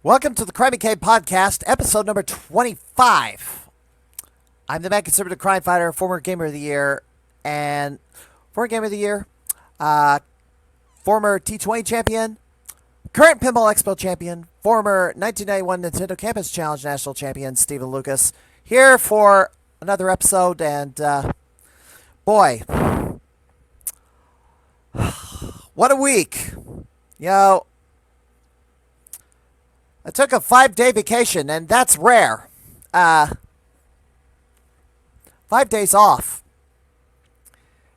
Welcome to the Crimeycade podcast, episode number 25. I'm the Mad Conservative Crime Fighter, former Gamer of the Year, and former Gamer of the Year, former T20 champion, current Pinball Expo champion, former 1991 Nintendo Campus Challenge National Champion, Stephen Lucas, here for another episode, and boy, what a week. You know, I took a 5-day vacation, and that's rare. 5 days off.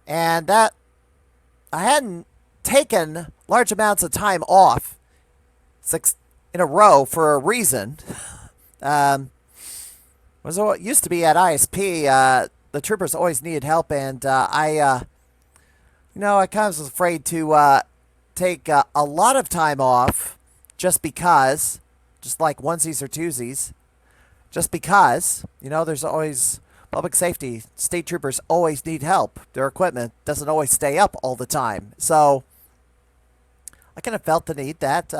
And that, I hadn't taken large amounts of time off 6 in a row for a reason. Was what used to be at ISP, the troopers always needed help, and I kind of was afraid to take a lot of time off just because, just like onesies or twosies, just because, there's always public safety. State troopers always need help. Their equipment doesn't always stay up all the time. So I kind of felt the need that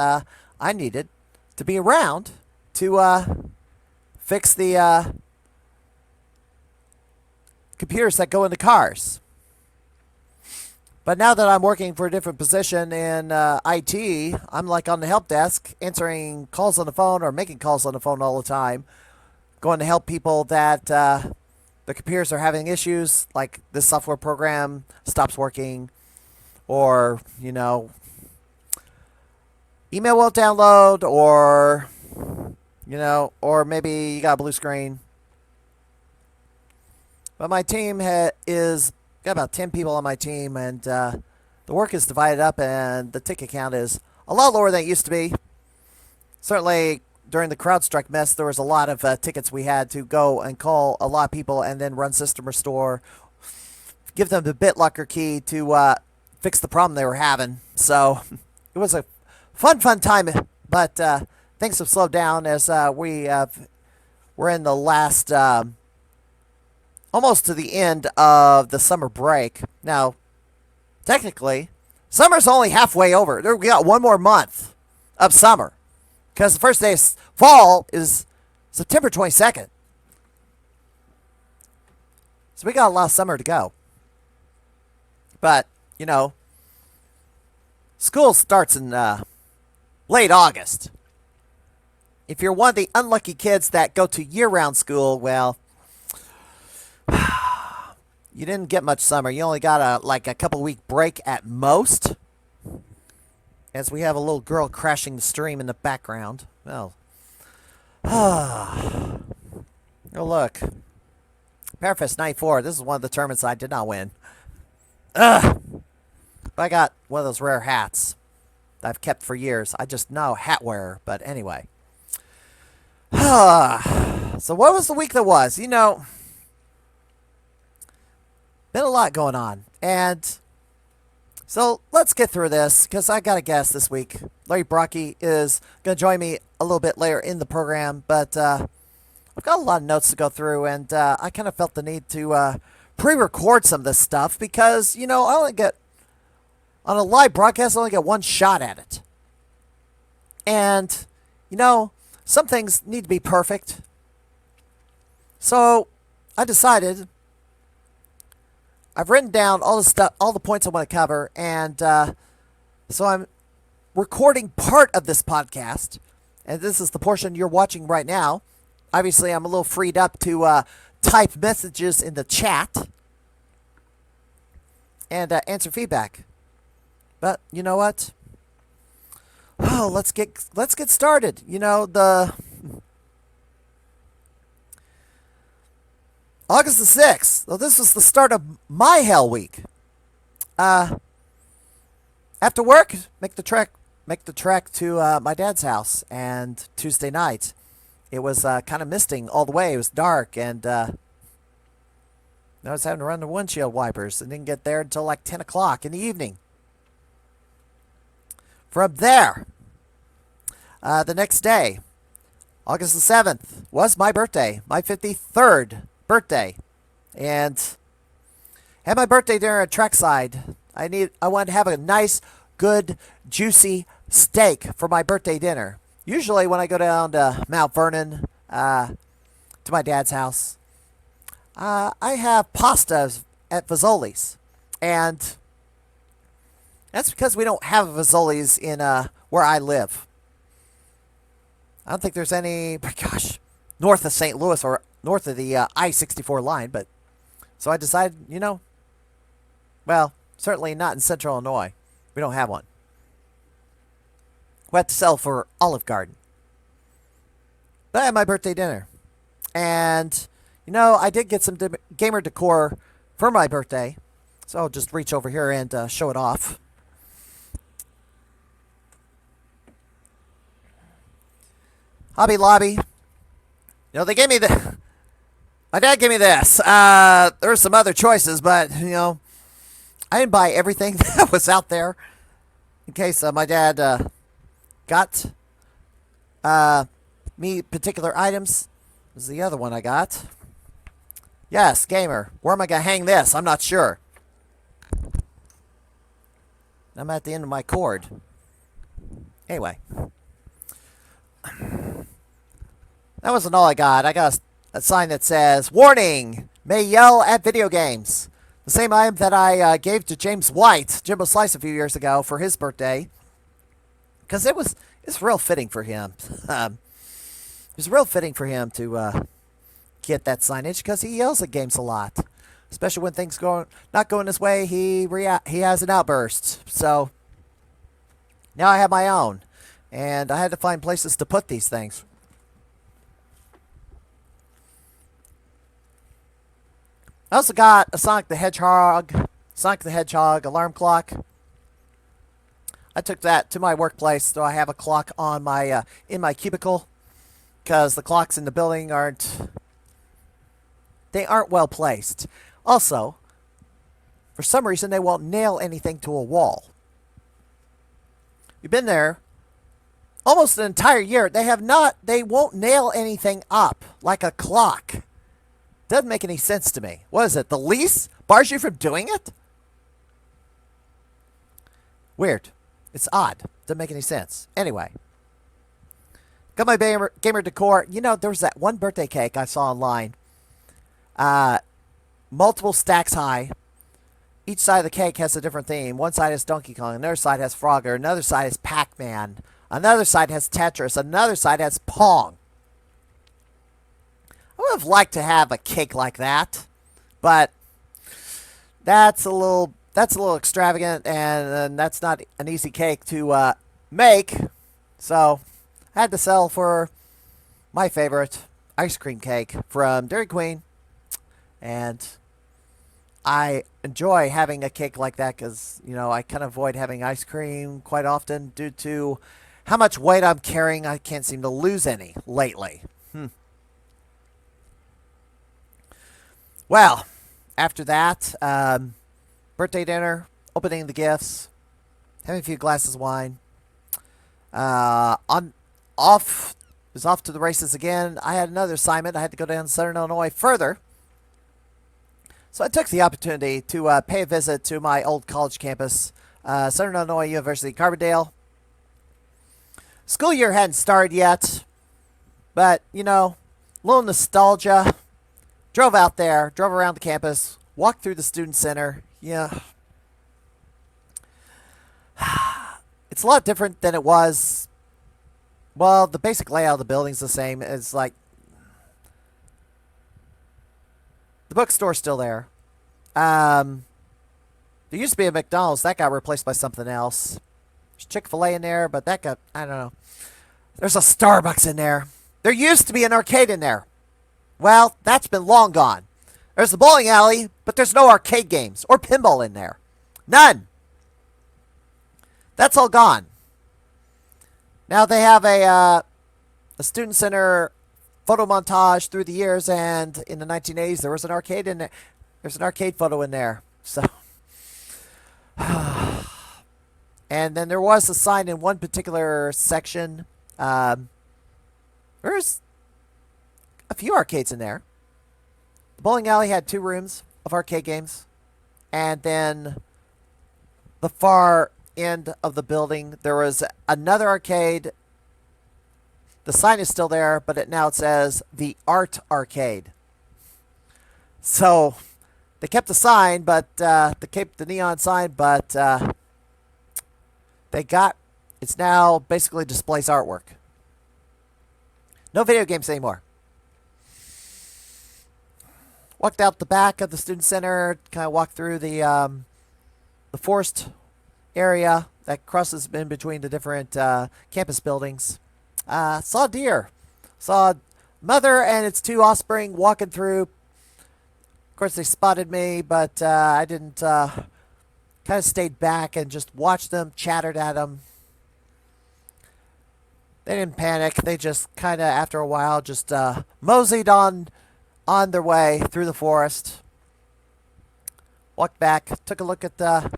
I needed to be around to fix the computers that go into cars. But now that I'm working for a different position in IT, I'm like on the help desk, answering calls on the phone or making calls on the phone all the time, going to help people that the computers are having issues, like this software program stops working, or, email won't download, or, or maybe you got a blue screen. But my team is got about 10 people on my team, and the work is divided up, and the ticket count is a lot lower than it used to be. Certainly, during the CrowdStrike mess, there was a lot of tickets we had to go and call a lot of people and then run system restore, give them the BitLocker key to fix the problem they were having. So it was a fun time, but things have slowed down as we're in the last almost to the end of the summer break. Now, technically, summer's only halfway over. We got one more month of summer, because the first day of fall is September 22nd. So we got a lot of summer to go. But, school starts in late August. If you're one of the unlucky kids that go to year-round school, well, you didn't get much summer. You only got a couple-week break at most. As we have a little girl crashing the stream in the background. Well, oh look, Parafest 94. This is one of the tournaments I did not win. Ugh. But I got one of those rare hats that I've kept for years. I just know hat wearer. But anyway. So what was the week that was? Been a lot going on, and so let's get through this, because I got a guest this week. Larry Brockie is going to join me a little bit later in the program, but I've got a lot of notes to go through, and I kind of felt the need to pre-record some of this stuff, because, I only get, on a live broadcast, I only get one shot at it. And, some things need to be perfect. So I decided, I've written down all the stuff, all the points I want to cover, and so I'm recording part of this podcast, and this is the portion you're watching right now. Obviously, I'm a little freed up to type messages in the chat and answer feedback. But you know what? Oh, let's get started. August the 6th. So this was the start of my hell week. After work, make the trek to my dad's house, and Tuesday night, it was kind of misting all the way. It was dark, and I was having to run the windshield wipers, and didn't get there until like 10 o'clock in the evening. From there, the next day, August the 7th, was my birthday, my 53rd birthday, and had my birthday dinner at Trackside. I wanted to have a nice, good, juicy steak for my birthday dinner. Usually when I go down to Mount Vernon, to my dad's house, I have pastas at Fazoli's. And that's because we don't have Fazoli's in where I live. I don't think there's any, gosh, north of St. Louis or north of the I-64 line. But so I decided, well, certainly not in Central Illinois. We don't have one. We have to sell for Olive Garden. But I had my birthday dinner. And, I did get some gamer decor for my birthday. So I'll just reach over here and show it off. Hobby Lobby. They gave me my dad gave me this. There were some other choices, but, I didn't buy everything that was out there. In case my dad got me particular items. This is the other one I got. Yes, gamer. Where am I going to hang this? I'm not sure. I'm at the end of my cord. Anyway. That wasn't all I got. I got a sign that says, "Warning! May yell at video games." The same item that I gave to James White, Jimbo Slice, a few years ago for his birthday. Because it's real fitting for him. It was real fitting for him to get that signage because he yells at games a lot. Especially when things not going his way, he has an outburst. So now I have my own. And I had to find places to put these things. I also got a Sonic the Hedgehog alarm clock. I took that to my workplace, so I have a clock on my in my cubicle because the clocks in the building aren't well placed. Also, for some reason, they won't nail anything to a wall. You've been there almost an entire year. They won't nail anything up like a clock. Doesn't make any sense to me. What is it? The lease bars you from doing it? Weird. It's odd. Doesn't make any sense. Anyway. Got my gamer decor. There was that one birthday cake I saw online. Multiple stacks high. Each side of the cake has a different theme. One side has Donkey Kong. Another side has Frogger. Another side has Pac-Man. Another side has Tetris. Another side has Pong. I would have liked to have a cake like that, but that's a little extravagant, and that's not an easy cake to make. So I had to sell for my favorite ice cream cake from Dairy Queen, and I enjoy having a cake like that because I kind of avoid having ice cream quite often due to how much weight I'm carrying. I can't seem to lose any lately. Well, after that, birthday dinner, opening the gifts, having a few glasses of wine. Was off to the races again. I had another assignment. I had to go down to Southern Illinois further. So I took the opportunity to pay a visit to my old college campus, Southern Illinois University, Carbondale. School year hadn't started yet, but, a little nostalgia. Drove out there, drove around the campus, walked through the student center. Yeah. It's a lot different than it was. Well, the basic layout of the building's the same. It's like the bookstore's still there. There used to be a McDonald's. That got replaced by something else. There's Chick-fil-A in there, but I don't know. There's a Starbucks in there. There used to be an arcade in there. Well, that's been long gone. There's the bowling alley, but there's no arcade games or pinball in there. None. That's all gone. Now they have a student center photo montage through the years, and in the 1980s there was an arcade in there. There's an arcade photo in there. So, and then there was a sign in one particular section. There's a few arcades in there. The bowling alley had 2 rooms of arcade games. And then the far end of the building, there was another arcade The sign is still there, but now it says the Art Arcade. So they kept the sign, but they kept the neon sign, but it's now basically displays artwork. No video games anymore. Walked out the back of the student center, kind of walked through the forest area that crosses in between the different campus buildings. Saw deer. Saw mother and its 2 offspring walking through. Of course, they spotted me, but I didn't. Kind of stayed back and just watched them, chattered at them. They didn't panic. They just kind of, after a while, just moseyed on their way through the forest. Walked back, took a look at the,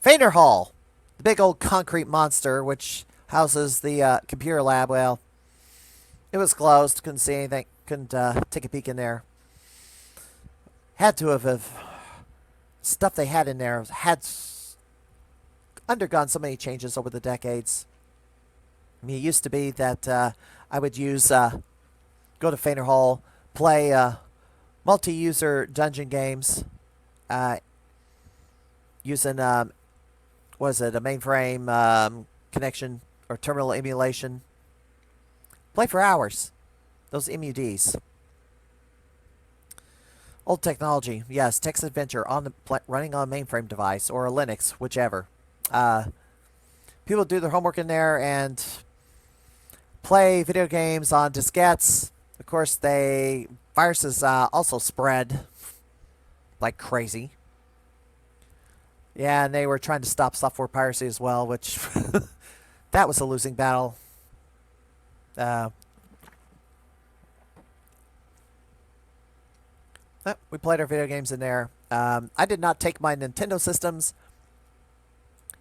Feiner Hall, the big old concrete monster which houses the computer lab. Well, it was closed. Couldn't see anything. Couldn't take a peek in there. Had to have stuff they had in there had undergone so many changes over the decades. I mean, it used to be that I would use go to Feiner Hall, play multi-user dungeon games, using was it a mainframe connection or terminal emulation. Play for hours. Those MUDs. Old technology, yes. Text adventure on the running on a mainframe device or a Linux, whichever. People do their homework in there and play video games on diskettes. Of course, viruses also spread like crazy. Yeah, and they were trying to stop software piracy as well, which that was a losing battle. We played our video games in there. I did not take my Nintendo systems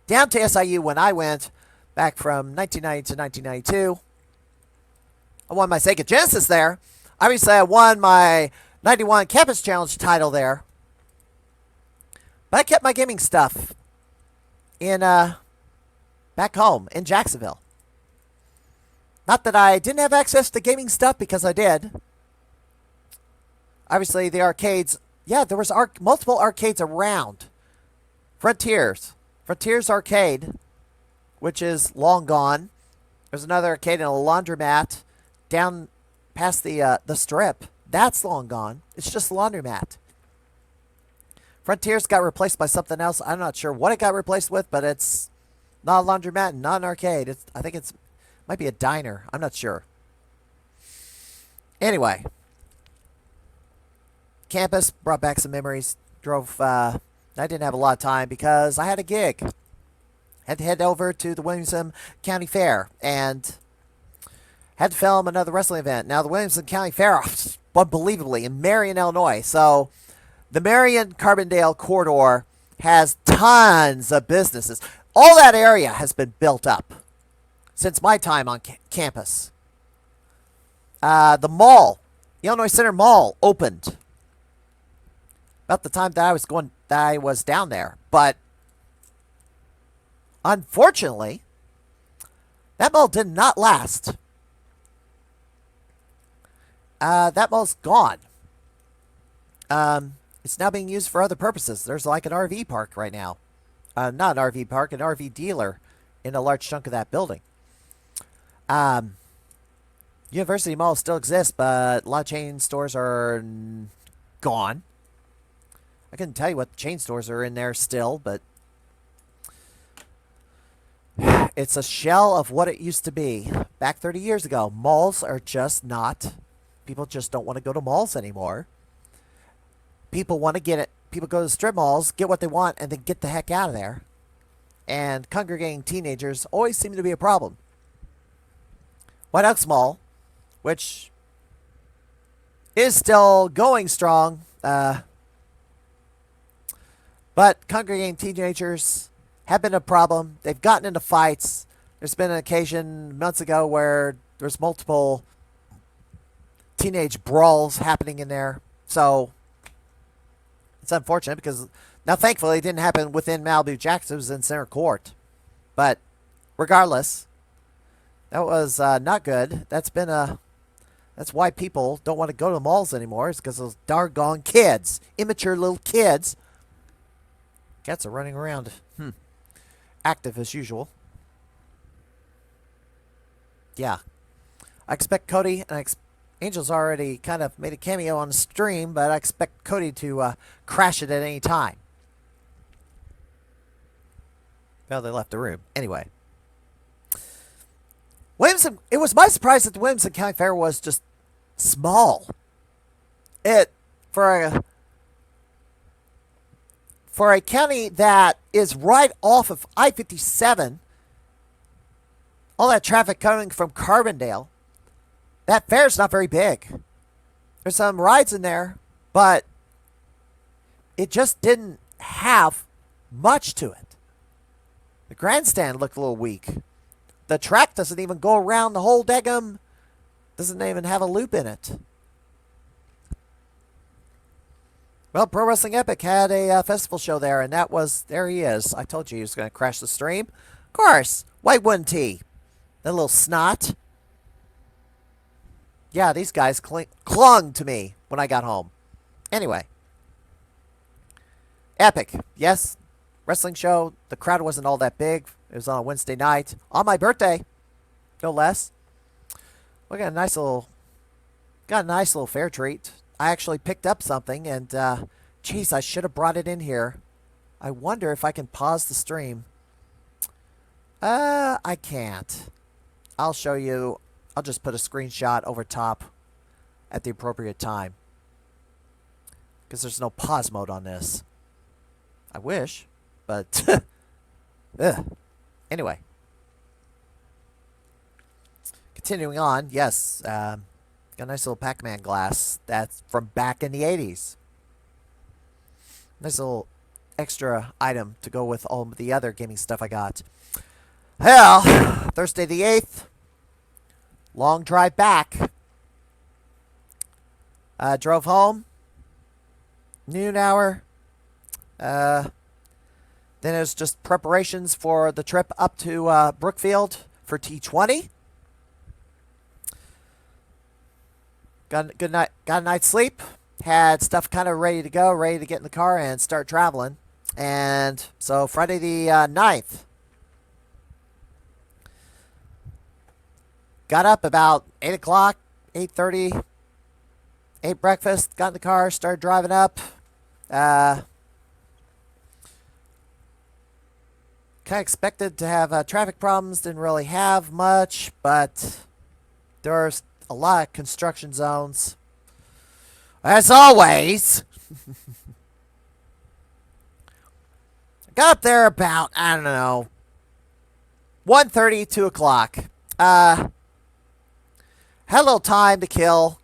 down to SIU when I went back from 1990 to 1992. I won my Sega Genesis there. Obviously, I won my 91 Campus Challenge title there. But I kept my gaming stuff in back home in Jacksonville. Not that I didn't have access to gaming stuff, because I did. Obviously, the arcades. Yeah, there was multiple arcades around. Frontiers Arcade, which is long gone. There's another arcade in a laundromat down past the strip. That's long gone. It's just a laundromat. Frontiers got replaced by something else. I'm not sure what it got replaced with, but it's not a laundromat and not an arcade. I think it might be a diner. I'm not sure. Anyway. Campus brought back some memories. I didn't have a lot of time because I had a gig. Had to head over to the Williamson County Fair and had to film another wrestling event. Now, the Williamson County Fair, unbelievably, in Marion, Illinois. So, the Marion-Carbondale corridor has tons of businesses. All that area has been built up since my time on campus. The mall, the Illinois Center Mall, opened about the time that I was down there. But unfortunately, that mall did not last. That mall's gone. It's now being used for other purposes. There's like an RV park right now. Not an RV park, an RV dealer in a large chunk of that building. University Mall still exists, but a lot of chain stores are gone. I couldn't tell you what chain stores are in there still, but it's a shell of what it used to be back 30 years ago. Malls are just not. People just don't want to go to malls anymore. People want to get it. People go to strip malls, get what they want, and then get the heck out of there. And congregating teenagers always seem to be a problem. White Oaks Mall, which is still going strong, but congregating teenagers have been a problem. They've gotten into fights. There's been an occasion months ago where there's multiple teenage brawls happening in there. So it's unfortunate because now thankfully it didn't happen within Malibu Jacks. It was in Center Court. But regardless, That was not good. That's why people don't want to go to the malls anymore. It's because those doggone kids, immature little kids. Cats are running around, active as usual. Yeah, I expect Cody and Angel's already kind of made a cameo on the stream, but I expect Cody to crash it at any time. Well, they left the room anyway. Williamson. It was my surprise that the Williamson County Fair was just small. For a county that is right off of I-57, all that traffic coming from Carbondale, that fair's not very big. There's some rides in there, but it just didn't have much to it. The grandstand looked a little weak. The track doesn't even go around the whole daggum. Doesn't even have a loop in it. Well, Pro Wrestling Epic had a festival show there, and there he is. I told you he was going to crash the stream. Of course, why wouldn't he? That little snot. Yeah, these guys clung to me when I got home. Anyway. Epic. Yes, wrestling show. The crowd wasn't all that big. It was on a Wednesday night. On my birthday. No less. We got a nice little fair treat. I actually picked up something, and geez, I should have brought it in here. I wonder if I can pause the stream. I can't. I'll show you. I'll just put a screenshot over top at the appropriate time, because there's no pause mode on this. I wish, but anyway. Continuing on, yes, got a nice little Pac-Man glass that's from back in the 80s. Nice little extra item to go with all the other gaming stuff I got. Well, Thursday the 8th, long drive back. Drove home, noon hour. Then it was just preparations for the trip up to Brookfield for T20. Got a night's sleep. Had stuff kind of ready to go, ready to get in the car and start traveling. And so Friday the 9th. Got up about 8 o'clock, 8:30. Ate breakfast, got in the car, started driving up. Kind of expected to have traffic problems. Didn't really have much, but there's a lot of construction zones. As always. Got up there about, I don't know, 1:30, 2 o'clock. Had a little time to kill.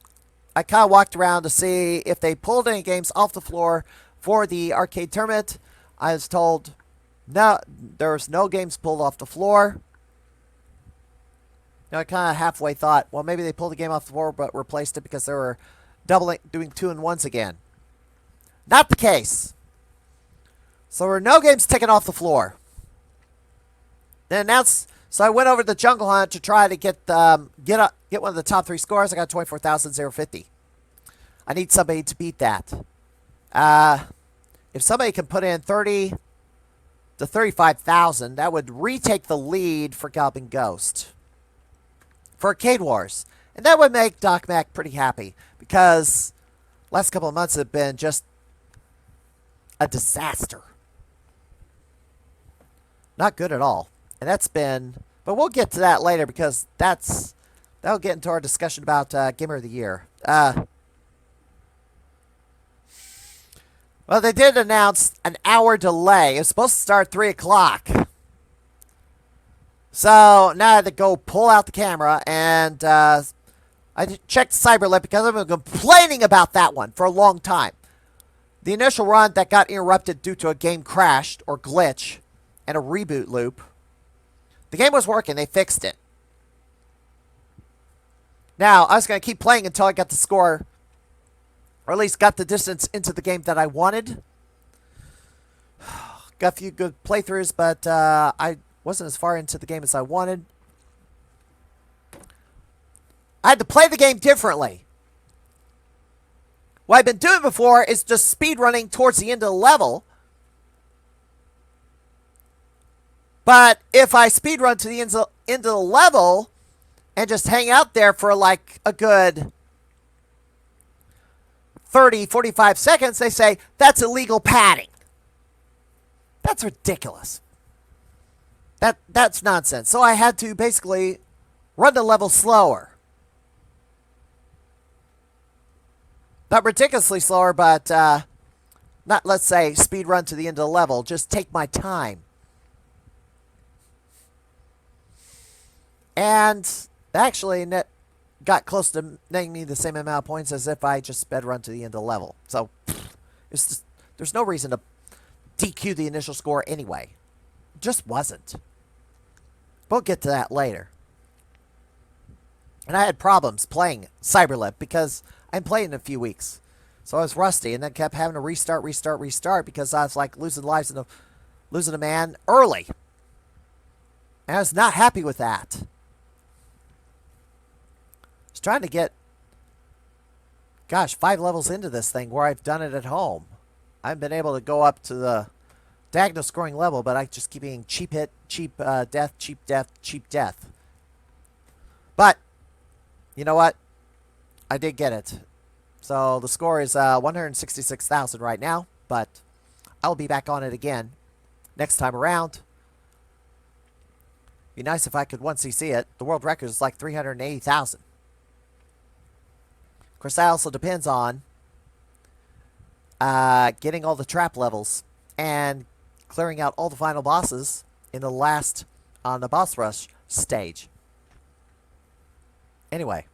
I kind of walked around to see if they pulled any games off the floor for the arcade tournament. I was told no, there was no games pulled off the floor. I kind of halfway thought, well, maybe they pulled the game off the floor but replaced it because they were doing 2-in-1s again. Not the case. So there were no games taken off the floor. Then announced, so I went over to the Jungle Hunt to try to get one of the top 3 scores. I got 24,050. I need somebody to beat that. If somebody can put in 30 to 35,000, that would retake the lead for Goblin Ghost for Arcade Wars. And that would make Doc Mac pretty happy, because last couple of months have been just a disaster. Not good at all. And that's been, but we'll get to that later, because that'll get into our discussion about Gamer of the Year. Well, they did announce an hour delay. It was supposed to start at 3 o'clock. So now I had to go pull out the camera, and I checked CyberLit because I've been complaining about that one for a long time. The initial run that got interrupted due to a game crashed or glitch and a reboot loop. The game was working. They fixed it. Now, I was going to keep playing until I got the score, or at least got the distance into the game that I wanted. Got a few good playthroughs, but I wasn't as far into the game as I wanted. I had to play the game differently. What I've been doing before is just speed running towards the end of the level. But if I speed run to the end of the level and just hang out there for like a good 30, 45 seconds, they say that's illegal padding. That's ridiculous. That's nonsense. So I had to basically run the level slower. Not ridiculously slower, but not, let's say, speed run to the end of the level. Just take my time. And actually, it got close to netting me the same amount of points as if I just sped run to the end of the level. So, it's just, there's no reason to DQ the initial score anyway. It just wasn't. We'll get to that later. And I had problems playing Cyberlip because I'm playing in a few weeks. So I was rusty and then kept having to restart because I was like losing a man early. And I was not happy with that. I was trying to get, 5 levels into this thing where I've done it at home. I haven't been able to go up to the diagonal scoring level, but I just keep being cheap hit, cheap death, cheap death, cheap death. But, you know what? I did get it. So the score is 166,000 right now, but I'll be back on it again next time around. Be nice if I could 1cc it. The world record is like 380,000. Of course, that also depends on getting all the trap levels and clearing out all the final bosses in the last on the boss rush stage. Anyway.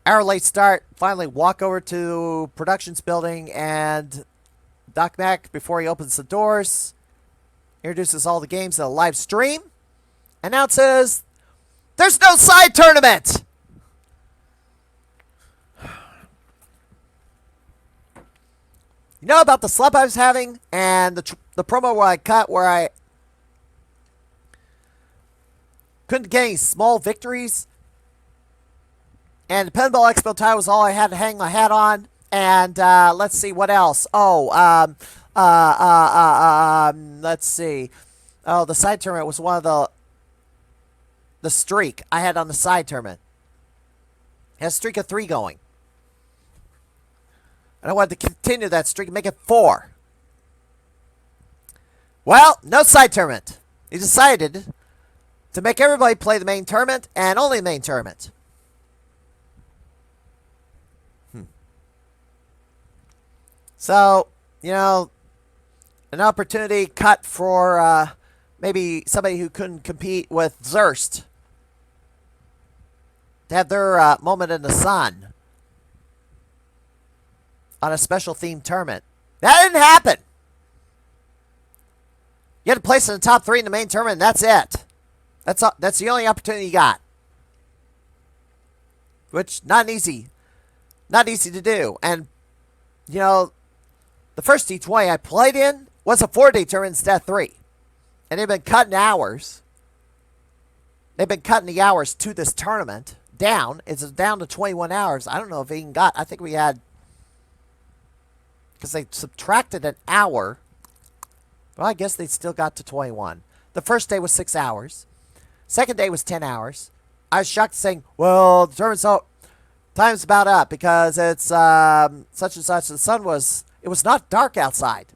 Hour late start. Finally walk over to Productions building and Doc Mac, before he opens the doors, introduces all the games in a live stream, announces there's no side tournament. You know about the slump I was having and the promo where I cut where I couldn't get any small victories? And the Pinball Expo tie was all I had to hang my hat on. And let's see what else. Let's see. Oh, the side tournament was one of the streak I had on the side tournament. It had a streak of 3 going. And I wanted to continue that streak and make it 4. Well, no side tournament. He decided to make everybody play the main tournament and only the main tournament. So, you know, an opportunity cut for maybe somebody who couldn't compete with Zurst to have their moment in the sun on a special themed tournament. That didn't happen. You had to place in the top 3 in the main tournament, and that's it. That's the only opportunity you got. Which, not easy to do. And, you know, the first T20 I played in was a 4-day tournament instead of 3. And they've been cutting hours. They've been cutting the hours to this tournament down. It's down to 21 hours. I don't know if they even got, I think we had, because they subtracted an hour. Well, I guess they still got to 21. The first day was 6 hours. Second day was 10 hours. I was shocked saying, well, the tournament's time's about up because it's such and such. The sun was, it was not dark outside.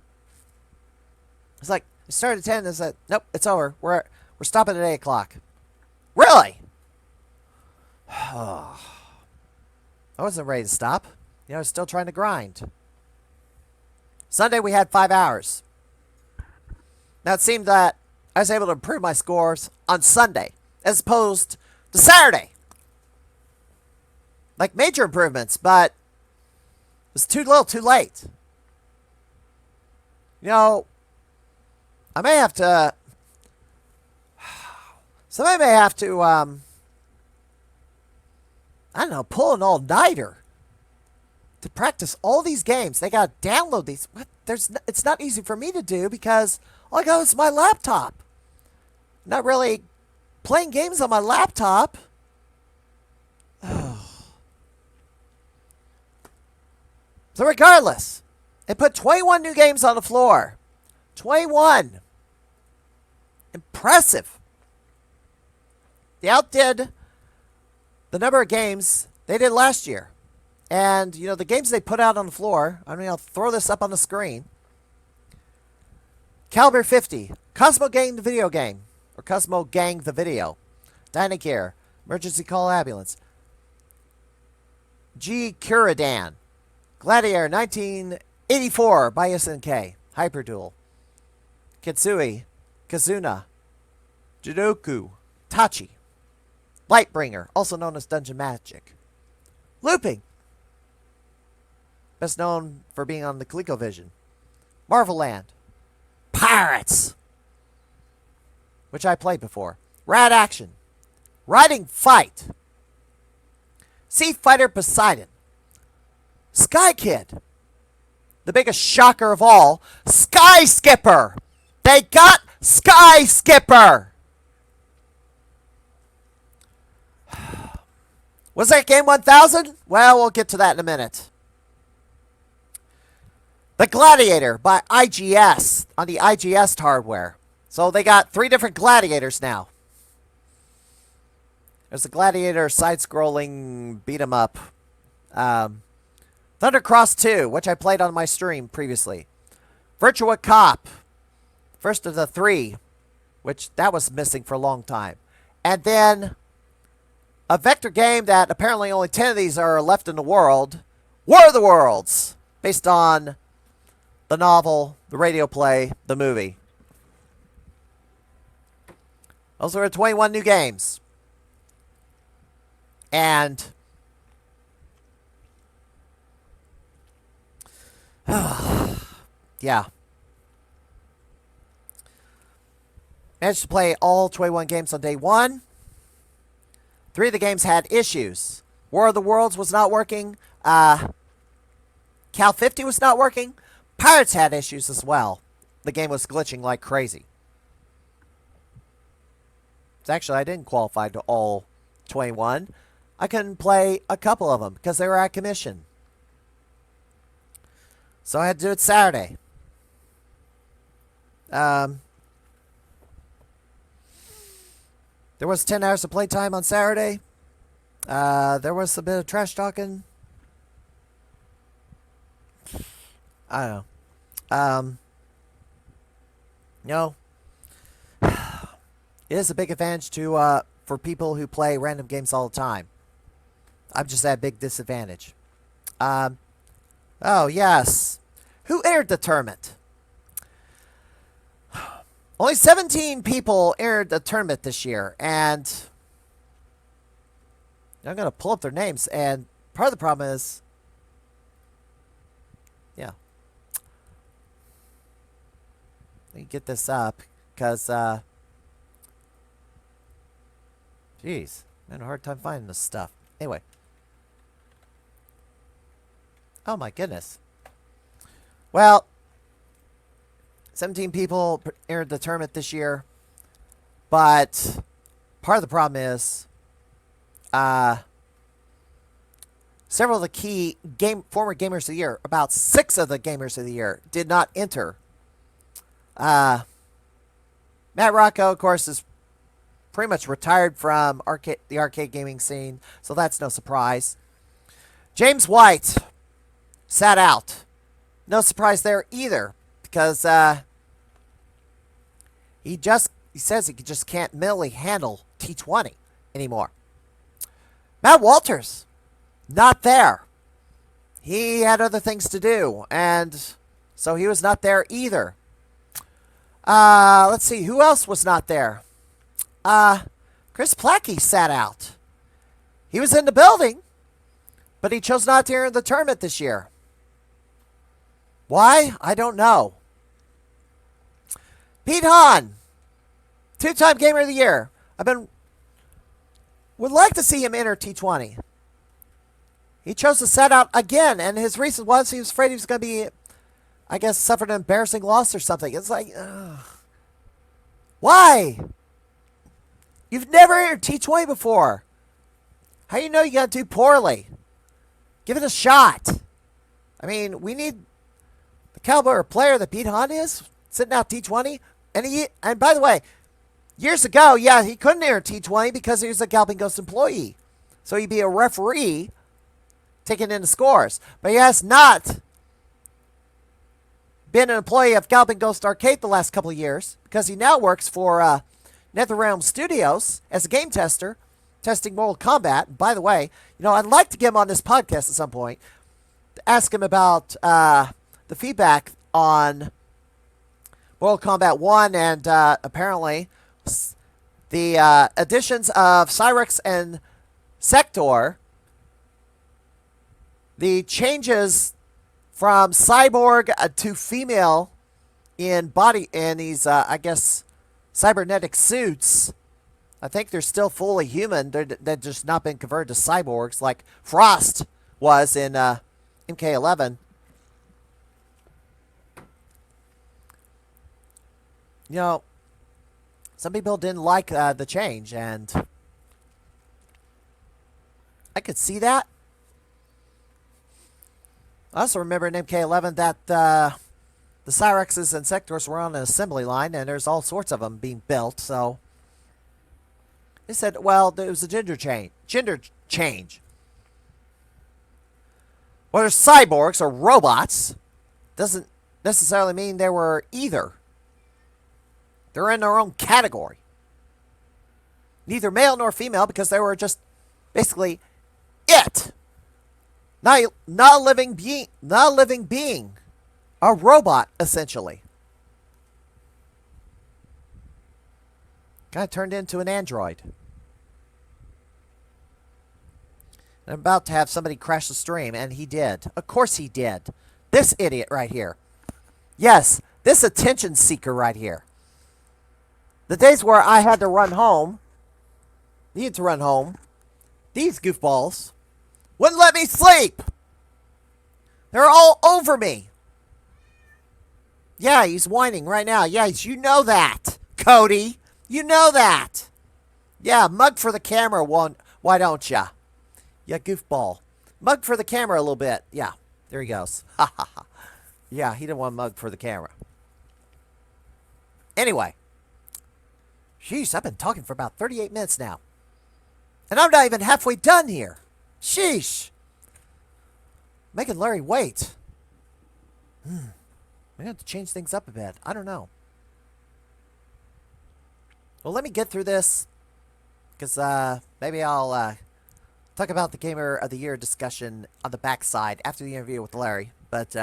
It's like, it started at 10 and I said, nope, it's over. We're stopping at 8 o'clock. Really? I wasn't ready to stop. You know, I was still trying to grind. Sunday we had 5 hours. Now it seemed that I was able to improve my scores on Sunday as opposed to Saturday. Like major improvements, but it was too little, too late. You know, I may have to, somebody may have to, I don't know, pull an all-nighter to practice all these games. They got to download these. It's not easy for me to do because all I got is my laptop. Not really playing games on my laptop. So regardless, they put 21 new games on the floor. 21. Impressive. They outdid the number of games they did last year. And, you know, the games they put out on the floor, I mean, I'll throw this up on the screen. Caliber 50, Cosmo Gang the video game, or Cosmo Gang the video. Dynacare, Emergency Call Ambulance. G. Curadan, Gladiator 1984 by SNK, Hyperduel. Kitsui, Kazuna, Jidoku, Tachi. Lightbringer, also known as Dungeon Magic. Looping, best known for being on the ColecoVision. Marvel Land. Pirates, which I played before. Rad Action. Riding Fight. Sea Fighter Poseidon. Sky Kid. The biggest shocker of all, Sky Skipper. They got Sky Skipper. Was that game 1000? Well, we'll get to that in a minute. The Gladiator by IGS on the IGS hardware. So they got 3 different Gladiators now. There's the Gladiator side-scrolling beat-em-up. Thundercross 2, which I played on my stream previously. Virtua Cop, first of the 3, which that was missing for a long time. And then a vector game that apparently only 10 of these are left in the world. War of the Worlds, based on the novel, the radio play, the movie. Those are 21 new games. And yeah. Managed to play all 21 games on day 1. 3 of the games had issues. War of the Worlds was not working. Cal 50 was not working. Pirates had issues as well. The game was glitching like crazy. Actually, I didn't qualify to all 21. I couldn't play a couple of them because they were at commission. So I had to do it Saturday. There was 10 hours of playtime on Saturday. There was a bit of trash talking. I don't know. No. It is a big advantage to for people who play random games all the time. I'm just at a big disadvantage. Oh, yes. Who entered the tournament? Only 17 people entered the tournament this year, and I'm going to pull up their names, and part of the problem is, yeah. Let me get this up, because, jeez, I had a hard time finding this stuff. Anyway. Oh my goodness. Well, 17 people entered the tournament this year, but part of the problem is several of the key former Gamers of the Year, about 6 of the Gamers of the Year, did not enter. Matt Rocco, of course, is pretty much retired from the arcade gaming scene, so that's no surprise. James White sat out. No surprise there either, because he says he just can't mentally handle T20 anymore. Matt Walters, not there. He had other things to do, and so he was not there either. Let's see, who else was not there? Chris Plackey sat out. He was in the building, but he chose not to enter the tournament this year. Why? I don't know. Pete Hahn, 2-time Gamer of the Year. Would like to see him enter T20. He chose to set out again, and his reason was he was afraid he was going to be, I guess, suffered an embarrassing loss or something. It's like, ugh. Why? You've never entered T20 before. How do you know you got to do poorly? Give it a shot. I mean, we need the caliber of player that Pete Hahn is sitting out T20. And by the way, years ago, yeah, he couldn't enter T20 because he was a Galpin Ghost employee. So he'd be a referee taking in the scores. But he has not been an employee of Galpin Ghost Arcade the last couple of years because he now works for NetherRealm Studios as a game tester, testing Mortal Kombat. And by the way, I'd like to get him on this podcast at some point to ask him about the feedback on Mortal Kombat 1 and apparently the additions of Cyrex and Sector, the changes from cyborg to female in these, I guess, cybernetic suits. I think they're still fully human. They've just not been converted to cyborgs like Frost was in MK11. Some people didn't like the change, and I could see that. I also remember in MK11 that the Cyrexes and Sectors were on an assembly line, and there's all sorts of them being built, so they said, well, it was a gender change. Well, they're cyborgs or robots. Doesn't necessarily mean they were either. They're in their own category. Neither male nor female because they were just basically it. Not a living being. A robot, essentially. Kind of turned into an android. I'm about to have somebody crash the stream, and he did. Of course he did. This idiot right here. Yes, this attention seeker right here. The days where I had to run home, needed to run home, these goofballs wouldn't let me sleep. They're all over me. Yeah, he's whining right now. Yeah, you know that, Cody. You know that. Yeah, mug for the camera one. Why don't ya? Yeah, goofball. Mug for the camera a little bit. Yeah, there he goes. Ha ha ha. Yeah, he didn't want mug for the camera. Anyway. Sheesh, I've been talking for about 38 minutes now. And I'm not even halfway done here. Sheesh. Making Larry wait. We have to change things up a bit. I don't know. Well, let me get through this. Because maybe I'll talk about the Gamer of the Year discussion on the backside after the interview with Larry. But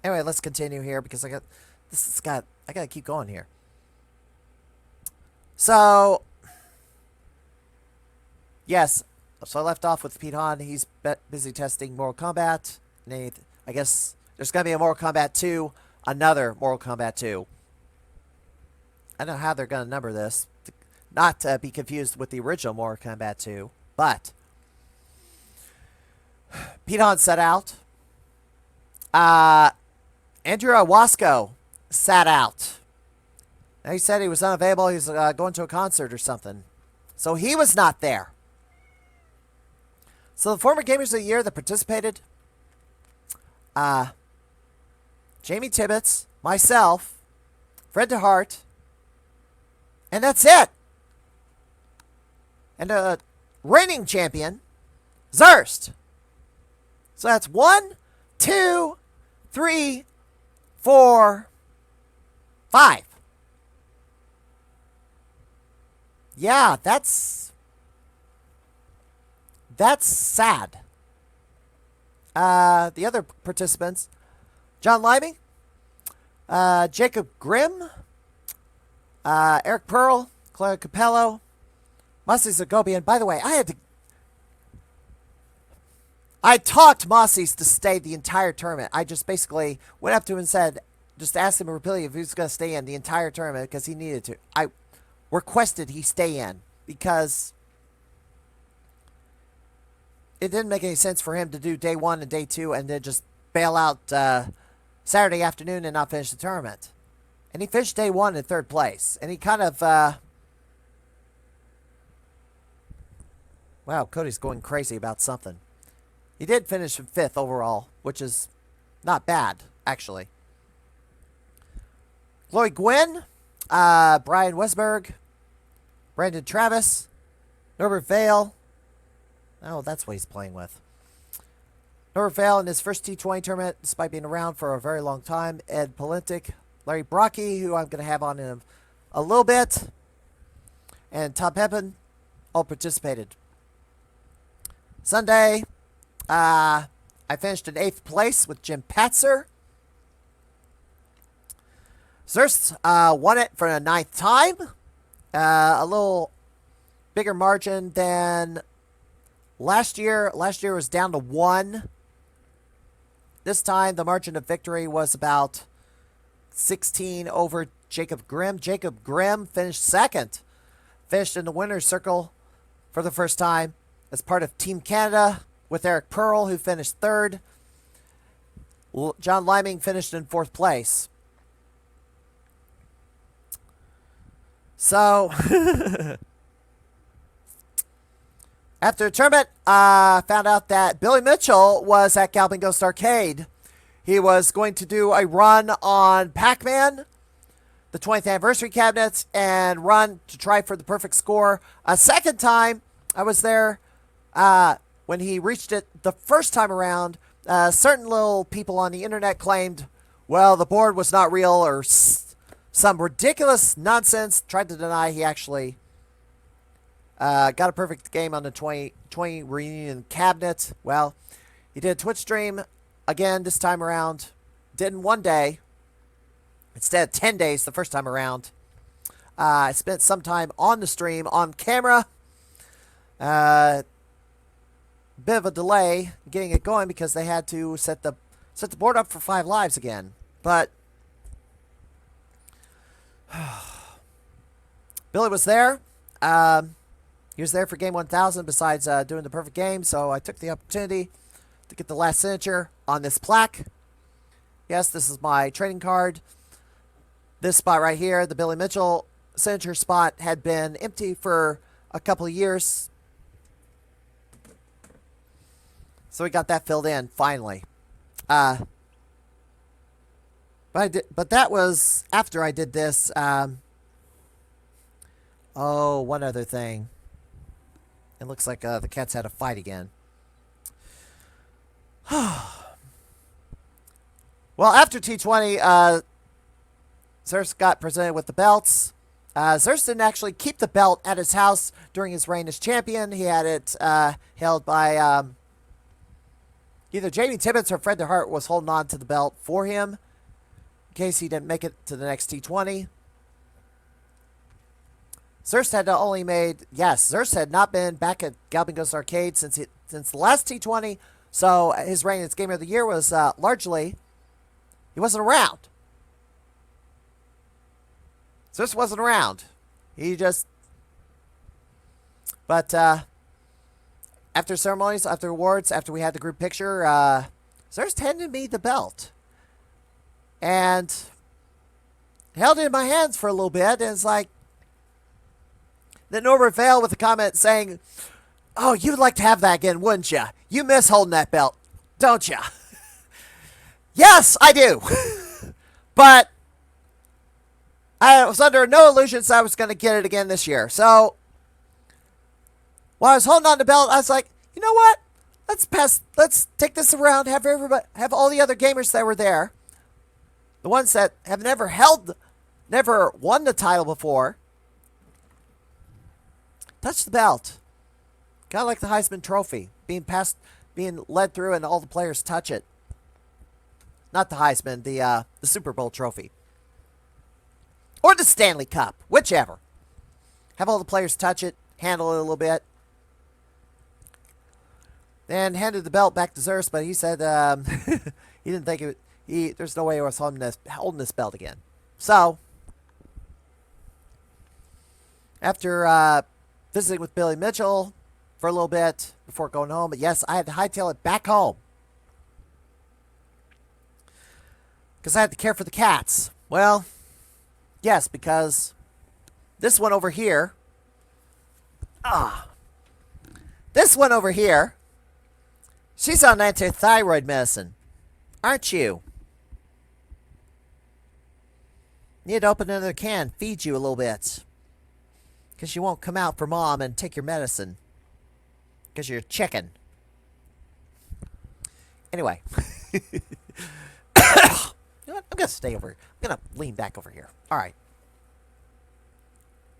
anyway, let's continue here because I got to keep going here. So, yes. So I left off with Pete Hahn. He's busy testing Mortal Kombat. And I guess there's going to be a Mortal Kombat 2, another Mortal Kombat 2. I don't know how they're going to number this. Not to be confused with the original Mortal Kombat 2. But Pete Hahn set out. Andrew Wasco sat out. Now he said he was unavailable. He was going to a concert or something. So he was not there. So the former Gamers of the Year that participated, Jamie Tibbetts, myself, Fred DeHart, and that's it. And the reigning champion, Zurst. So that's 1, 2, 3, 4, 5. Yeah, that's sad. The other participants, John Liming, Jacob Grimm, Eric Pearl, Claire Capello, Mossy Zagobian. By the way, I talked Mossy's to stay the entire tournament. I just basically went up to him and said, just asked him repeatedly if he was going to stay in the entire tournament because he needed to. I requested he stay in because it didn't make any sense for him to do day 1 and day 2 and then just bail out Saturday afternoon and not finish the tournament. And he finished day 1 in 3rd place. And he kind of Wow, Cody's going crazy about something. He did finish in 5th overall, which is not bad, actually. Lloyd Gwynn, Brian Westberg, Brandon Travis, Norbert Vale. Oh, that's what he's playing with. Norbert Vale in his first T20 tournament, despite being around for a very long time. Ed Palintic, Larry Brockie, who I'm going to have on in a little bit, and Tom Pepin all participated. Sunday, I finished in 8th place with Jim Patzer. Zerst won it for the 9th time. A little bigger margin than last year. Last year was down to 1. This time, the margin of victory was about 16 over Jacob Grimm. Jacob Grimm finished 2nd. Finished in the winner's circle for the first time as part of Team Canada with Eric Pearl, who finished 3rd. John Liming finished in 4th place. So, after the tournament, I found out that Billy Mitchell was at Galvin Ghost Arcade. He was going to do a run on Pac-Man, the 20th anniversary cabinets, and run to try for the perfect score. A second time, I was there when he reached it the first time around. Certain little people on the internet claimed, well, the board was not real or some ridiculous nonsense. Tried to deny he actually got a perfect game on the 2020 reunion cabinet. Well, he did a Twitch stream again this time around. Did in 1 day instead of 10 days the first time around. I spent some time on the stream on camera. Bit of a delay getting it going because they had to set the board up for 5 lives again. But Billy was there. He was there for game 1000 besides doing the perfect game, so I took the opportunity to get the last signature on this plaque. Yes, this is my trading card. This spot right here, the Billy Mitchell signature spot, had been empty for a couple of years. So we got that filled in, finally. But that was after I did this. Oh, one other thing. It looks like the Cats had a fight again. Well, after T20, Zerst got presented with the belts. Zerst didn't actually keep the belt at his house during his reign as champion. He had it held by either Jamie Tibbetts or Fred DeHart was holding on to the belt for him in case he didn't make it to the next T20. Zerst had only made, yes, Zerst had not been back at Galvin Ghost Arcade since the last T20, so his reign as Gamer of the Year was largely, he wasn't around. Zerst wasn't around. He just, but after ceremonies, after awards, after we had the group picture, Zerst handed me the belt. And held it in my hands for a little bit, and it's like, then Norbert Vale with a comment saying, oh, you'd like to have that again, wouldn't you? You miss holding that belt, don't you? Yes, I do. But I was under no illusions I was going to get it again this year. So while I was holding on to the belt, I was like, you know what? Let's take this around, have all the other gamers that were there, the ones that have never won the title before, touch the belt. Kind of like the Heisman Trophy, being led through and all the players touch it. Not the Heisman, the Super Bowl trophy. Or the Stanley Cup, whichever. Have all the players touch it, handle it a little bit. And handed the belt back to Zerst, but he said he didn't think there's no way he was holding this belt again. So, after visiting with Billy Mitchell for a little bit before going home, but yes, I had to hightail it back home. Because I had to care for the cats. Well, yes, because this one over here, This one over here, she's on anti-thyroid medicine, aren't you? Need to open another can, feed you a little bit. Because you won't come out for mom and take your medicine. Because you're a chicken. Anyway. You know what? I'm going to stay over here. I'm going to lean back over here. All right.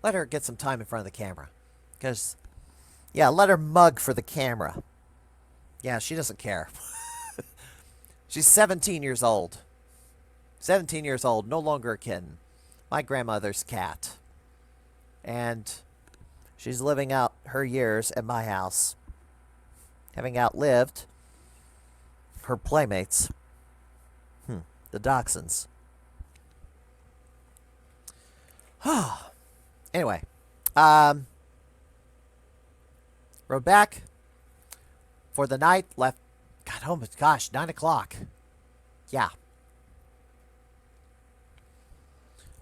Let her get some time in front of the camera. Because, yeah, let her mug for the camera. Yeah, she doesn't care. She's 17 years old. 17 years old, no longer a kitten. My grandmother's cat. And she's living out her years at my house. Having outlived her playmates. The dachshunds. Anyway. Rode back for the night. Left. Got home at, gosh, 9 o'clock. Yeah.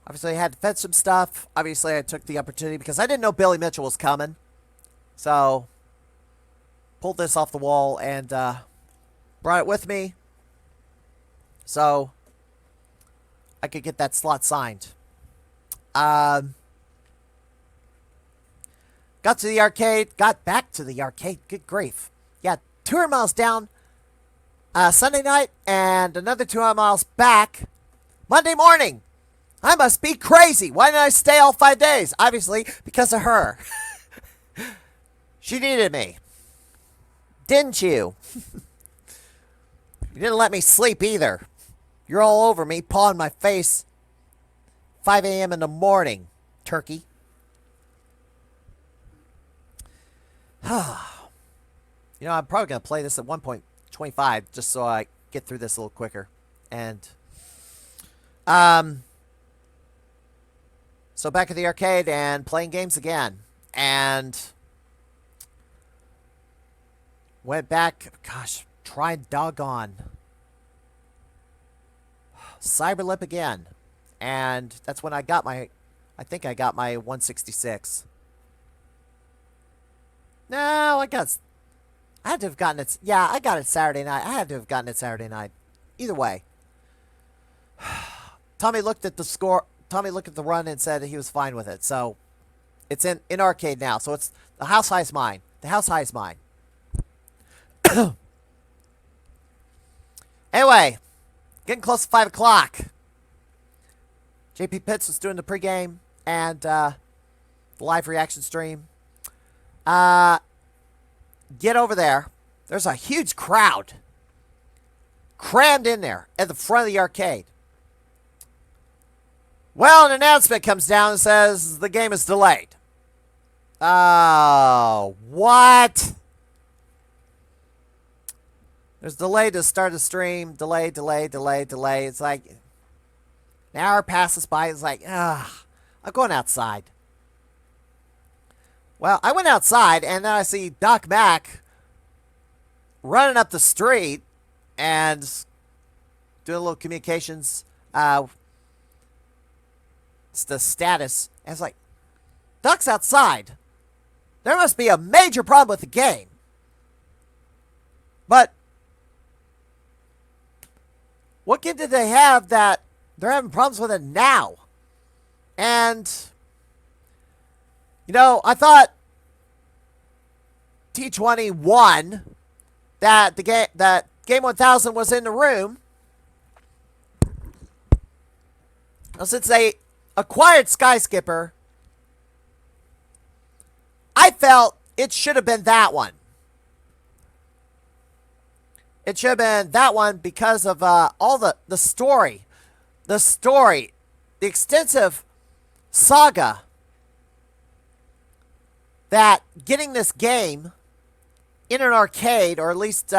Obviously, I had to fetch some stuff. Obviously, I took the opportunity because I didn't know Billy Mitchell was coming. So, pulled this off the wall and brought it with me. So, I could get that slot signed. Got to the arcade. Got back to the arcade. Good grief. Yeah, 200 miles down Sunday night and another 200 miles back Monday morning. I must be crazy. Why didn't I stay all 5 days? Obviously, because of her. She needed me. Didn't you? You didn't let me sleep either. You're all over me, pawing my face. 5 a.m. in the morning, turkey. You know, I'm probably going to play this at 1.25 just so I get through this a little quicker. And, so back at the arcade and playing games again. And went back, gosh, tried doggone Cyberlip again. And that's when I got my, I think I got my 166. No, I had to have gotten it. Yeah, I got it Saturday night. I had to have gotten it Saturday night. Either way. Tommy looked at the score. Tommy looked at the run and said he was fine with it. So, it's in arcade now. So, it's the house high is mine. The house high is mine. Anyway, getting close to 5 o'clock. JP Pitts was doing the pregame and the live reaction stream. Get over there. There's a huge crowd crammed in there at the front of the arcade. Well, an announcement comes down and says the game is delayed. Oh, what? There's delay to start the stream. Delay. It's like an hour passes by. It's like, I'm going outside. Well, I went outside, and then I see Doc Mack running up the street and doing a little communications. It's the status. And it's like, Doc's outside. There must be a major problem with the game. But what game did they have that they're having problems with it now? And you know, I thought T20 won, that Game 1000 was in the room. Well, since they acquired Skyscipper, I felt it should have been that one. It should have been that one because of all the story. The extensive saga that getting this game in an arcade, or at least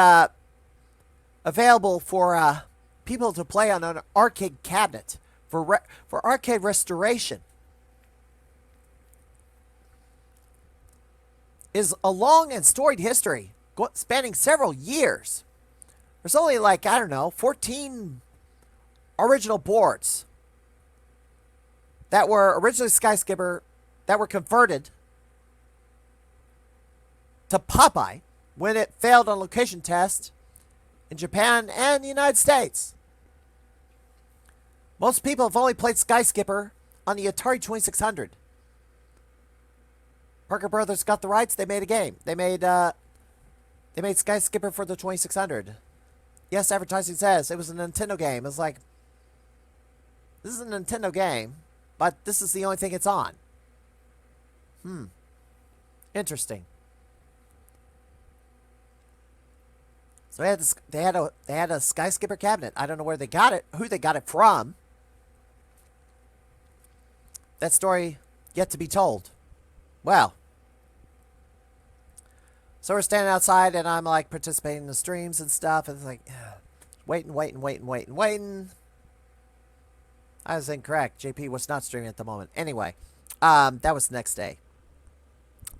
available for people to play on an arcade cabinet for arcade restoration, is a long and storied history spanning several years. There's only 14 original boards that were originally Skyscipper that were converted to Popeye when it failed on location test in Japan and the United States. Most people have only played Skyskipper on the Atari 2600. Parker Brothers got the rights. They made a game. They made Skyskipper for the 2600. Yes, advertising says it was a Nintendo game. It's like, this is a Nintendo game, but this is the only thing it's on. Interesting. So they had a Skyskipper cabinet. I don't know where they got it, who they got it from. That story yet to be told. Well, so we're standing outside, and I'm like participating in the streams and stuff, and it's like waiting. I was incorrect. JP was not streaming at the moment. Anyway, that was the next day.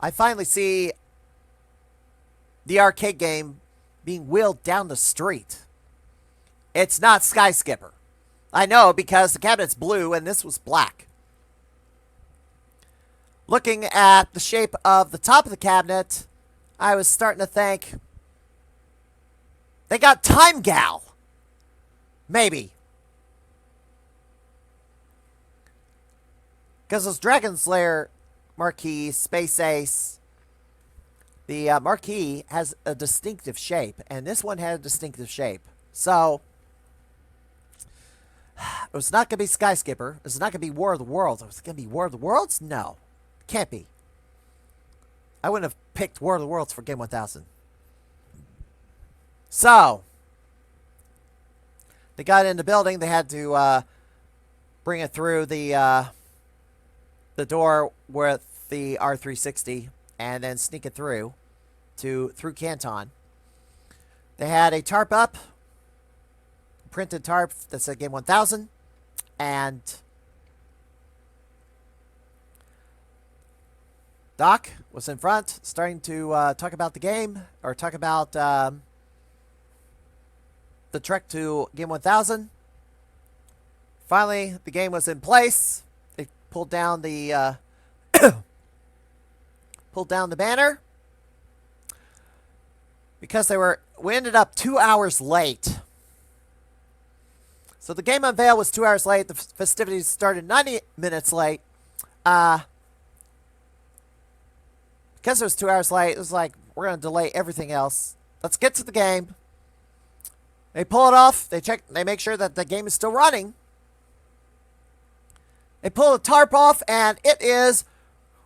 I finally see the arcade game being wheeled down the street. It's not Skyskipper. I know, because the cabinet's blue and this was black. Looking at the shape of the top of the cabinet, I was starting to think, they got Time Gal. Maybe. Because those Dragon Slayer marquee, Space Ace, the marquee has a distinctive shape, and this one had a distinctive shape. So, it was not going to be Skyskipper. It was not going to be War of the Worlds. It was going to be War of the Worlds? No. Can't be. I wouldn't have picked War of the Worlds for Game 1000. So, they got in the building. They had to bring it through the door with the R360 and then sneak it through Canton. They had a tarp up, printed tarp that said Game 1000, and Doc was in front, starting to talk about the game, or talk about the trek to Game 1000. Finally, the game was in place. They pulled down the banner because we ended up 2 hours late. So the game unveil was 2 hours late. The festivities started 90 minutes late. Because it was 2 hours late, it was like, we're going to delay everything else. Let's get to the game. They pull it off. They make sure that the game is still running. They pull the tarp off, and it is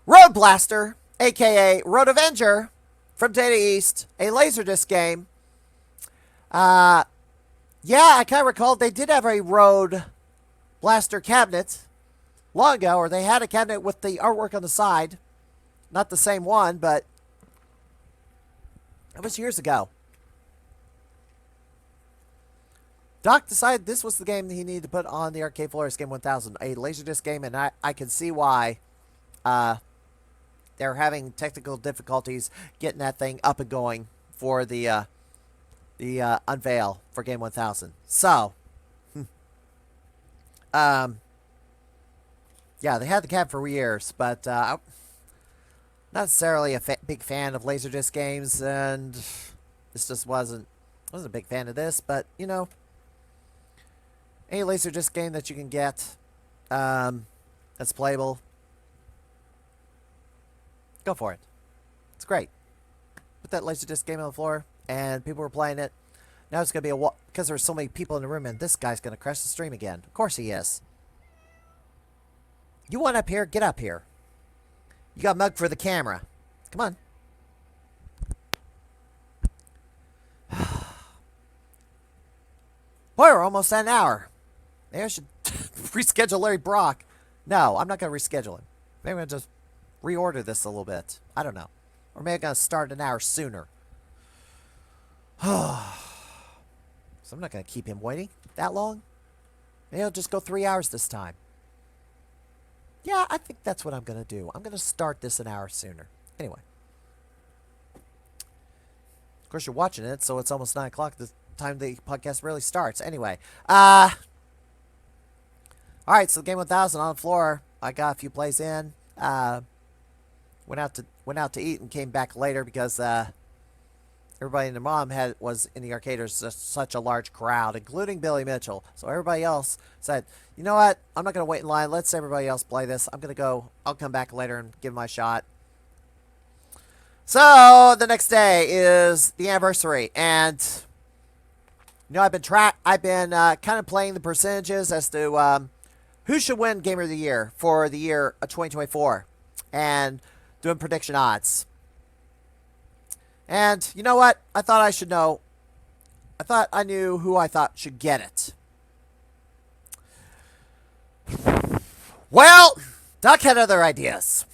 Road Blaster, a.k.a. Road Avenger, from Data East, a Laserdisc game. Yeah, I kind of recall they did have a Road Blaster cabinet long ago, or they had a cabinet with the artwork on the side. Not the same one, but it was years ago. Doc decided this was the game that he needed to put on the arcade floor as Game 1000, a Laserdisc game, and I can see why they're having technical difficulties getting that thing up and going for the unveil for Game 1000. So, yeah, they had the cab for years, but not necessarily a big fan of Laserdisc games, and this just wasn't a big fan of this, but, you know, any Laserdisc game that you can get that's playable, go for it. It's great. Put that Laserdisc game on the floor, and people were playing it. Now it's going to be because there's so many people in the room, and this guy's going to crash the stream again. Of course he is. You want up here? Get up here. You got mugged for the camera. Come on. Boy, we're almost at an hour. Maybe I should reschedule Larry Brock. No, I'm not going to reschedule him. Maybe I'm going to just reorder this a little bit. I don't know. Or maybe I'm going to start an hour sooner. So I'm not going to keep him waiting that long. Maybe I'll just go 3 hours this time. Yeah, I think that's what I'm going to do. I'm going to start this an hour sooner. Anyway. Of course, you're watching it, so it's almost 9 o'clock. The time the podcast really starts. Anyway. Alright, so Game 1000 on the floor. I got a few plays in. Went out to went out to eat and came back later because everybody and their mom was in the arcade. There's just such a large crowd, including Billy Mitchell. So everybody else said, you know what? I'm not going to wait in line. Let's everybody else play this. I'm going to go. I'll come back later and give my shot. So the next day is the anniversary, and I've been kind of playing the percentages as to who should win Gamer of the Year for the year 2024, and doing prediction odds. And you know what? I thought I should know. I thought I knew who I thought should get it. Well, Duck had other ideas.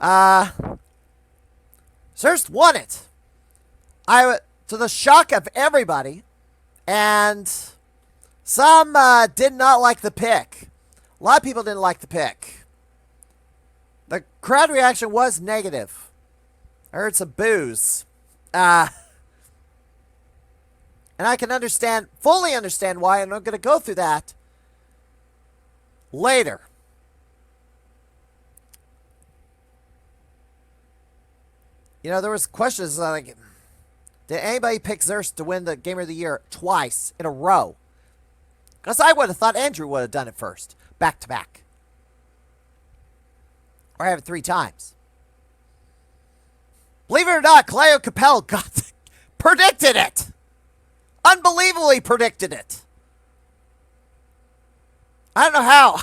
Zurst won it. To the shock of everybody, and some did not like the pick. A lot of people didn't like the pick. The crowd reaction was negative. I heard some boos. And I can fully understand why, and I'm going to go through that later. There was questions like, did anybody pick Zurst to win the Gamer of the Year twice in a row? Because I would have thought Andrew would have done it first, back to back. Or have it 3 times. Believe it or not, Cleo Capel predicted it. Unbelievably predicted it. I don't know how.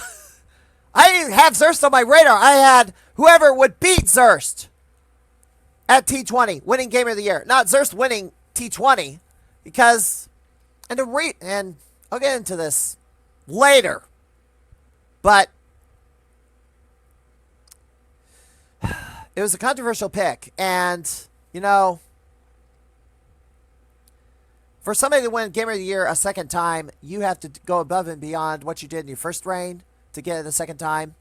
I didn't have Zurst on my radar. I had whoever would beat Zurst at T20, winning Gamer of the Year. Not Zurst winning T20, because, and I'll get into this later, but it was a controversial pick, and, for somebody to win Gamer of the Year a second time, you have to go above and beyond what you did in your first reign to get it the second time.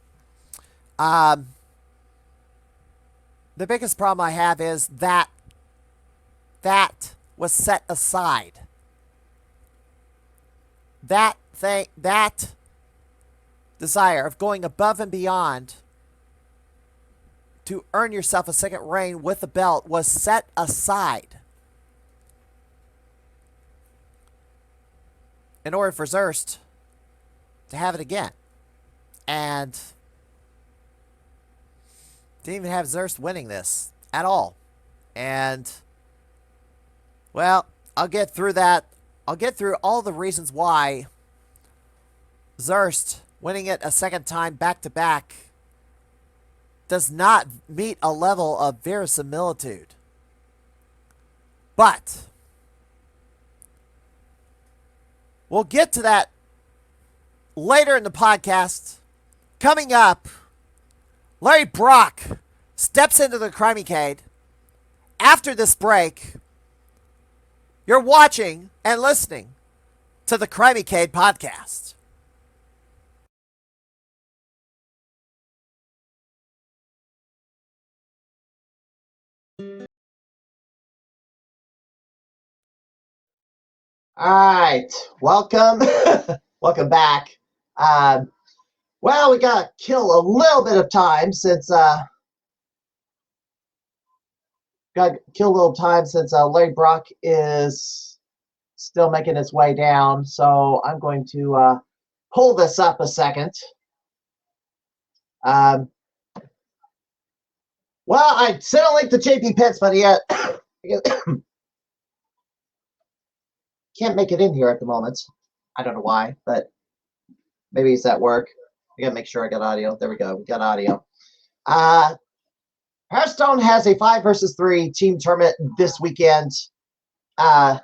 The biggest problem I have is that was set aside. That desire of going above and beyond to earn yourself a second reign with the belt was set aside in order for Zurst to have it again. And didn't even have Zurst winning this at all. And, well, I'll get through that. I'll get through all the reasons why Zurst winning it a second time back-to-back does not meet a level of verisimilitude. But we'll get to that later in the podcast. Coming up, Larry Brock steps into the Crimeycade. After this break, you're watching and listening to the Crimeycade podcast. All right, welcome. Welcome back. Well, we got to kill a little bit of time since Larry Brock is still making his way down. So I'm going to pull this up a second. Well, I sent a link to JP Pitts, but yet can't make it in here at the moment. I don't know why, but maybe it's at work. I gotta make sure I got audio. There we go. We got audio. Hearthstone has a 5 versus 3 team tournament this weekend. How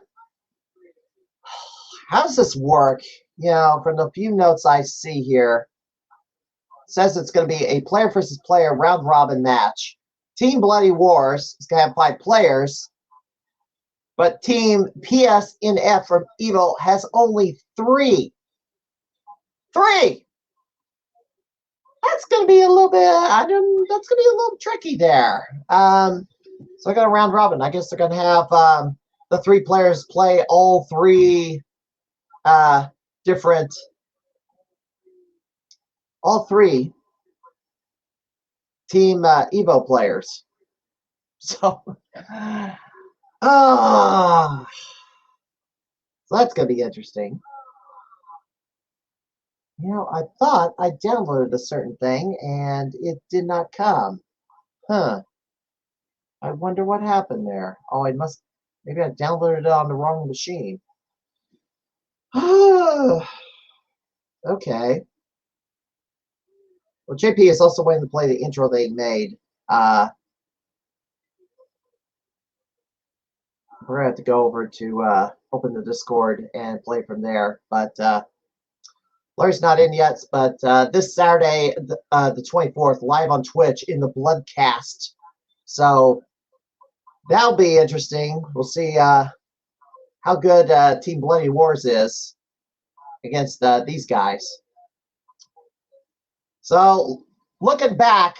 does this work? From the few notes I see here, it says it's going to be a player versus player round robin match. Team Bloody Wars is going to have 5 players, but Team PSNF from Evo has only 3. 3! That's going to be a little bit, that's going to be a little tricky there. So I got a round robin. I guess they're going to have the 3 players play all 3 Team Evo players. So, so that's going to be interesting. You know, I thought I downloaded a certain thing and it did not come. Huh. I wonder what happened there. Oh, maybe I downloaded it on the wrong machine. Okay. Well, JP is also waiting to play the intro they made. We're going to have to go over to open the Discord and play from there. But Larry's not in yet. But this Saturday, the 24th, live on Twitch in the Bloodcast. So that'll be interesting. We'll see how good Team Bloody Wars is against these guys. So looking back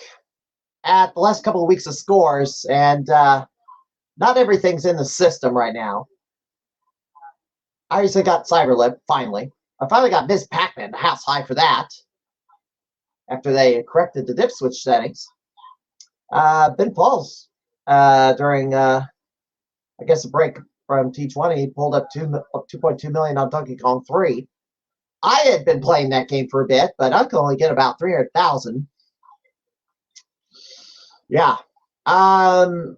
at the last couple of weeks of scores, and not everything's in the system right now. I obviously got Cyberlip, finally. I finally got Ms. Pac-Man, the house high for that, after they corrected the dip switch settings. Ben Falls, during, I guess, a break from T20, pulled up 2.2 million on Donkey Kong 3. I had been playing that game for a bit, but I could only get about 300,000. Yeah. Also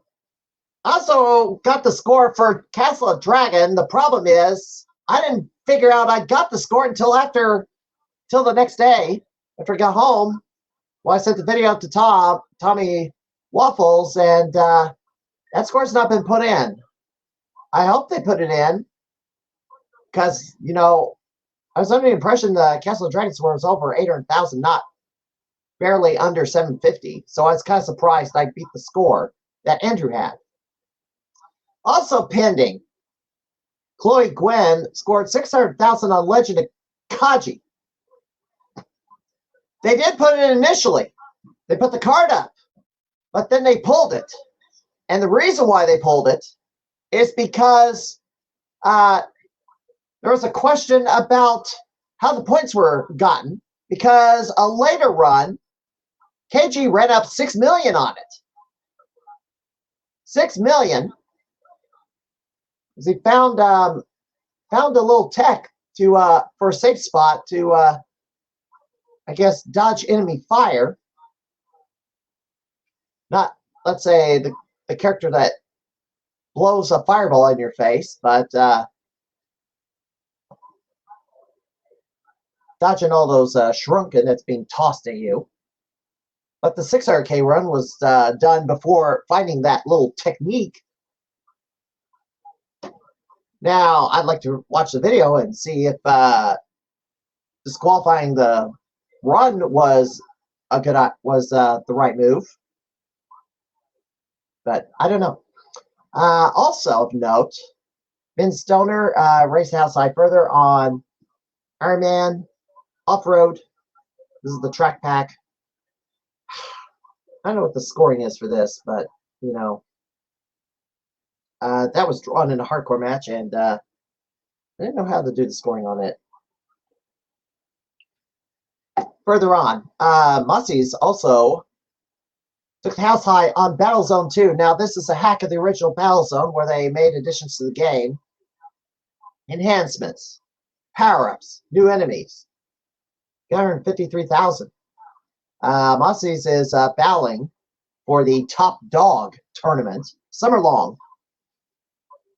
got the score for Castle of Dragon. The problem is I didn't figure out I got the score until the next day after I got home. Well, I sent the video to Tommy Waffles, and that score's not been put in. I hope they put it in because, you know, I was under the impression the Castle of Dragon score was over 800,000, not barely under 750. So I was kind of surprised I beat the score that Andrew had. Also pending, Chloe Gwen scored 600,000 on Legend of Kaji. They did put it in initially. They put the card up, but then they pulled it. And the reason why they pulled it is because there was a question about how the points were gotten, because a later run, KG ran up 6 million on it. 6 million. He found a little tech to for a safe spot to I guess dodge enemy fire. Not, let's say, the character that blows a fireball in your face, but dodging all those shrunken that's being tossed at you. But the 600K run was done before finding that little technique. Now, I'd like to watch the video and see if disqualifying the run was the right move. But I don't know. Also of note, Ben Stoner raced the house high further on Iron Man Off-Road. This is the track pack. I don't know what the scoring is for this, but, you know, that was drawn in a hardcore match, and I didn't know how to do the scoring on it. Further on, Mussies also took the house high on Battlezone 2. Now, this is a hack of the original Battlezone where they made additions to the game. Enhancements, power-ups, new enemies. 153,000. Mussies is battling for the Top Dog tournament, summer long.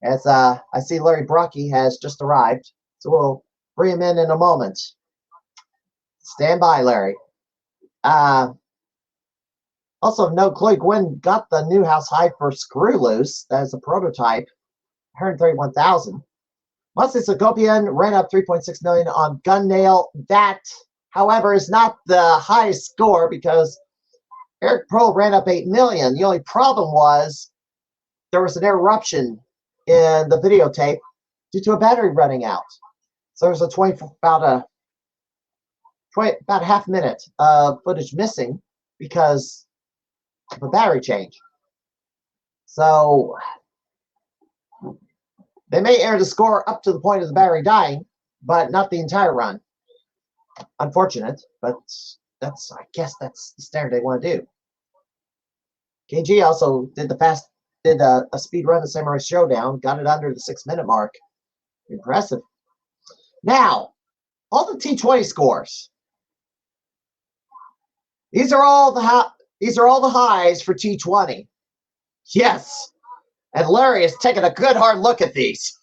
As I see Larry Brockie has just arrived, so we'll bring him in a moment. Stand by, Larry. Also, note, Chloe Gwynn got the new house high for Screw Loose. That is a prototype, 131,000. Musty Sagopian ran up 3.6 million on Gun Nail. That, however, is not the highest score because Eric Pearl ran up 8 million. The only problem was there was an interruption in the videotape due to a battery running out. So there's about a half minute of footage missing because of a battery change. So they may air the score up to the point of the battery dying, but not the entire run. Unfortunate, but I guess that's the standard they want to do. KG also did a speed run of Samurai Showdown, got it under the 6-minute mark. Impressive. Now, all the T20 scores. These are all the highs for T20. Yes. And Larry is taking a good hard look at these.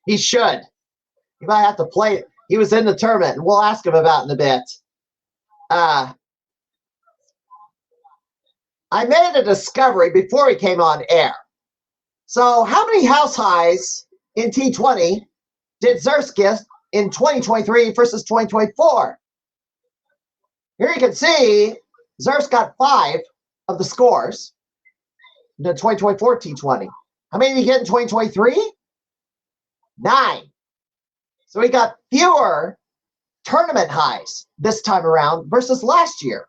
He should. He might have to play. He was in the tournament, and we'll ask him about it in a bit. I made a discovery before he came on air. So how many house highs in T20 did Zerst get in 2023 versus 2024? Here you can see Zerst got 5 of the scores in the 2024 T20. How many did he get in 2023? 9. So he got fewer tournament highs this time around versus last year.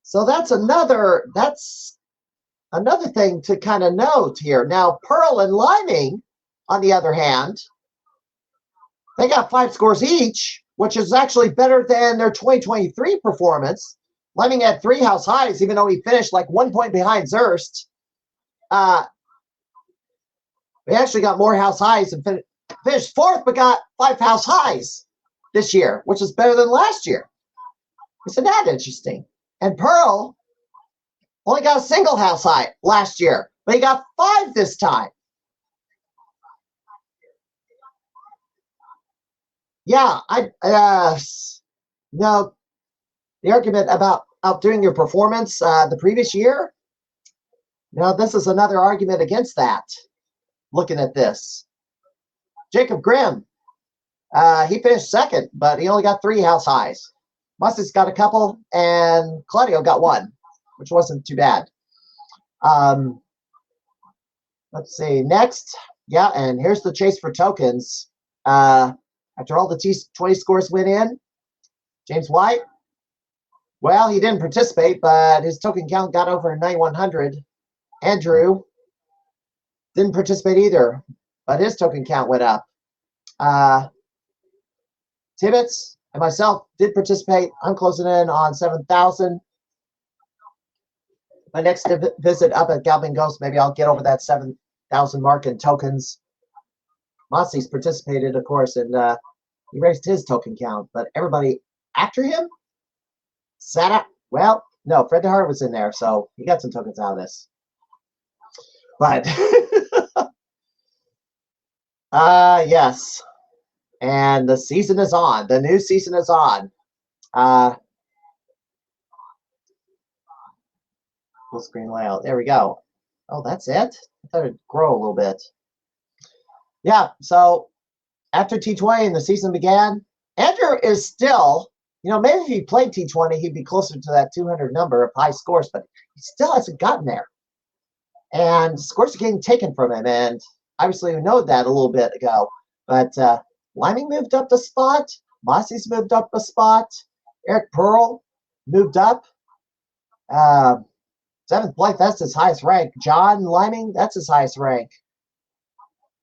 So that's another thing to kind of note here. Now, Pearl and Liming, on the other hand, they got 5 scores each, which is actually better than their 2023 performance. Liming had 3 house highs, even though he finished like 1 point behind Zerst. They actually got more house highs and finished 4th, but got 5 house highs this year, which is better than last year. Isn't that interesting? And Pearl only got a single house high last year, but he got 5 this time. Yeah, no, the argument about outdoing your performance the previous year, this is another argument against that. Looking at this, Jacob Grimm, he finished 2nd, but he only got 3 house highs. Musty's got a couple, and Claudio got 1, which wasn't too bad. Let's see, next. Yeah, and here's the chase for tokens. After all the T20 scores went in, James White, well, he didn't participate, but his token count got over 9,100. Andrew didn't participate either, but his token count went up. Tibbetts and myself did participate. I'm closing in on 7,000. My next visit up at Galvin Ghost, maybe I'll get over that 7,000 mark in tokens. Mossy's participated, of course, and he raised his token count. But everybody after him sat up. Well, no, Fred DeHart was in there, so he got some tokens out of this. But, yes. And the season is on. The new season is on. Full screen layout. There we go. Oh, that's it? I thought it'd grow a little bit. Yeah, so after T20 and the season began, Andrew is still, maybe if he played T20, he'd be closer to that 200 number of high scores, but he still hasn't gotten there. And scores are getting taken from him, and obviously we know that a little bit ago. But Liming moved up the spot. Mossy's moved up the spot. Eric Pearl moved up. 7th place, that's his highest rank. John Liming, that's his highest rank.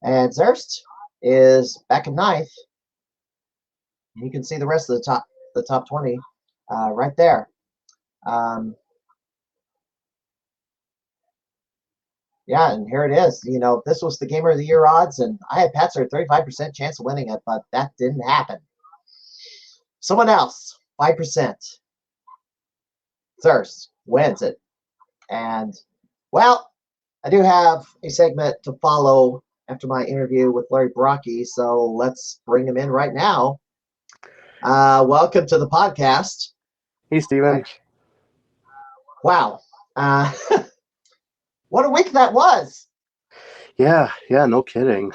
And Zerst is back in 9th. You can see the rest of the top 20 right there. Yeah, and here it is. This was the Gamer of the Year odds, and I had Patzer at 35% chance of winning it, but that didn't happen. Someone else, 5%. Thirst wins it. And, well, I do have a segment to follow after my interview with Larry Brockie, so let's bring him in right now. Welcome to the podcast. Hey, Steven. Wow. What a week that was. Yeah, no kidding.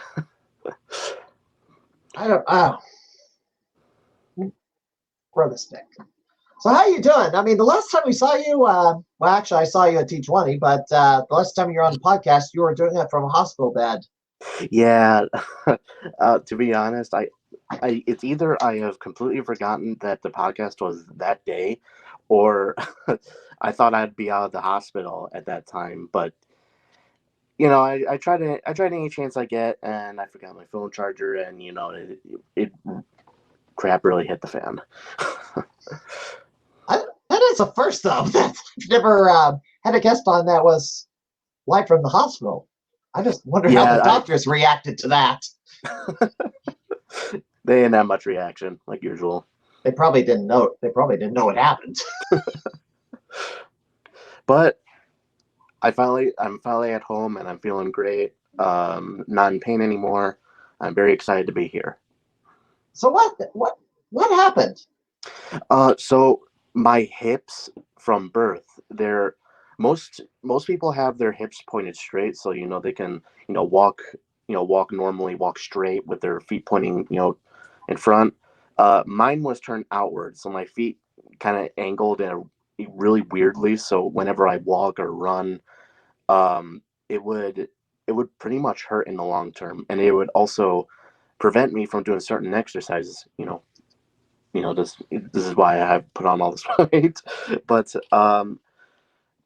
Throw this back. So how are you doing? I mean, the last time we saw you, well, actually, I saw you at T20, but the last time you were on the podcast, you were doing it from a hospital bed. Yeah, to be honest, it's either I have completely forgotten that the podcast was that day, or I thought I'd be out of the hospital at that time. But I try any chance I get, and I forgot my phone charger, and crap really hit the fan. That is a first, though. I've never had a guest on that was live from the hospital. I just wonder how the doctors reacted to that. They didn't have much reaction, like usual. They probably didn't know. They probably didn't know what happened. But I'm finally at home and I'm feeling great. Not in pain anymore. I'm very excited to be here. So what happened? So my hips from birth, they're most people have their hips pointed straight, so they can walk normally, walk straight with their feet pointing in front. Mine was turned outward, so my feet kind of angled in a really weirdly. So whenever I walk or run, it would pretty much hurt in the long term, and it would also prevent me from doing certain exercises. This is why I have put on all this weight.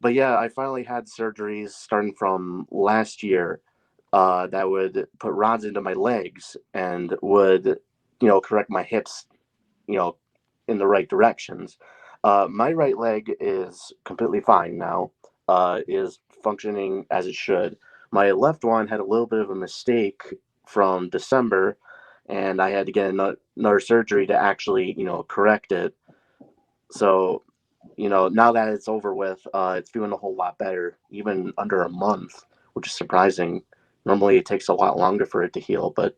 But yeah, I finally had surgeries starting from last year that would put rods into my legs and would correct my hips in the right directions. My right leg is completely fine now, is functioning as it should. My left one had a little bit of a mistake from December, and I had to get another surgery to actually correct it. So now that it's over with, it's feeling a whole lot better, even under a month, which is surprising. Normally it takes a lot longer for it to heal, but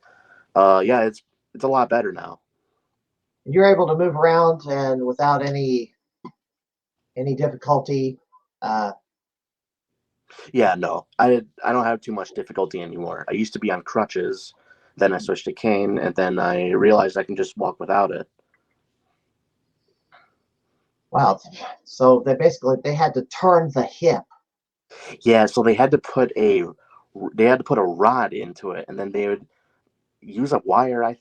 yeah, it's a lot better now. You're able to move around and without any difficulty. Yeah, no, I don't have too much difficulty anymore. I used to be on crutches, then I switched to cane, and then I realized I can just walk without it. Wow. So they had to turn the hip. Yeah, so they had to put a rod into it, and then they would use a wire, I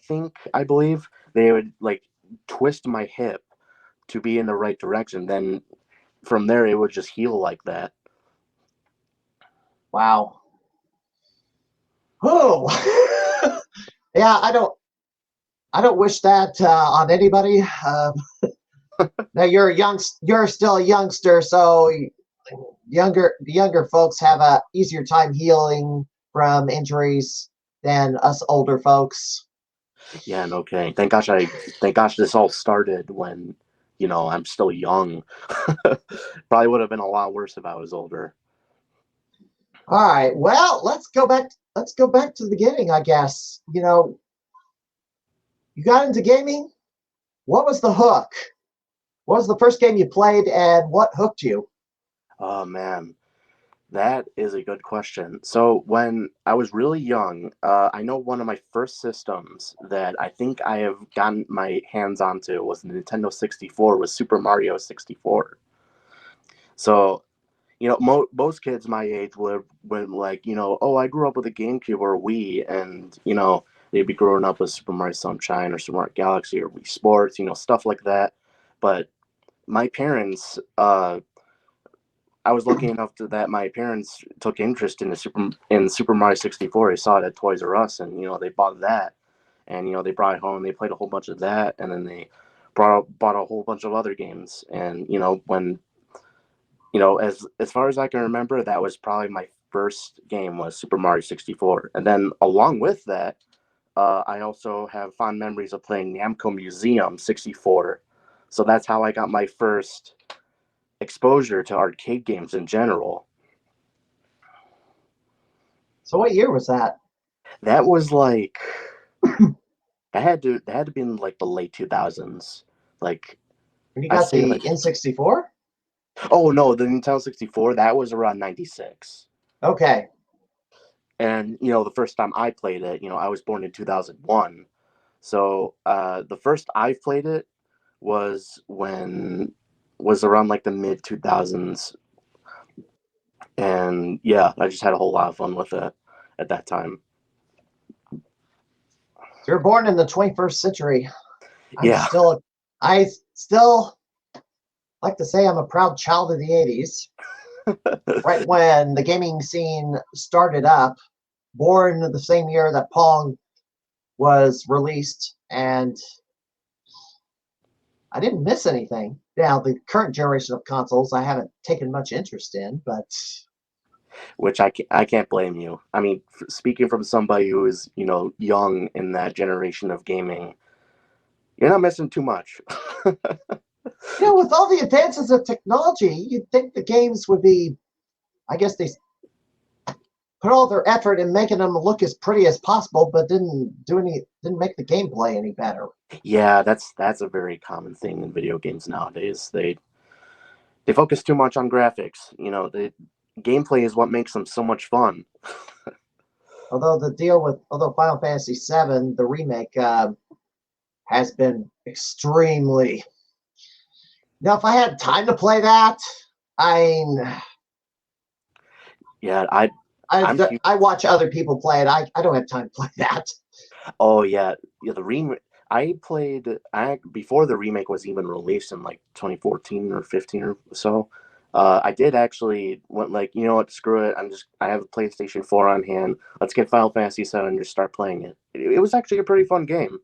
believe. They would like twist my hip to be in the right direction. Then from there it would just heal like that. Wow. Oh. Yeah, I don't wish that on anybody. Now you're still a youngster, so the younger folks have a easier time healing from injuries than us older folks. Yeah, no kidding. Thank gosh this all started when I'm still young. Probably would have been a lot worse if I was older. All right. Well, let's go back to the beginning, I guess. You got into gaming. What was the hook? What was the first game you played, and what hooked you? Oh man, that is a good question. So when I was really young, I know one of my first systems that I think I have gotten my hands onto was the Nintendo 64, was Super Mario 64. So most kids my age would have been like, oh, I grew up with a GameCube or a Wii, and they'd be growing up with Super Mario Sunshine or Super Mario Galaxy or Wii Sports, stuff like that. But my parents, I was lucky enough that my parents took interest in Super Mario 64. They saw it at Toys R Us, and they bought that, and they brought it home. They played a whole bunch of that, and then they bought a whole bunch of other games. And when as far as I can remember, that was probably my first game was Super Mario 64. And then along with that, I also have fond memories of playing Namco Museum 64. So that's how I got my first exposure to arcade games in general. So what year was that? That was like that had to be in like the late 2000s. Like When you I'd got say the like N64? oh no, the Nintendo 64, that was around 96. Okay. And the first time I played it, I was born in 2001. So the first I played it was around like the mid 2000s, and yeah, I just had a whole lot of fun with it at that time. So you're born in the 21st century. Yeah. I still like to say I'm a proud child of the 80s. Right when the gaming scene started up, born the same year that Pong was released, and I didn't miss anything. Now, the current generation of consoles, I haven't taken much interest in, but Which I can't blame you. I mean, speaking from somebody who is, young in that generation of gaming, you're not missing too much. with all the advances of technology, you'd think the games would be, I guess they put all their effort in making them look as pretty as possible, but didn't make the gameplay any better. Yeah, that's a very common thing in video games nowadays. They focus too much on graphics. The gameplay is what makes them so much fun. Although Final Fantasy VII, the remake, has been extremely. Now, if I had time to play that, Yeah, I watch other people play it. I don't have time to play that. Oh yeah, the remake. Before the remake was even released in like 2014 or 15 or so. I did actually went like, you know what, screw it. I have a PlayStation 4 on hand. Let's get Final Fantasy 7 and just start playing it. It was actually a pretty fun game.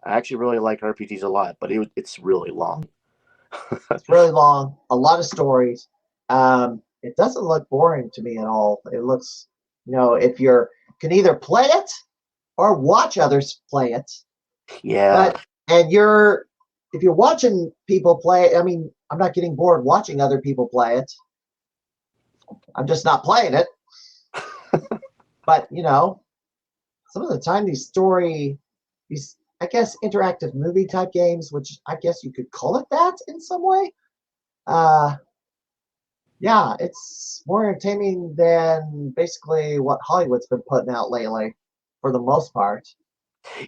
I actually really like RPGs a lot, but it's really long. It's really long, a lot of stories. It doesn't look boring to me at all. It looks, if you can either play it or watch others play it. Yeah. If you're watching people play it, I mean, I'm not getting bored watching other people play it. I'm just not playing it. But, some of the time these I guess, interactive movie type games, which I guess you could call it that in some way. Yeah, it's more entertaining than basically what Hollywood's been putting out lately, for the most part.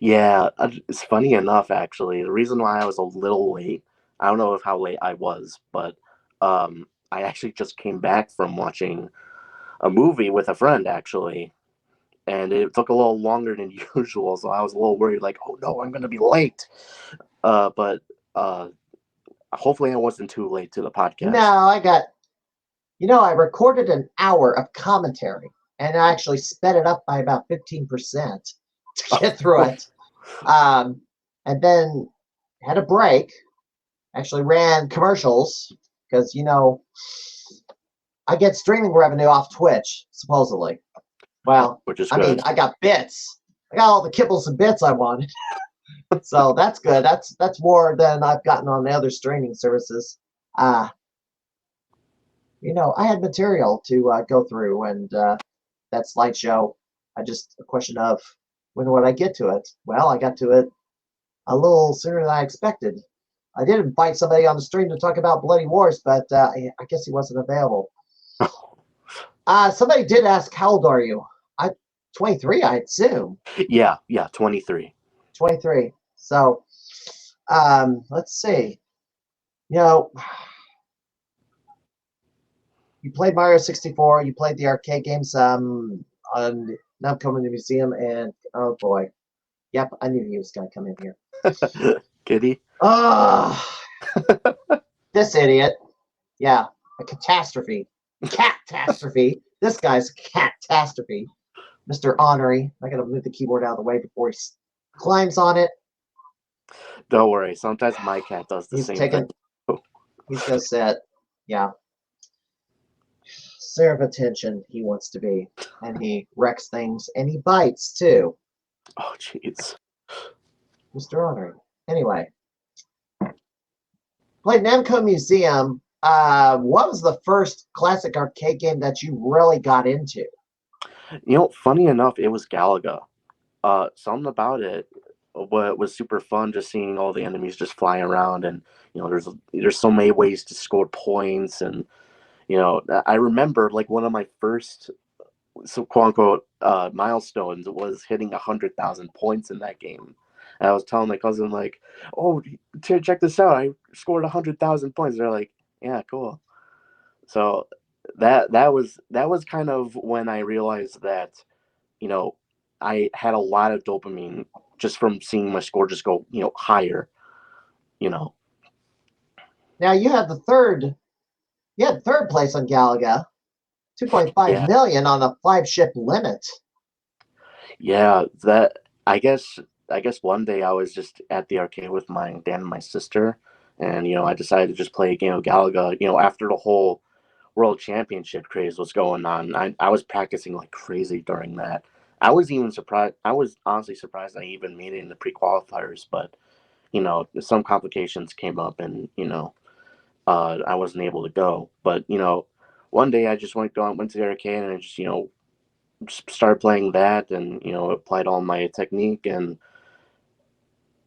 Yeah, it's funny enough, actually. The reason why I was a little late, I don't know how late I was, but I actually just came back from watching a movie with a friend, actually, and it took a little longer than usual, so I was a little worried, like, oh no, I'm going to be late. But hopefully I wasn't too late to the No, podcast. I recorded an hour of commentary, and I actually sped it up by about 15% to get through it. And then had a break, actually ran commercials, because, I get streaming revenue off Twitch, supposedly. Well, Which is I mean, good. I got bits. I got all the kibbles and bits I wanted. So that's good. That's more than I've gotten on the other streaming services. I had material to go through, and that slideshow, a question of when would I get to it? Well, I got to it a little sooner than I expected. I did invite somebody on the stream to talk about Bloody Wars, but I guess he wasn't available. Somebody did ask, how old are you? 23, I assume. Yeah, 23. 23. So, let's see. You played Mario 64. You played the arcade games on Now Coming to the Museum, and oh boy. Yep, I knew he was going to come in here. Kitty? Oh, this idiot. Yeah, a catastrophe. Catastrophe. This guy's a catastrophe. Mr. Honorary. I got to move the keyboard out of the way before he climbs on it. Don't worry. Sometimes my cat does the same thing. He's going to sit. Yeah. Center of attention he wants to be. And he wrecks things. And he bites, too. Oh, jeez. Mr. Honorary. Anyway. Played Namco Museum. What was the first classic arcade game that you really got into? Funny enough, it was Galaga. Something about it was super fun, just seeing all the enemies just flying around, and there's so many ways to score points, and I remember like one of my first quote unquote milestones was hitting 100,000 points in that game. And I was telling my cousin like, "Oh, check this out! I scored 100,000 points." They're like, "Yeah, cool." So that was kind of when I realized that I had a lot of dopamine just from seeing my score just go higher. Now you had third place on Galaga, 2.5 million on a 5-ship limit. Yeah, I guess one day I was just at the arcade with my dad and my sister, And, I decided to just play a game of Galaga, after the whole World Championship craze was going on. I was practicing like crazy during that. I was even surprised. I was honestly surprised I even made it in the pre-qualifiers, but, some complications came up and, I wasn't able to go. But, one day I just went to the arcade and I just, started playing that and, applied all my technique, and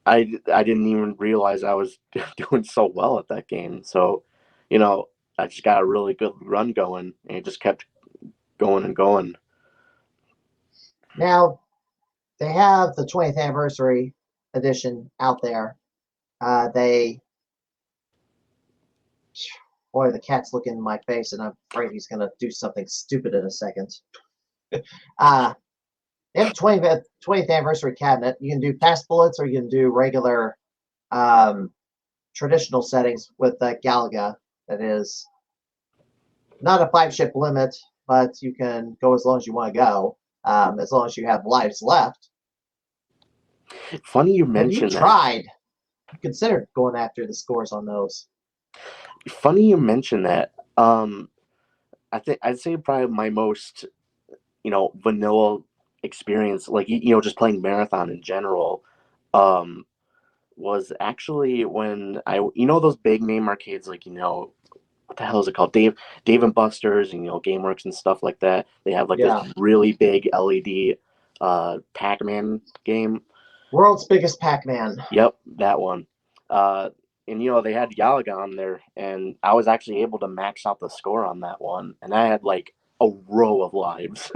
I didn't even realize I was doing so well at that game. So, you know, I just got a really good run going, and it just kept going and going. Now they have the 20th anniversary edition out there. They, boy, the cat's looking in my face, and I'm afraid he's going to do something stupid in a second. They have a 20th anniversary cabinet. You can do fast bullets, or you can do regular traditional settings with Galaga. That is not a 5-ship limit, but you can go as long as you want to go, as long as you have lives left. Funny you Have you mentioned that. tried? Considered going after the scores on those. Funny you mentioned that. I think I'd say probably my most, vanilla experience, like just playing Marathon in general, was actually when those big name arcades, like what the hell is it called? Dave and Buster's and GameWorks and stuff like that. They have like Yeah. this really big LED Pac-Man game. World's biggest Pac-Man. Yep, that one. And they had Galaga on there, and I was actually able to max out the score on that one, and I had like a row of lives.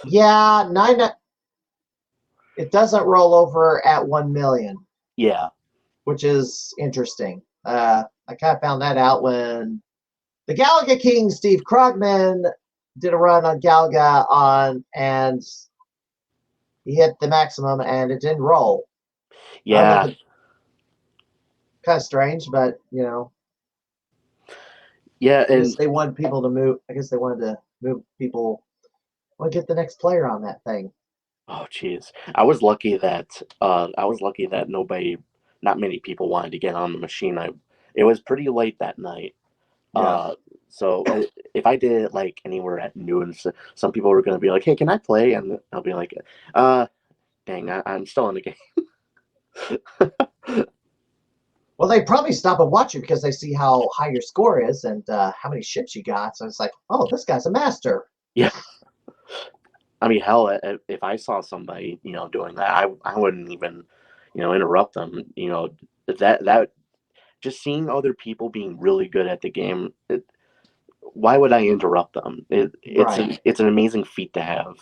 Yeah, it doesn't roll over at 1 million, Yeah. which is interesting. I kind of found that out when the Galaga King, Steve Krogman, did a run on Galaga and he hit the maximum and it didn't roll. Yeah. Kind of strange, but Yeah, I guess and they wanted people to move. I guess they wanted to move people. Want to get the next player on that thing. oh jeez, I was lucky that not many people wanted to get on the machine. It was pretty late that night. Yeah. So if I did it like anywhere at noon, some people were going to be like, "Hey, can I play?" And I'll be like, dang, I'm still in the game." Well, they probably stop and watch you because they see how high your score is and how many ships you got. So it's like, oh, this guy's a master. Yeah. I mean, hell, if I saw somebody, doing that, I wouldn't even, interrupt them. That just seeing other people being really good at the game, why would I interrupt them? Right. It's an amazing feat to have.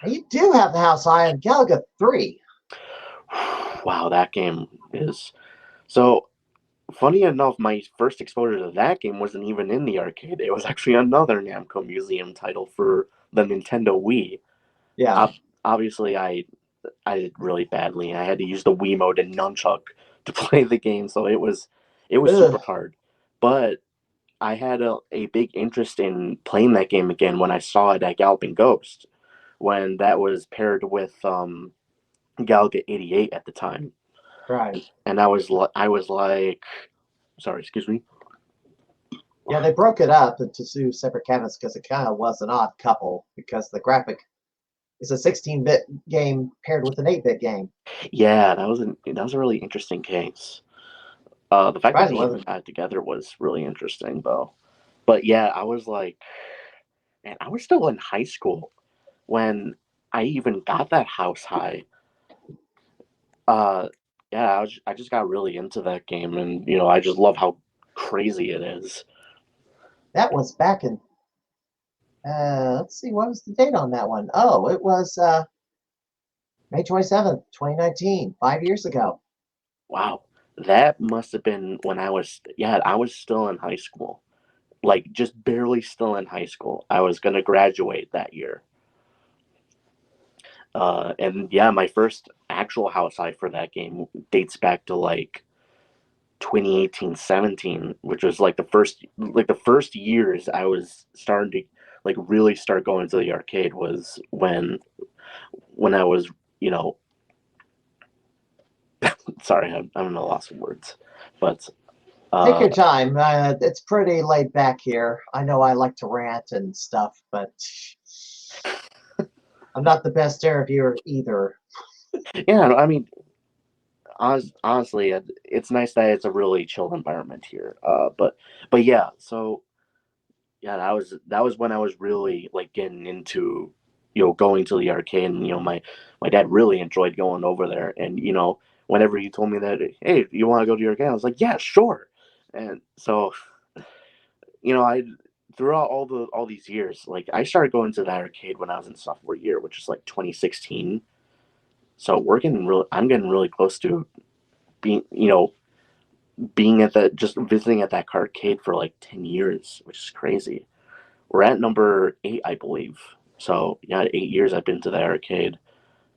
And you do have the house high on Galaga 3. Wow, that game is so. Funny enough, my first exposure to that game wasn't even in the arcade. It was actually another Namco Museum title for the Nintendo Wii. Yeah. Obviously, I did really badly, and I had to use the Wiimote and nunchuck to play the game, so it was super Ugh. hard. But I had a big interest in playing that game again when I saw it at Galloping Ghost, when that was paired with Galaga 88 at the time, Right. and I was like, sorry, excuse me. Yeah, they broke it up into two separate cabinets because it kind of was an odd couple because the graphic is a 16-bit game paired with an 8-bit game. Yeah, that was a really interesting case. The fact that Right. they even got it together was really interesting, though. But yeah, I was like, man, I was still in high school when I even got that house high. Uh, yeah, I just got really into that game, and I just love how crazy it is. That was back in, let's see, what was the date on that one? Oh, it was May 27th, 2019, 5 years ago. Wow, that must have been when I was still in high school, like just barely still in high school. I was gonna graduate that year. And yeah, my first actual house high for that game dates back to like 2018-17, which was like the first years I was starting to like really start going to the arcade was when I was, Sorry, I'm in a loss of words, but Take uh, your time. It's pretty laid back here. I know I like to rant and stuff, but I'm not the best interviewer either. yeah, I mean, honestly, it's nice that it's a really chill environment here. But yeah, so yeah, that was when I was really like getting into going to the arcade, and my dad really enjoyed going over there, and whenever he told me that, hey, you want to go to the arcade, I was like, yeah, sure. And so I throughout all these years, like I started going to the arcade when I was in sophomore year, which is like 2016. So I'm getting really close to being being at that just visiting at that arcade for like 10 years, which is crazy. We're at number 8, I believe. So yeah, 8 years I've been to the arcade.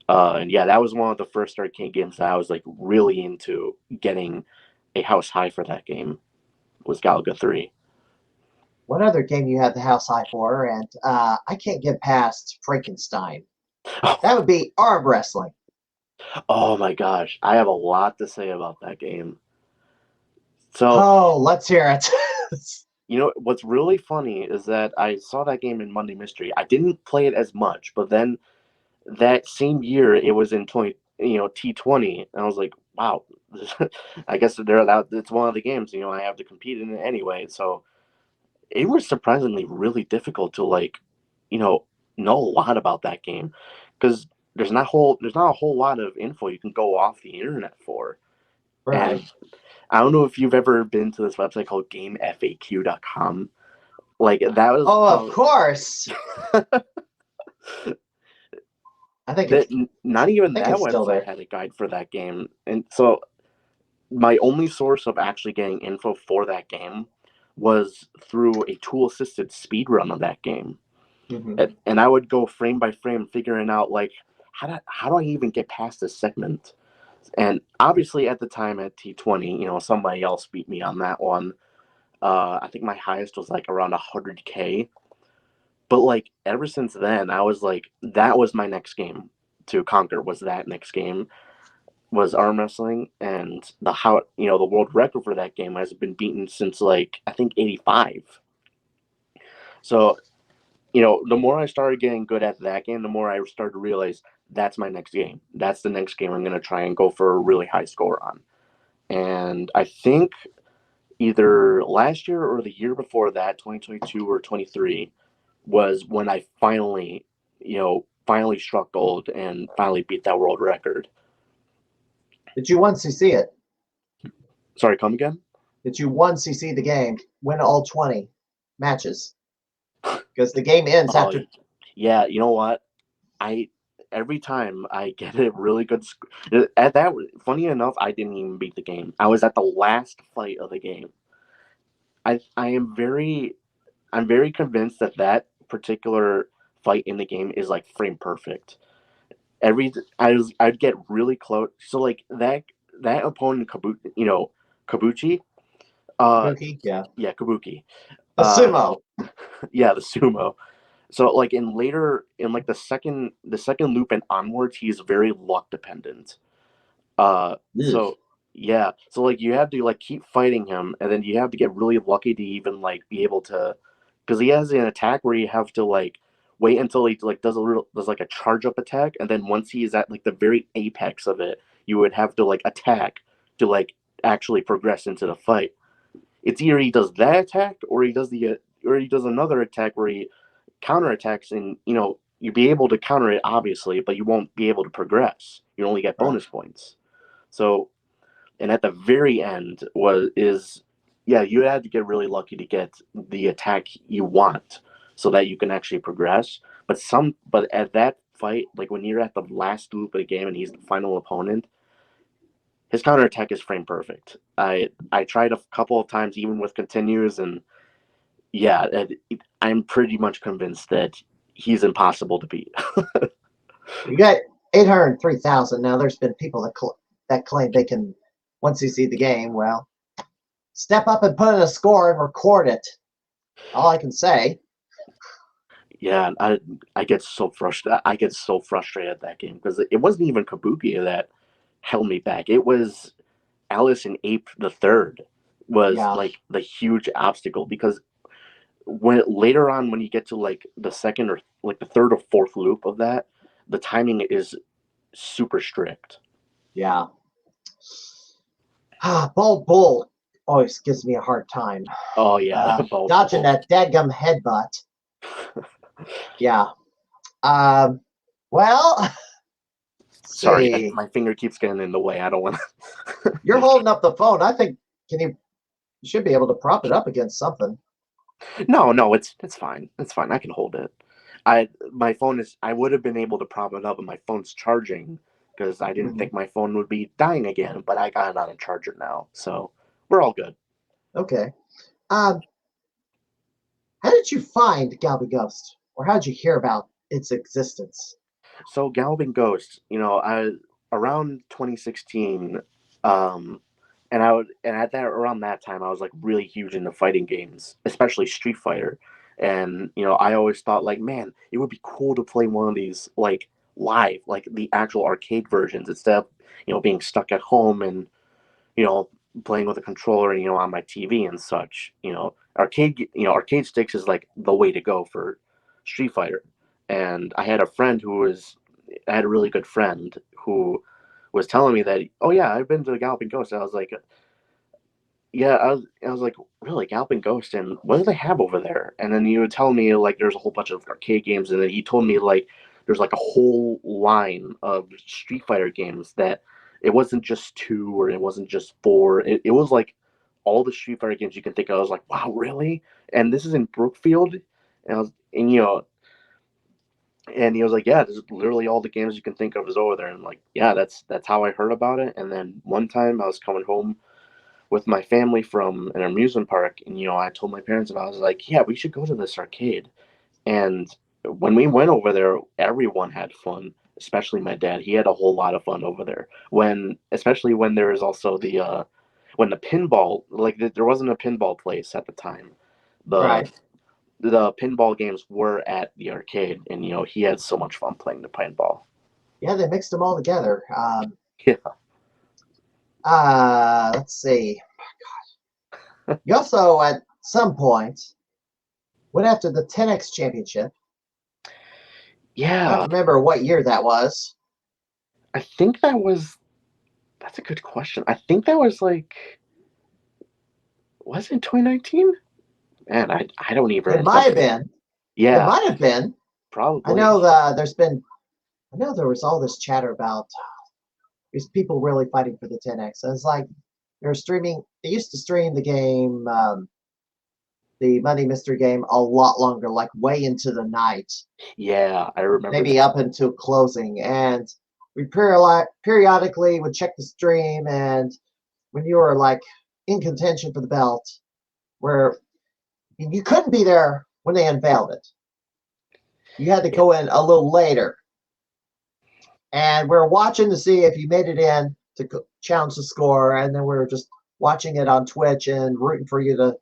And yeah, that was one of the first arcade games that I was like really into getting a house high for. That game was Galaga 3. One other game you had the house high for, and I can't get past Frankenstein. That would be arm wrestling. Oh my gosh, I have a lot to say about that game. So, Oh, let's hear it. what's really funny is that I saw that game in Monday Mystery. I didn't play it as much, but then that same year it was in T20, and I was like, wow, I guess it's one of the games I have to compete in it anyway. So it was surprisingly really difficult to know a lot about that game, because there's not a whole lot of info you can go off the internet for. And Right. I don't know if you've ever been to this website called GameFAQ.com. Like that was Oh, of probably course. I think that it's not even I think that it's still website there. had a guide for that game. And so my only source of actually getting info for that game was through a tool assisted speed run of that game. Hmm. And I would go frame by frame figuring out like how do I even get past this segment. And obviously at the time at T20, somebody else beat me on that one. I think my highest was like around 100K. But like ever since then, I was like, that was my next game to conquer. Was that next game was arm wrestling, and the world record for that game has been beaten since like I think '85. So the more I started getting good at that game, the more I started to realize that's my next game. That's the next game I'm gonna try and go for a really high score on. And I think either last year or the year before that, 2022 or 23, was when I finally struck gold and finally beat that world record. Did you once see it? Sorry, come again? Did you once see the game? Win all 20 matches? Because the game ends Oh, after. yeah. You know what? I Every time I get a really good at that. Funny enough, I didn't even beat the game. I was at the last fight of the game. I'm very convinced that particular fight in the game is like frame perfect. I'd get really close. So like that opponent Kabuchi, uh Kabuki? Yeah. yeah, Kabuki, A uh sumo. yeah, the sumo. So like in like the second loop and onwards, he's very luck dependent. Ugh. So yeah, so like you have to like keep fighting him, and then you have to get really lucky to even like be able to, because he has an attack where you have to like wait until he like does like a charge up attack, and then once he is at like the very apex of it, you would have to like attack to like actually progress into the fight. It's either he does that attack, or he does another attack where he counterattacks, and you'd be able to counter it obviously, but you won't be able to progress. You only get Right. bonus points. So, and at the very end yeah, you had to get really lucky to get the attack you want so that you can actually progress. But at that fight, like when you're at the last loop of the game and he's the final opponent, his counterattack is frame perfect. I tried a couple of times even with continues, and yeah, I'm pretty much convinced that he's impossible to beat. You got 803,000. Now, there's been people that claim they can, once you see the game, well, step up and put in a score and record it. All I can say. Yeah, I get so frustrated. I get so frustrated at that game because it wasn't even Kabuki that held me back. It was Alice in Ape the Third was Yeah. like the huge obstacle, because when later on, when you get to like the second or like the third or fourth loop of that, the timing is super strict. Yeah. Bold Bull always gives me a hard time. Oh yeah, Dodging that dadgum headbutt. Yeah. Well, Sorry, see. my finger keeps getting in the way. I don't want to. You're holding up the phone. I think you should be able to prop it up against something. No, it's fine. It's fine. I can hold it. My phone is. I would have been able to prop it up, and my phone's charging because I didn't think my phone would be dying again. But I got it on a charger now, so we're all good. Okay. How did you find Galby Ghost, or how did you hear about its existence? So Galloping Ghost, I around 2016, and at that around that time I was like really huge into fighting games, especially Street Fighter, and I always thought like, man, it would be cool to play one of these like live, like the actual arcade versions, instead of being stuck at home and you know playing with a controller, on my TV and such. Arcade sticks is like the way to go for Street Fighter. And I had a really good friend who was telling me that, oh yeah, I've been to the Galloping Ghost. And I was like, yeah, I was like, really, Galloping Ghost, and what do they have over there? And then he would tell me like there's a whole bunch of arcade games, and then he told me like there's like a whole line of Street Fighter games, that it wasn't just two or it wasn't just four. It was like all the Street Fighter games you can think of. I was like, wow, really? And this is in Brookfield, and I was, and he was like, yeah, this is literally all the games you can think of is over there. And I'm like, yeah, that's how I heard about it. And then one time I was coming home with my family from an amusement park, and I told my parents about it. I was like, yeah, we should go to this arcade. And when we went over there, everyone had fun, especially my dad. He had a whole lot of fun over there, especially when there was also when the pinball, like there wasn't a pinball place at the time. the Right. the pinball games were at the arcade, and he had so much fun playing the pinball. Yeah, they mixed them all together. Yeah. Let's see. You also, at some point, went after the 10X championship. I Yeah, don't remember what year that was. I think that's a good question. I think that was was it 2019? Man, I don't even It might have been. It Yeah, might have been. I probably. know I know there was all this chatter about there's people really fighting for the 10X. And it's like they're streaming. They used to stream the game, the Money Mystery game, a lot longer, like way into the night, Yeah, I remember maybe that. up until closing. And we periodically would check the stream, and when you were like in contention for the belt, where you couldn't be there when they unveiled it, you had to go in a little later. And we're watching to see if you made it in to challenge the score, and then we were just watching it on Twitch and rooting for you to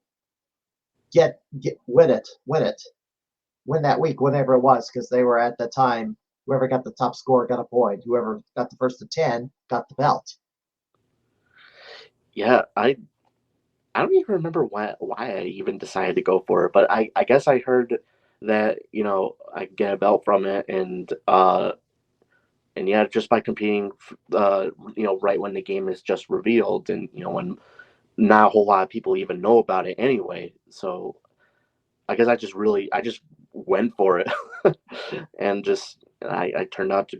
win that week, whenever it was, because they were at the time. Whoever got the top score got a point. Whoever got the first to 10 got the belt. Yeah, I don't even remember why I even decided to go for it, but I guess I heard that I could get a belt from it, and yeah, just by competing, right when the game is just revealed, and when not a whole lot of people even know about it anyway. So I guess I just went for it, and just I turned out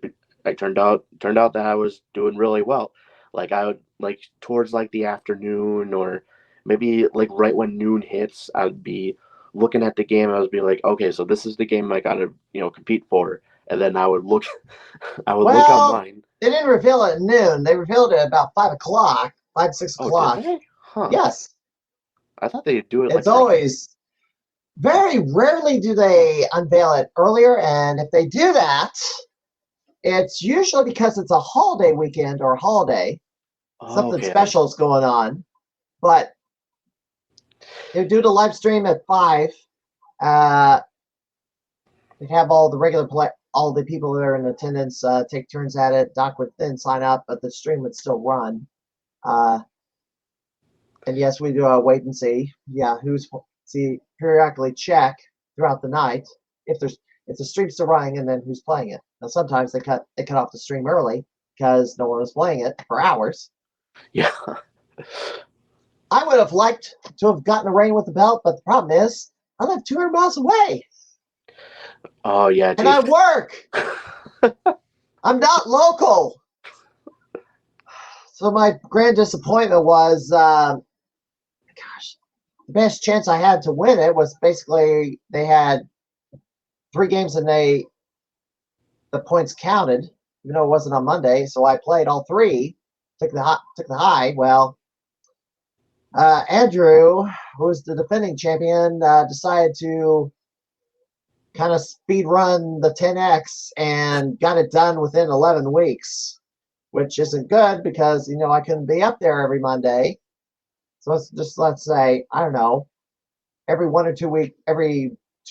that I was doing really well. Like I would like towards like the afternoon, or maybe like right when noon hits, I would be looking at the game. I would be like, okay, so this is the game I gotta compete for, and then I would look, I would look Well, online. they didn't reveal it at noon. They revealed it at about 5 o'clock, 6 Oh, did o'clock. they? Huh. Yes, I thought they'd do it like it's right. always very rarely do they unveil it earlier, and if they do that, it's usually because it's a holiday weekend or a holiday. Oh, Something okay. special is going on. But they do the live stream at 5. They have all the regular all the people that are in attendance take turns at it. Doc would then sign up, but the stream would still run. And yes, we do a wait and see. Yeah, periodically check throughout the night if the stream's still running and then who's playing it. Now sometimes they cut off the stream early because no one was playing it for hours. Yeah. I would have liked to have gotten a ring with the belt, but the problem is I live 200 miles away. Oh yeah, and I work. I'm not local. So my grand disappointment was, the best chance I had to win it was basically they had 3 games and the points counted, even though it wasn't on Monday. So I played all 3, took the high. Well, Andrew, who's the defending champion, decided to kind of speed run the 10X and got it done within 11 weeks, which isn't good because, I couldn't be up there every Monday. So let's say, I don't know, every 2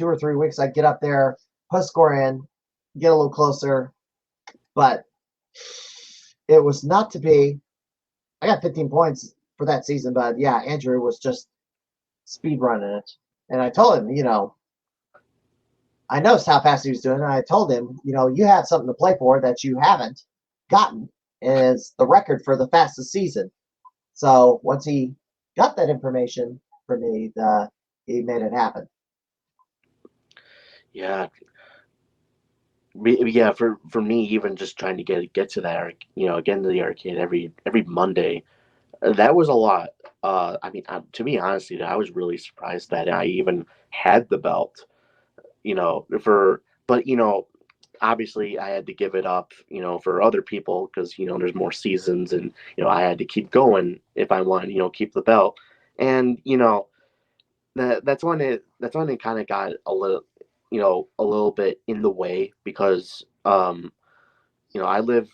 or 3 weeks, I'd get up there, put a score in, get a little closer. But it was not to be. I got 15 points for that season, but yeah, Andrew was just speed running it. And I told him, I noticed how fast he was doing, and I told him, you have something to play for that you haven't gotten, and it's the record for the fastest season. So once he got that information for me, he made it happen. Yeah. Yeah, for me, even just trying to get to that, get into the arcade every Monday, that was a lot. I mean, to be honest, I was really surprised that I even had the belt. But obviously I had to give it up, for other people because there's more seasons, and I had to keep going if I wanted, keep the belt, and that's when it kind of got a little bit in the way because I live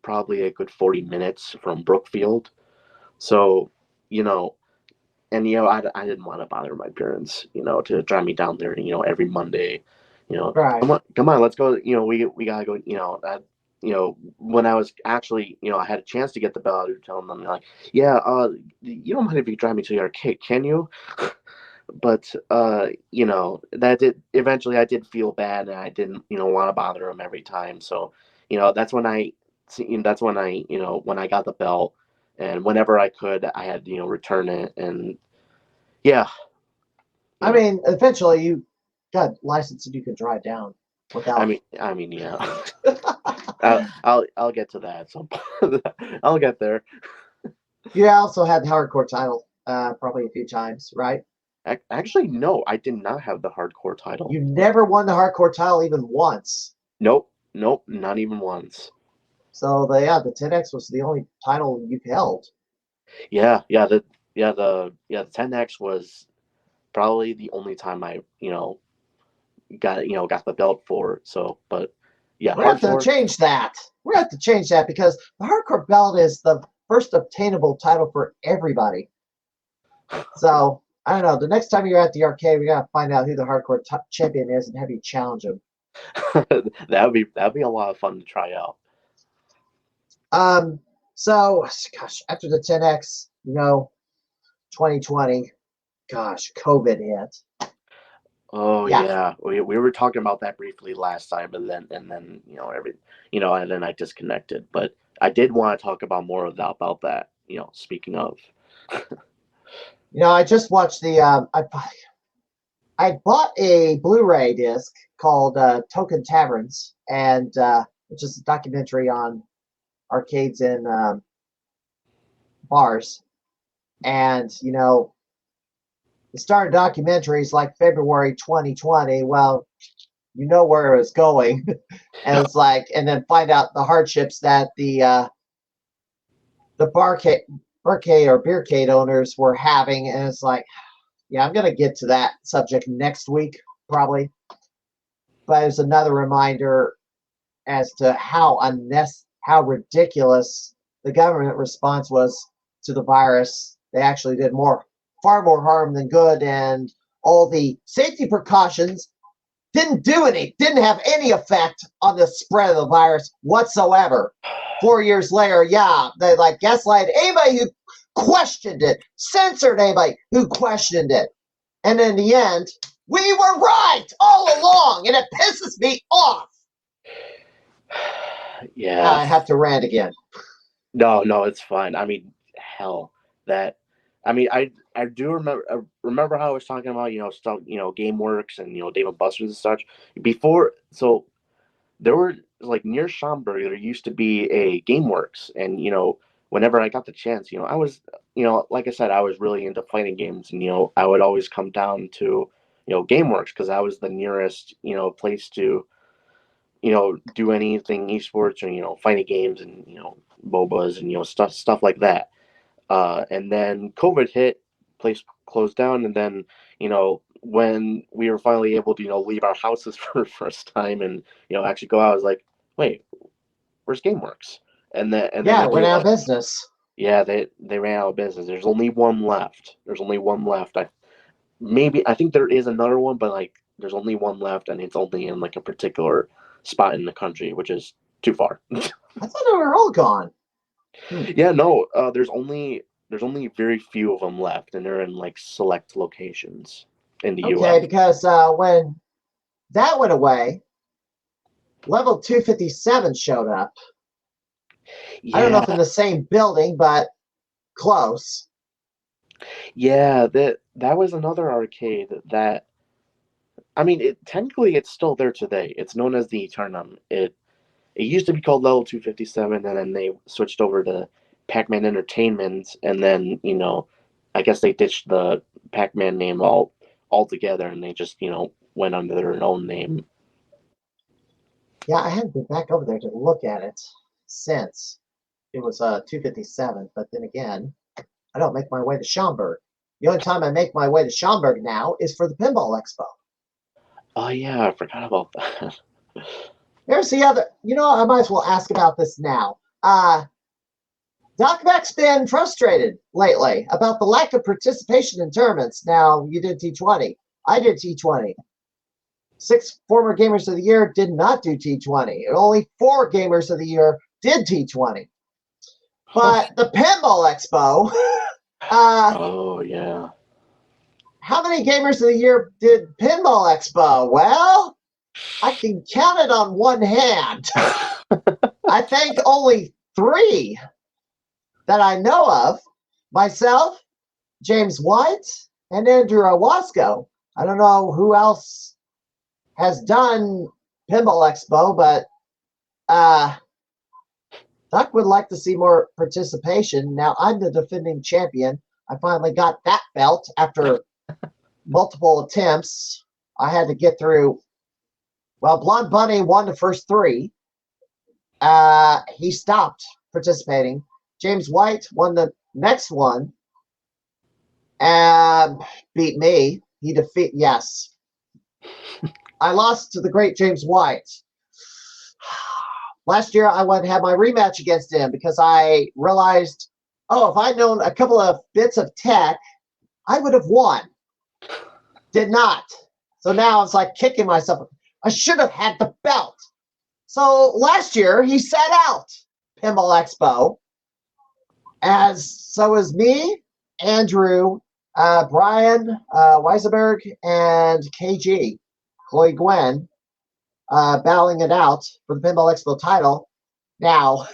probably a good 40 minutes from Brookfield, so and I didn't want to bother my parents, to drive me down there, every Monday, Right. come on, let's go, we gotta go, when I was actually, I had a chance to get the bell, I was telling them like, yeah, you don't mind if you drive me to the arcade, can you? But that did eventually I did feel bad, and I didn't, want to bother them every time. So, that's when when I got the belt, and whenever I could, I had to, return it, and yeah. I mean, eventually you got licensed and you could drive down without. I mean, yeah. I'll get to that at some point. I'll get there. You also had the hardcore title, probably a few times, right? Actually, no, I did not have the hardcore title. You never won the hardcore title even once. Nope, not even once. So the 10X was the only title you held. Yeah, the 10X was probably the only time I got the belt for. So, but yeah, we're going to have to change that. We're going to have to change that because the hardcore belt is the first obtainable title for everybody. So I don't know. The next time you're at the arcade, we got to find out who the hardcore champion is and have you challenge him. that'd be a lot of fun to try out. So gosh, after the 10X, 2020, gosh, COVID hit. Oh yeah. We were talking about that briefly last time, and then and then I disconnected. But I did want to talk about more about that. Speaking of. I just watched I bought a Blu-ray disc called Token Taverns, and which is a documentary on arcades and bars. And the start of documentaries like February 2020. Well, where it was going, and it's like, and then find out the hardships that the barcade or beercade owners were having, and it's like, yeah, I'm gonna get to that subject next week probably. But it's another reminder as to how ridiculous the government response was to the virus. They actually did far more harm than good, and all the safety precautions didn't have any effect on the spread of the virus whatsoever. 4 years later, yeah, they like gaslighted anybody who questioned it, censored anybody who questioned it. And in the end, we were right all along, and it pisses me off. Yeah. I have to rant again. No, it's fine. I mean, hell, I do remember how I was talking about, stuff, GameWorks and, Dave & Buster's and such before. So there were, like, near Schaumburg, there used to be a GameWorks, and, whenever I got the chance, I was, like I said, I was really into fighting games, and, I would always come down to, GameWorks, because that was the nearest, place to, do anything esports or, fighting games and, MOBAs and, stuff like that. And then COVID hit, place closed down, and then, when we were finally able to, leave our houses for the first time and, actually go out, I was like, wait, where's GameWorks? And then Yeah, they it went out of realized, business. yeah, they ran out of business. There's only one left. I think there is another one, but like there's only one left, and it's only in like a particular spot in the country, which is too far. I thought they were all gone. Yeah, no, there's only very few of them left, and they're in like select locations in the Okay, U.S. because when that went away, level 257 showed up. I don't know if in Yeah, the same building, but close. yeah, that was another arcade that, I mean, technically it's still there today. It's known as the Eternum. It used to be called Level 257, and then they switched over to Pac-Man Entertainment, and then, I guess they ditched the Pac-Man name altogether, and they just, went under their own name. Yeah, I haven't been back over there to look at it since it was 257. But then again, I don't make my way to Schaumburg. The only time I make my way to Schaumburg now is for the Pinball Expo. Oh yeah, I forgot about that. Here's the other. I might as well ask about this now. Doc Mac's been frustrated lately about the lack of participation in tournaments. Now, you did T20. I did T20. 6 former Gamers of the Year did not do T20. And only 4 Gamers of the Year did T20. But the Pinball Expo, Oh yeah. how many Gamers of the Year did Pinball Expo? Well, I can count it on one hand. I think only 3 that I know of. Myself, James White, and Andrew Owasco. I don't know who else has done Pinball Expo, but Duck would like to see more participation. Now, I'm the defending champion. I finally got that belt after multiple attempts. I had to get through. Well, Blonde Bunny won the first 3. He stopped participating. James White won the next one and beat me. Yes. I lost to the great James White. Last year, I went and had my rematch against him because I realized, if I'd known a couple of bits of tech, I would have won. Did not. So now it's like kicking myself. I should have had the belt. So last year, he sat out Pinball Expo. So is me, Andrew, Brian Weisenberg, and KG, Chloe Gwen, battling it out for the Pinball Expo title. Now,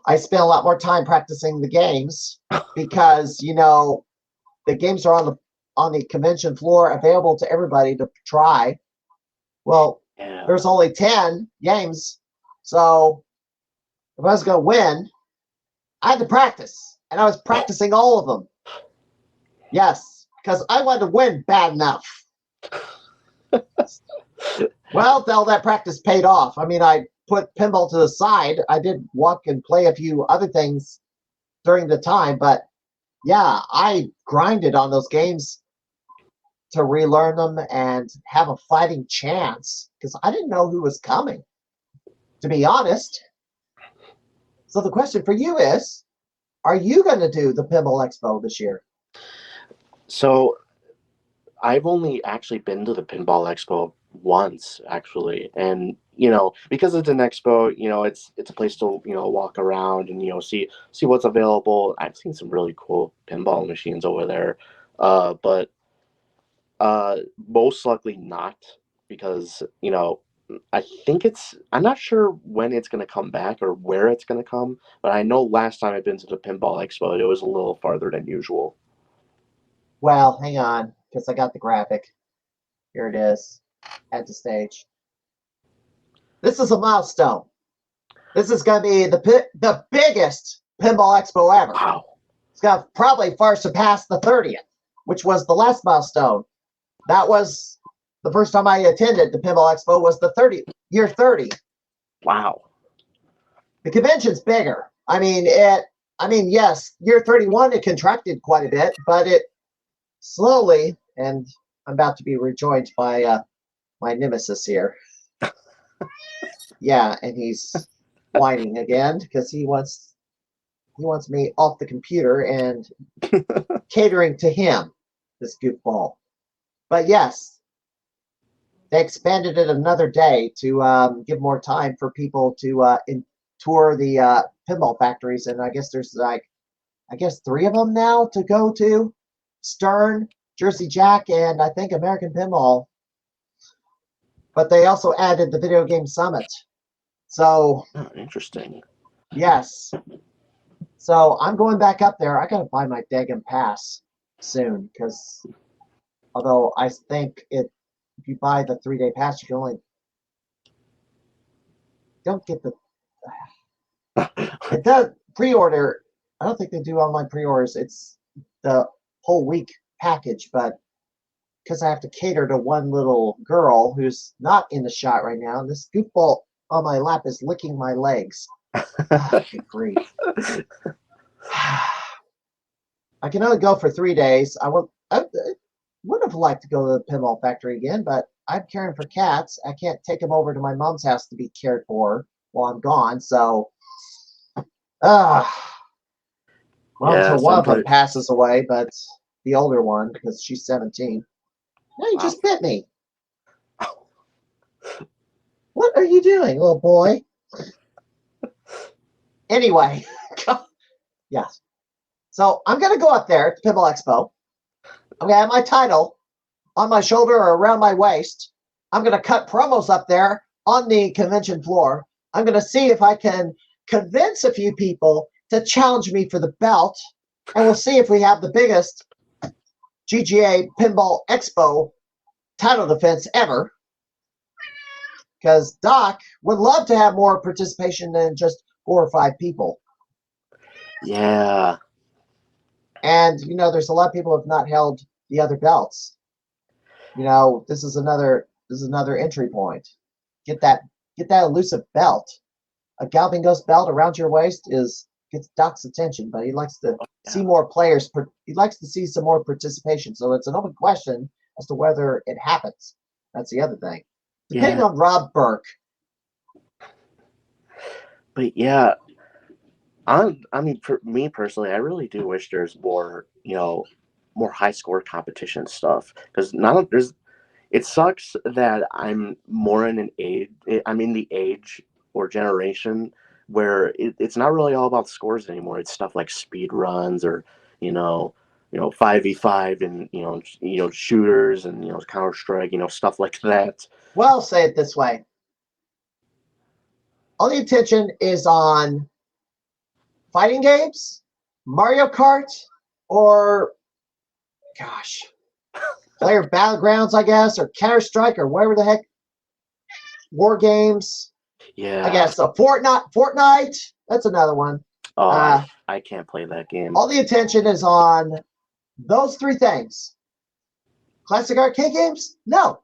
I spent a lot more time practicing the games because, the games are on the convention floor available to everybody to try. Well, Yeah. there's only 10 games. So if I was going to win, I had to practice. And I was practicing all of them. Yes, because I wanted to win bad enough. Well, all that practice paid off. I mean, I put pinball to the side. I did walk and play a few other things during the time, but yeah, I grinded on those games to relearn them and have a fighting chance because I didn't know who was coming, to be honest. So the question for you is, are you going to do the Pinball Expo this year? So I've only actually been to the Pinball Expo once, actually, and because it's an expo, it's a place to walk around and see what's available. I've seen some really cool pinball machines over there, but most likely not because I'm not sure when it's going to come back or where it's going to come, but I know last time I've been to the Pinball Expo, it was a little farther than usual. Well, hang on, because I got the graphic. Here it is at the stage. This is a milestone. This is going to be the biggest pinball expo ever. Wow. It's going to probably far surpass the 30th, which was the last milestone. That was the first time I attended the pinball expo was the year 30. Wow. The convention's bigger. I mean, yes, year 31 it contracted quite a bit, but it slowly, and I'm about to be rejoined by my nemesis here. Yeah, and he's whining again because he wants me off the computer and catering to him, this goofball. But yes, they expanded it another day to give more time for people to tour the pinball factories, and I guess there's three of them now to go to: Stern, Jersey Jack, and I think American Pinball. But they also added the Video Game Summit. So interesting. Yes. So I'm going back up there. I gotta buy my daggum pass soon because although I think if you buy the 3-day pass, you can only don't get the it does pre-order. I don't think they do online pre-orders. It's the whole week package, but because I have to cater to one little girl who's not in the shot right now, and this goofball on my lap is licking my legs. Good grief. I can only go for 3 days. I would have liked to go to the pinball factory again, but I'm caring for cats. I can't take them over to my mom's house to be cared for while I'm gone. So, until one of them passes away, but the older one, because she's 17. No, you just bit me. What are you doing, little boy? Anyway, yes. So I'm going to go up there at the Pinball Expo. I'm going to have my title on my shoulder or around my waist. I'm going to cut promos up there on the convention floor. I'm going to see if I can convince a few people to challenge me for the belt. And we'll see if we have the biggest GGA Pinball Expo title defense ever. Because Doc would love to have more participation than just 4 or 5 people. Yeah. And, there's a lot of people who have not held the other belts. This is another entry point. Get that elusive belt. A Galloping Ghost belt around your waist gets Doc's attention, but he likes to see more players. He likes to see some more participation. So it's an open question as to whether it happens. That's the other thing. Depending on Rob Burke. But yeah, I mean, for me personally, I really do wish there's more, more high score competition stuff because it sucks that I'm in the age or generation where it's not really all about scores anymore. It's stuff like speed runs or 5v5 and shooters and Counter-Strike, stuff like that. Well, say it this way. All the attention is on fighting games, Mario Kart, or Player Battlegrounds, I guess, or Counter-Strike, or whatever the heck. War games. Yeah. I guess Fortnite. That's another one. Oh, I can't play that game. All the attention is on those 3 things. Classic arcade games? No.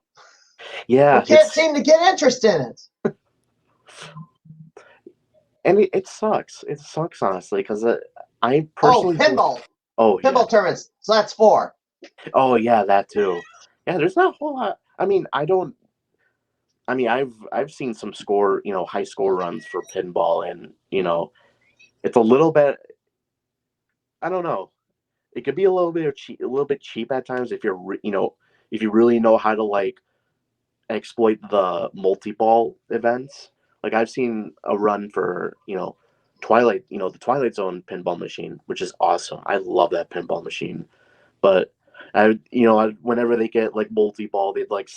Yeah. We can't seem to get interest in it. And it sucks. It sucks, honestly, because I personally... pinball. Oh, pinball tournaments. So that's 4. Oh, yeah, that too. Yeah, there's not a whole lot. I mean, I've seen some high score runs for pinball, and, it's a little bit... I don't know. It could be a little bit cheap at times if you're if you really know how to like exploit the multi-ball events. Like I've seen a run for, Twilight, the Twilight Zone pinball machine, which is awesome. I love that pinball machine. But whenever they get like multi-ball, they like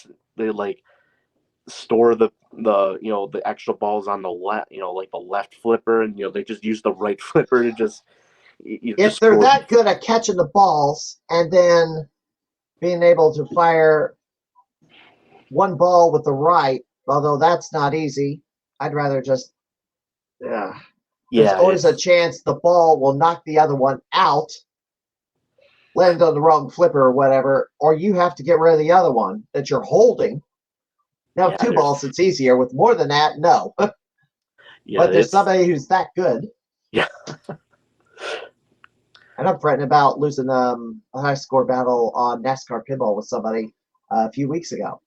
store the extra balls on the left, like the left flipper, and they just use the right flipper to just If they're that good at catching the balls and then being able to fire one ball with the right, although that's not easy, I'd rather just there's always a chance the ball will knock the other one out, land on the wrong flipper or whatever, or you have to get rid of the other one that you're holding. Now, two balls, it's easier. With more than that, no. But there's somebody who's that good. Yeah. And I'm fretting about losing a high score battle on NASCAR pinball with somebody a few weeks ago.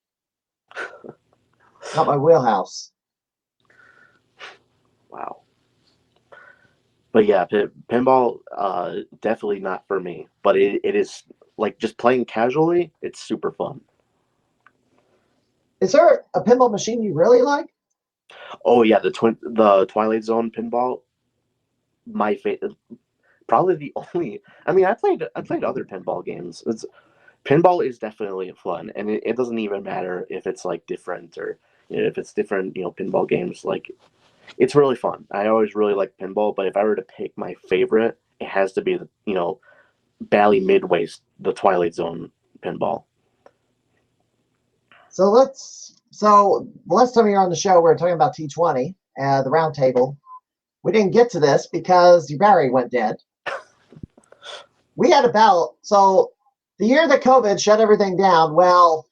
Not my wheelhouse. Wow. But yeah, pinball, definitely not for me. But it is, like, just playing casually, it's super fun. Is there a pinball machine you really like? Oh yeah, the Twilight Zone pinball. My favorite, probably the only. I mean, I played other pinball games. Pinball is definitely fun, and it doesn't even matter if it's like different or if it's different. Pinball games, like, it's really fun. I always really like pinball, but if I were to pick my favorite, it has to be Bally Midway's the Twilight Zone pinball. So last time you were on the show, we were talking about T20, the round table. We didn't get to this because your battery went dead. We had a battle. So the year that COVID shut everything down, well,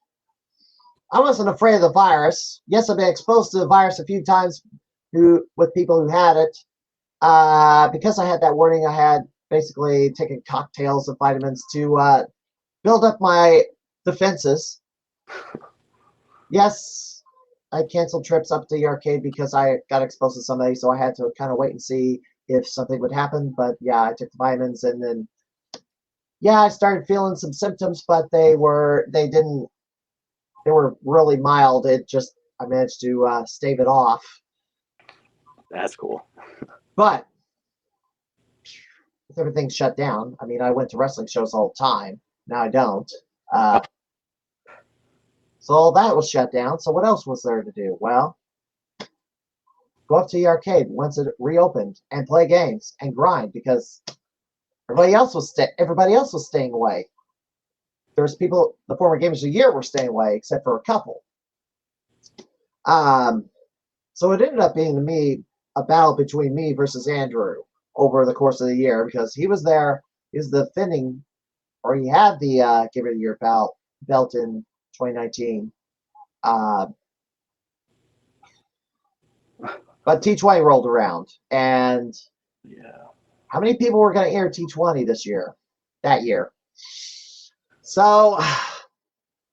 I wasn't afraid of the virus. Yes, I've been exposed to the virus a few times with people who had it. Because I had that warning, I had basically taken cocktails of vitamins to build up my defenses. Yes, I canceled trips up to the arcade because I got exposed to somebody, so I had to kind of wait and see if something would happen. But yeah, I took the vitamins, and then I started feeling some symptoms, but they were really mild. I managed to stave it off. That's cool. But with everything shut down, I mean, I went to wrestling shows all the time. Now I don't. So all that was shut down. So what else was there to do? Well, go up to the arcade once it reopened and play games and grind because everybody else was staying away. There's people, the former Gamers of the Year were staying away, except for a couple. So it ended up being to me a battle between me versus Andrew over the course of the year because he was there. He was defending, or he had the Gamer of the Year belt in 2019. But T20 rolled around, and how many people were going to enter T20 that year? So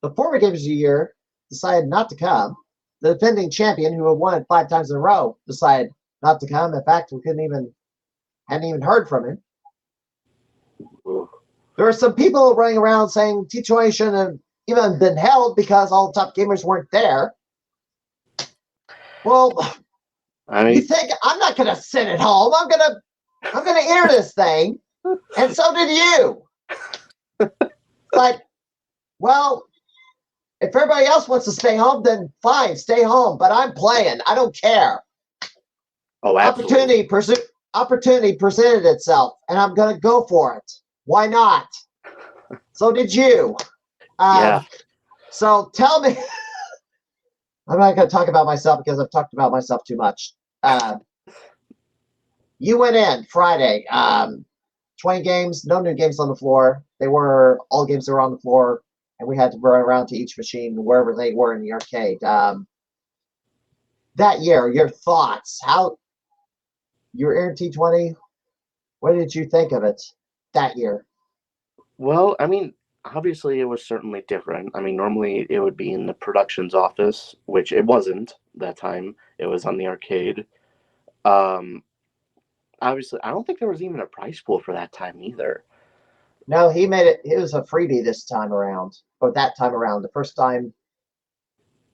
the former Gamers of the Year decided not to come. The defending champion, who had won it 5 times in a row, decided not to come. In fact, we hadn't even heard from him. There were some people running around saying T20 shouldn't have even been held because all the top gamers weren't there. Well, you think I'm not going to sit at home? I'm going to enter this thing, and so did you. Like, well, if everybody else wants to stay home, then fine, stay home. But I'm playing. I don't care. Oh, absolutely. Opportunity presented itself, and I'm going to go for it. Why not? So did you. So tell me. I'm not going to talk about myself because I've talked about myself too much. You went in Friday. 20 games, no new games on the floor. They were all games that were on the floor, and we had to run around to each machine wherever they were in the arcade. That year, your thoughts? How you were in T20? What did you think of it that year? Well, I mean, obviously it was certainly different. I mean, normally it would be in the productions office, which it wasn't that time. It was on the arcade. Obviously, I don't think there was even a prize pool for that time either. No, he made it. It was a freebie this time around. or that time around. The first time,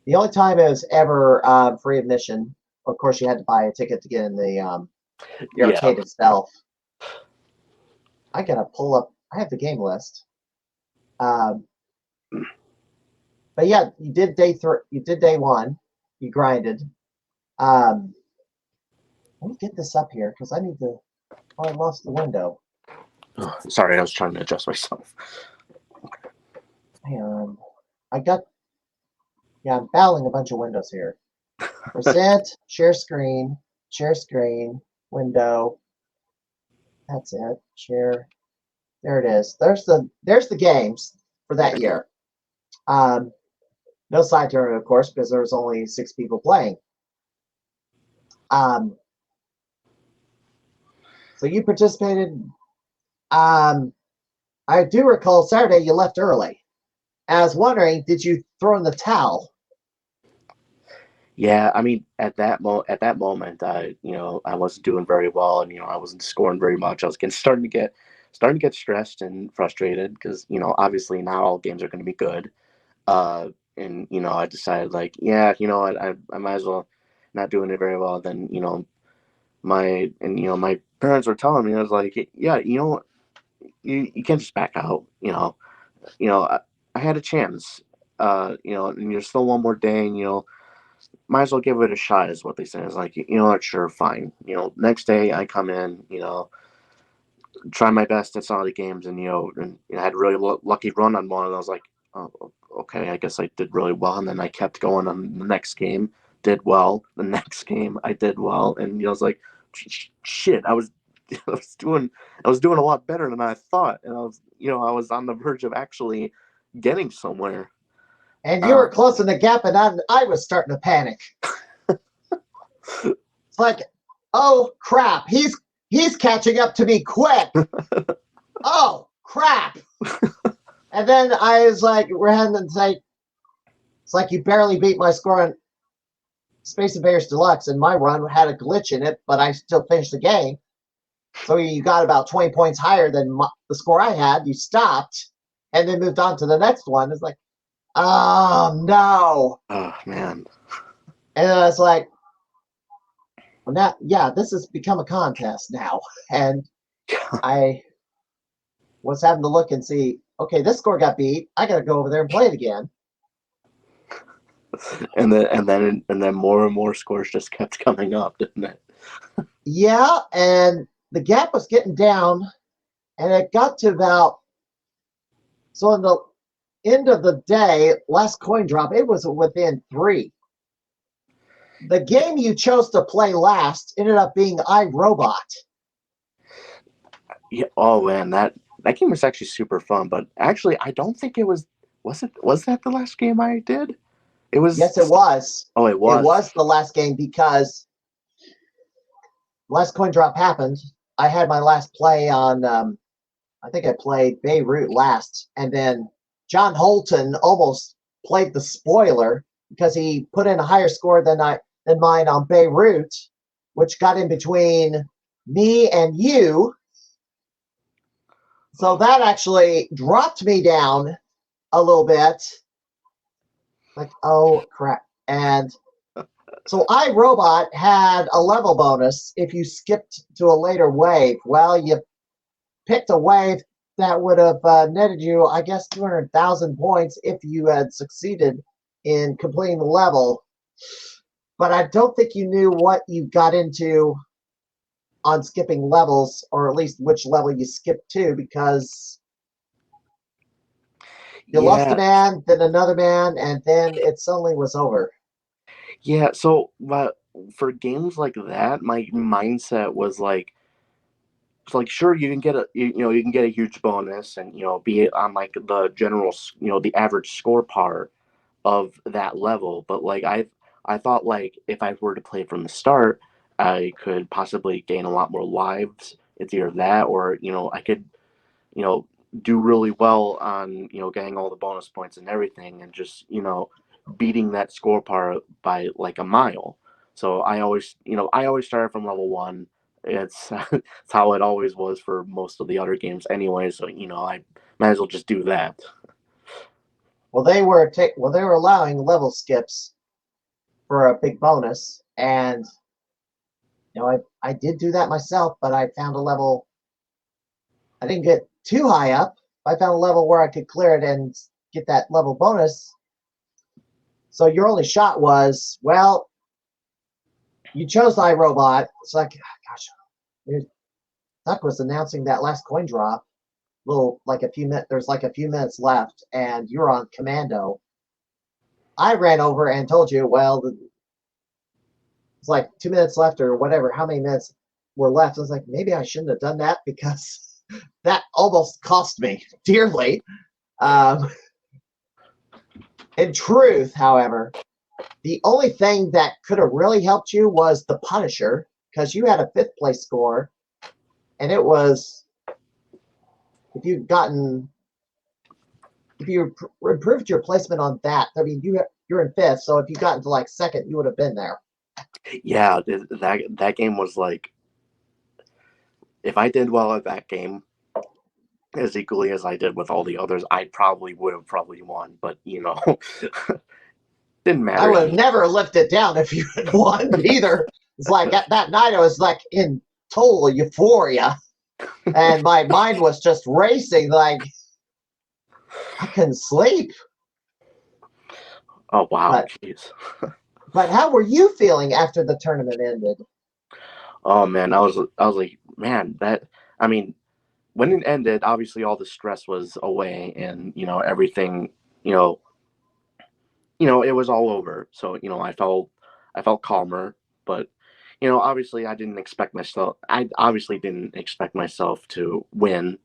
the only time it was ever free admission. Of course, you had to buy a ticket to get in the arcade itself. I gotta pull up. I have the game list. But yeah, you did day 3. You did day 1. You grinded. Let me get this up here because I need to. Oh, I lost the window. Oh, sorry, I was trying to adjust myself. Hang on. I'm battling a bunch of windows here. Present, share screen, window. That's it. Share. There it is. There's the games for that year. No side tournament, of course, because there was only 6 people playing. So you participated. I do recall Saturday you left early. I was wondering, did you throw in the towel? Yeah, I mean, at that moment, I wasn't doing very well, and I wasn't scoring very much. I was starting to get stressed and frustrated because obviously not all games are going to be good. And I decided like, yeah, I might as well not doing it very well. Then my parents were telling me, I was like, yeah, you can't just back out. I had a chance. And there's still one more day, and might as well give it a shot, is what they say. It's like, sure, fine. Next day I come in, try my best at some of the games, and I had a really lucky run on one, and I was like, oh, okay, I guess I did really well. And then I kept going on the next game, did well. The next game I did well, and I was like, shit, I was doing a lot better than I thought, and I was on the verge of actually getting somewhere. And you were closing the gap, and I was starting to panic. It's like, oh crap, he's catching up to me quick. Oh crap! And then I was like, it's like you barely beat my score on Space Invaders Deluxe, and my run had a glitch in it, but I still finished the game. So you got about 20 points higher than the score I had. You stopped, and then moved on to the next one. It's like, oh no! Oh man! And I was like, well, now, yeah, this has become a contest now, and I was having to look and see. Okay, this score got beat. I got to go over there and play it again. And then more and more scores just kept coming up, didn't it? Yeah, and the gap was getting down, and it got to about, so in the end of the day, last coin drop, it was within 3. The game you chose to play last ended up being iRobot. Yeah. Oh man, that game was actually super fun. But actually, I don't think it was. Was that the last game I did? It was. Yes, it was. Oh, it was. It was the last game because last coin drop happened. I had my last play on. I think I played Beirut last, and then John Holton almost played the spoiler because he put in a higher score than mine on Beirut, which got in between me and you. So that actually dropped me down a little bit. Like, oh crap. And so iRobot had a level bonus if you skipped to a later wave. Well, you picked a wave that would have netted you, I guess, 200,000 points if you had succeeded in completing the level. But I don't think you knew what you got into on skipping levels, or at least which level you skipped to, because you lost a man, then another man, and then it suddenly was over. Yeah, so for games like that, my mindset was like, sure, you can get a huge bonus, and be it on like the general, the average score part of that level. But like I thought, like, if I were to play from the start, I could possibly gain a lot more lives. It's either that, or I could do really well on getting all the bonus points and everything, and just beating that score part by like a mile. So I always started from level 1. It's it's how it always was for most of the other games anyway. So I might as well just do that. Well, they were allowing level skips for a big bonus, and I did do that myself, but I found a level. I didn't get too high up. I found a level where I could clear it and get that level bonus. So your only shot was, well, you chose iRobot. It's like, gosh, Duck was announcing that last coin drop. There's like a few minutes left, and you're on commando. I ran over and told you, well, it's like 2 minutes left or whatever. How many minutes were left? I was like, maybe I shouldn't have done that because that almost cost me dearly. In truth, however, the only thing that could have really helped you was the Punisher, because you had a 5th place score, and it was, if you improved your placement on that, I mean, you're in 5th, so if you got into like 2nd, you would have been there. Yeah, that game was like, if I did well at that game as equally as I did with all the others, I would have won, but didn't matter. I would have never lifted it down if you had won either. It's like at that night I was like in total euphoria, and my mind was just racing, like I couldn't sleep. Oh wow, jeez. But how were you feeling after the tournament ended? Oh man, I was like, man, when it ended, obviously all the stress was away, and everything, it was all over. So I felt calmer, but obviously I obviously didn't expect myself to win,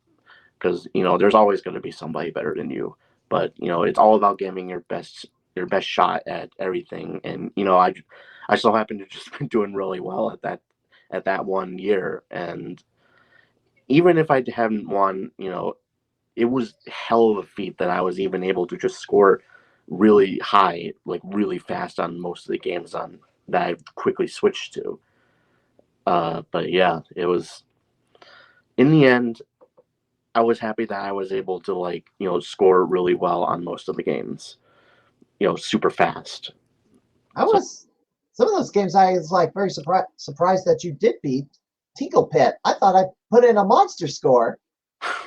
because there's always going to be somebody better than you. But it's all about giving your best shot at everything, and I so happened to just been doing really well at that one year, and even if I hadn't won, it was hell of a feat that I was even able to just score really high, like really fast on most of the games that I quickly switched to. But yeah, it was, in the end, I was happy that I was able to score really well on most of the games, super fast. Some of those games I was like very surprised that you did beat Tinkle Pit. I thought I put in a monster score,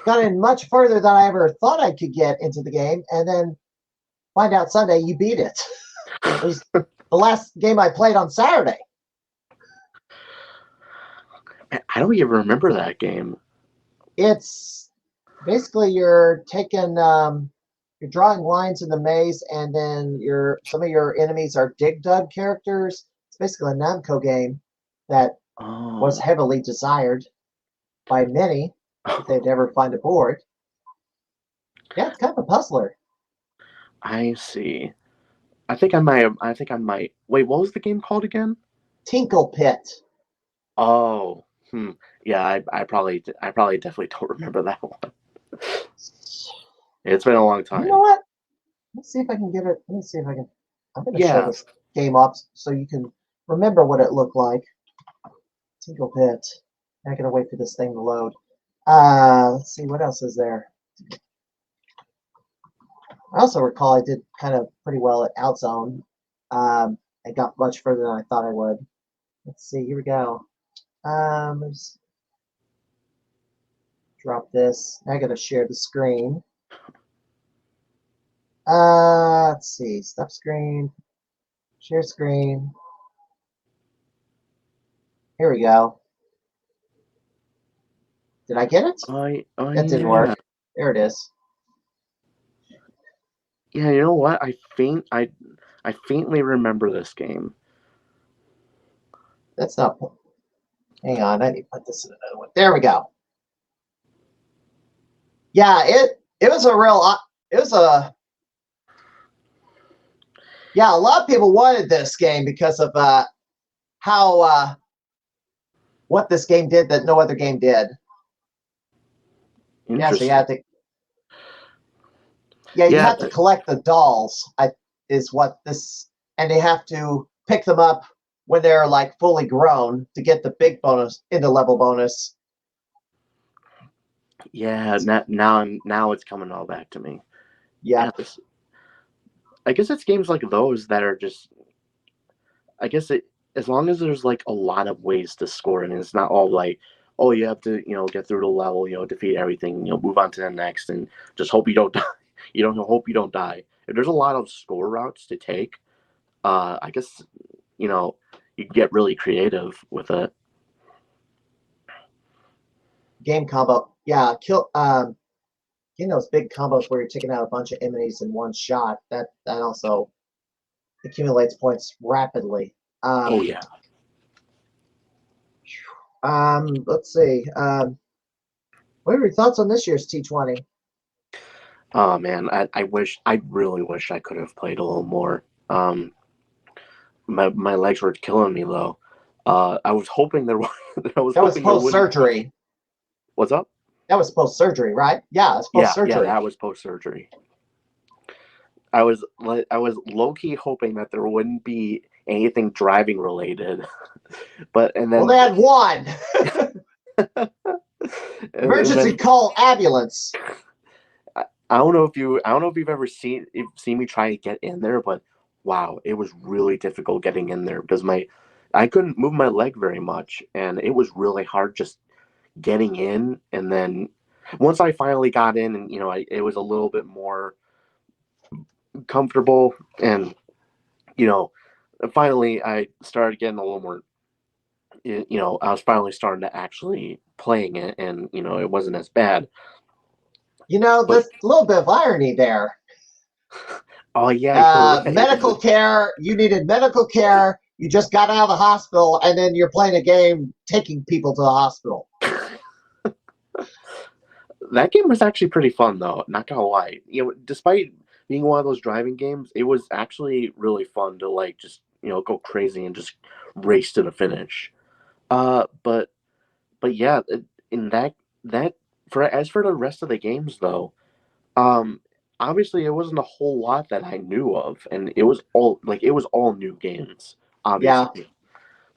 got in much further than I ever thought I could get into the game, and then find out Sunday you beat it. It was the last game I played on Saturday. I don't even remember that game. It's basically you're drawing lines in the maze, and then some of your enemies are Dig Dug characters. It's basically a Namco game that was heavily desired by many if they'd ever find a board. Yeah, it's kind of a puzzler. I see. I think I might. Wait, what was the game called again? Tinkle Pit. Oh, yeah. I probably definitely don't remember that one. It's been a long time. You know what? Let's see if I can get it. Let me see if I can. I'm going to show this game up so you can remember what it looked like. Tinkle Pit. I'm going to wait for this thing to load. Let's see, what else is there? I also recall I did kind of pretty well at Outzone. I got much further than I thought I would. Let's see, here we go. Let's drop this. Now I got to share the screen. Let's see, stop screen, share screen. Here we go. Did I get it? That didn't work. There it is. Yeah, you know what? I faintly remember this game. That's not. Hang on, I need to put this in another one. There we go. Yeah, it was a real. It was a. Yeah, a lot of people wanted this game because of how what this game did that no other game did. Yeah, so you have to. Yeah, you have to collect the dolls. Is what this, and they have to pick them up when they're like fully grown to get the big bonus into level bonus. Yeah, now it's coming all back to me. Yeah. I guess it's games like those that are just. I guess as long as there's like a lot of ways to score, and it's not all like, oh, you have to get through the level, defeat everything, move on to the next, and just hope you don't die. You don't hope you don't die. If there's a lot of score routes to take, I guess you can get really creative with it. Game combo, yeah, getting those big combos where you're taking out a bunch of enemies in one shot. That also accumulates points rapidly. Oh yeah. Let's see. What are your thoughts on this year's T20? Oh man, I really wish I could have played a little more. My legs were killing me though. I was hoping there was. I was That was hoping there wouldn't. post-surgery. What's up? That was post-surgery, right? Yeah, it's Yeah, post-surgery. that was post-surgery. I was low-key hoping that there wouldn't be anything driving related, and then Well, they had one. Emergency then, call ambulance. I don't know if you've ever seen me try to get in there, but wow, it was really difficult getting in there because I couldn't move my leg very much, and it was really hard just getting in. And then once I finally got in, and it was a little bit more comfortable, and finally I started getting a little more. I was finally starting to actually playing it, and it wasn't as bad. There's a little bit of irony there. Oh yeah, you're right. Medical care. You needed medical care. You just got out of the hospital, and then you're playing a game taking people to the hospital. That game was actually pretty fun, though. Not gonna lie. Despite being one of those driving games, it was actually really fun to like just go crazy and just race to the finish. But yeah, in that for the rest of the games though, obviously it wasn't a whole lot that I knew of, and it was all new games, obviously. Yeah.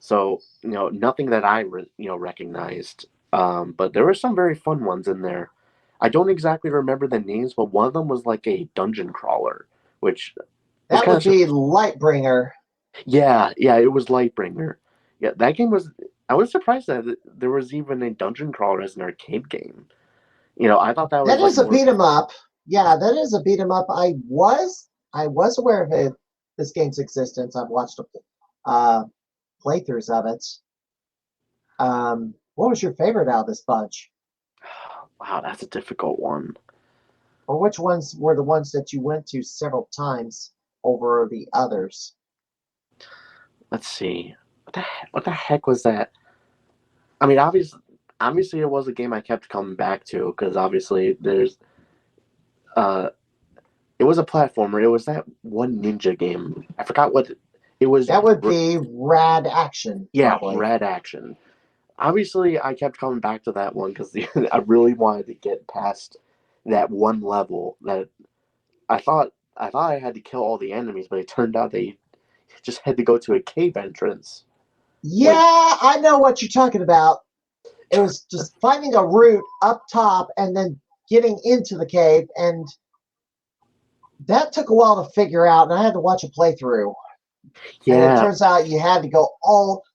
So nothing that I recognized. But there were some very fun ones in there. I don't exactly remember the names, but one of them was like a dungeon crawler, which was That kind would of be Lightbringer. yeah, it was Lightbringer. Yeah, that game was. I was surprised that there was even a dungeon crawler as an arcade game. I thought that was That like is a more. beat 'em up. Yeah, that is a beat 'em up. I was aware of this game's existence. I've watched playthroughs of it. What was your favorite out of this bunch? Wow, that's a difficult one. Or which ones were the ones that you went to several times over the others? Let's see. What the heck was that? I mean, obviously, it was a game I kept coming back to because obviously there's uh, it was a platformer. It was that one ninja game. I forgot what it was. That would be Rad Action, Yeah, probably. Red Action. Obviously, I kept coming back to that one because I really wanted to get past that one level that I thought I had to kill all the enemies, but it turned out they just had to go to a cave entrance. Yeah, I know what you're talking about. It was just finding a route up top and then getting into the cave, and that took a while to figure out, and I had to watch a playthrough. And it Yeah, turns out you had to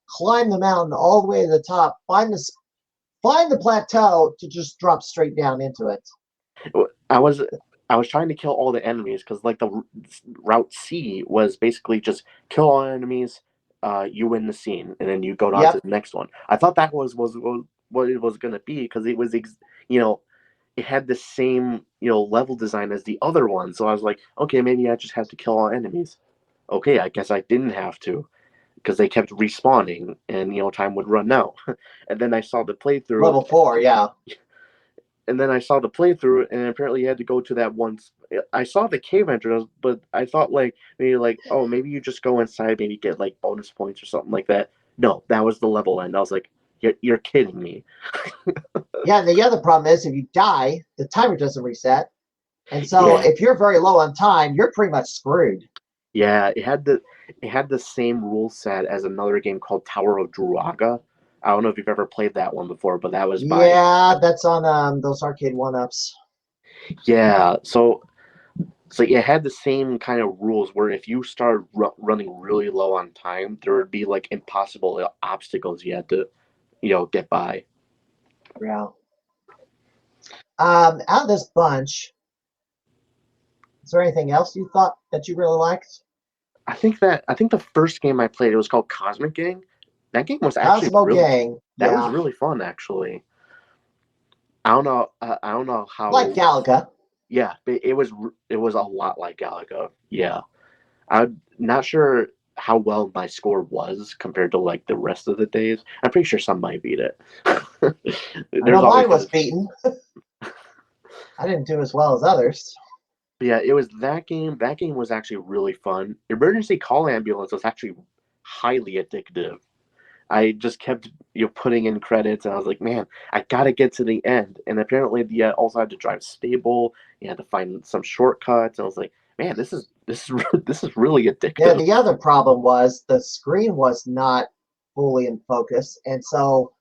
climb the mountain all the way to the top, find the plateau to just drop straight down into it. I was I was trying to kill all the enemies because like the route C was basically just kill all enemies, you win the scene, and then you go on to Yep. the next one. I thought that was what it was gonna be because it was it had the same level design as the other one. So I was like, okay, maybe I just have to kill all enemies. Okay, I guess I didn't have to because they kept respawning and time would run out. And then I saw the playthrough Level 4, yeah. and then I saw the playthrough, and apparently you had to go to that once. I saw the cave entrance, but I thought maybe you just go inside, maybe get like bonus points or something like that. No, that was the level end. I was like, you're kidding me. Yeah, and the other problem is if you die, the timer doesn't reset. And so Yeah. if you're very low on time, you're pretty much screwed. Yeah, it had the same rule set as another game called Tower of Druaga. I don't know if you've ever played that one before, but that was Yeah, that's on those arcade one-ups. yeah. So So it had the same kind of rules where if you started running really low on time, there would be like impossible obstacles you had to, get by. Yeah. Out of this bunch, is there anything else you thought that you really liked? I think the first game I played, it was called Cosmic Gang. That game was actually Cosmo Gang. that was Yeah. really fun actually. I don't know. I don't know Like how. Galaga. Yeah, but it was a lot like Galaga. Yeah, I'm not sure how well my score was compared to like the rest of the days. I'm pretty sure some might beat it. I know There's always mine was gonna. beaten. I didn't do as well as others. But yeah, it was that game. That game was actually really fun. Emergency Call Ambulance was actually highly addictive. I just kept putting in credits, and I was like, man, I gotta get to the end. And apparently, you also had to drive stable. You had to find some shortcuts. And I was like, man, this is really Yeah, addictive. the other problem was the screen was not fully in focus, and so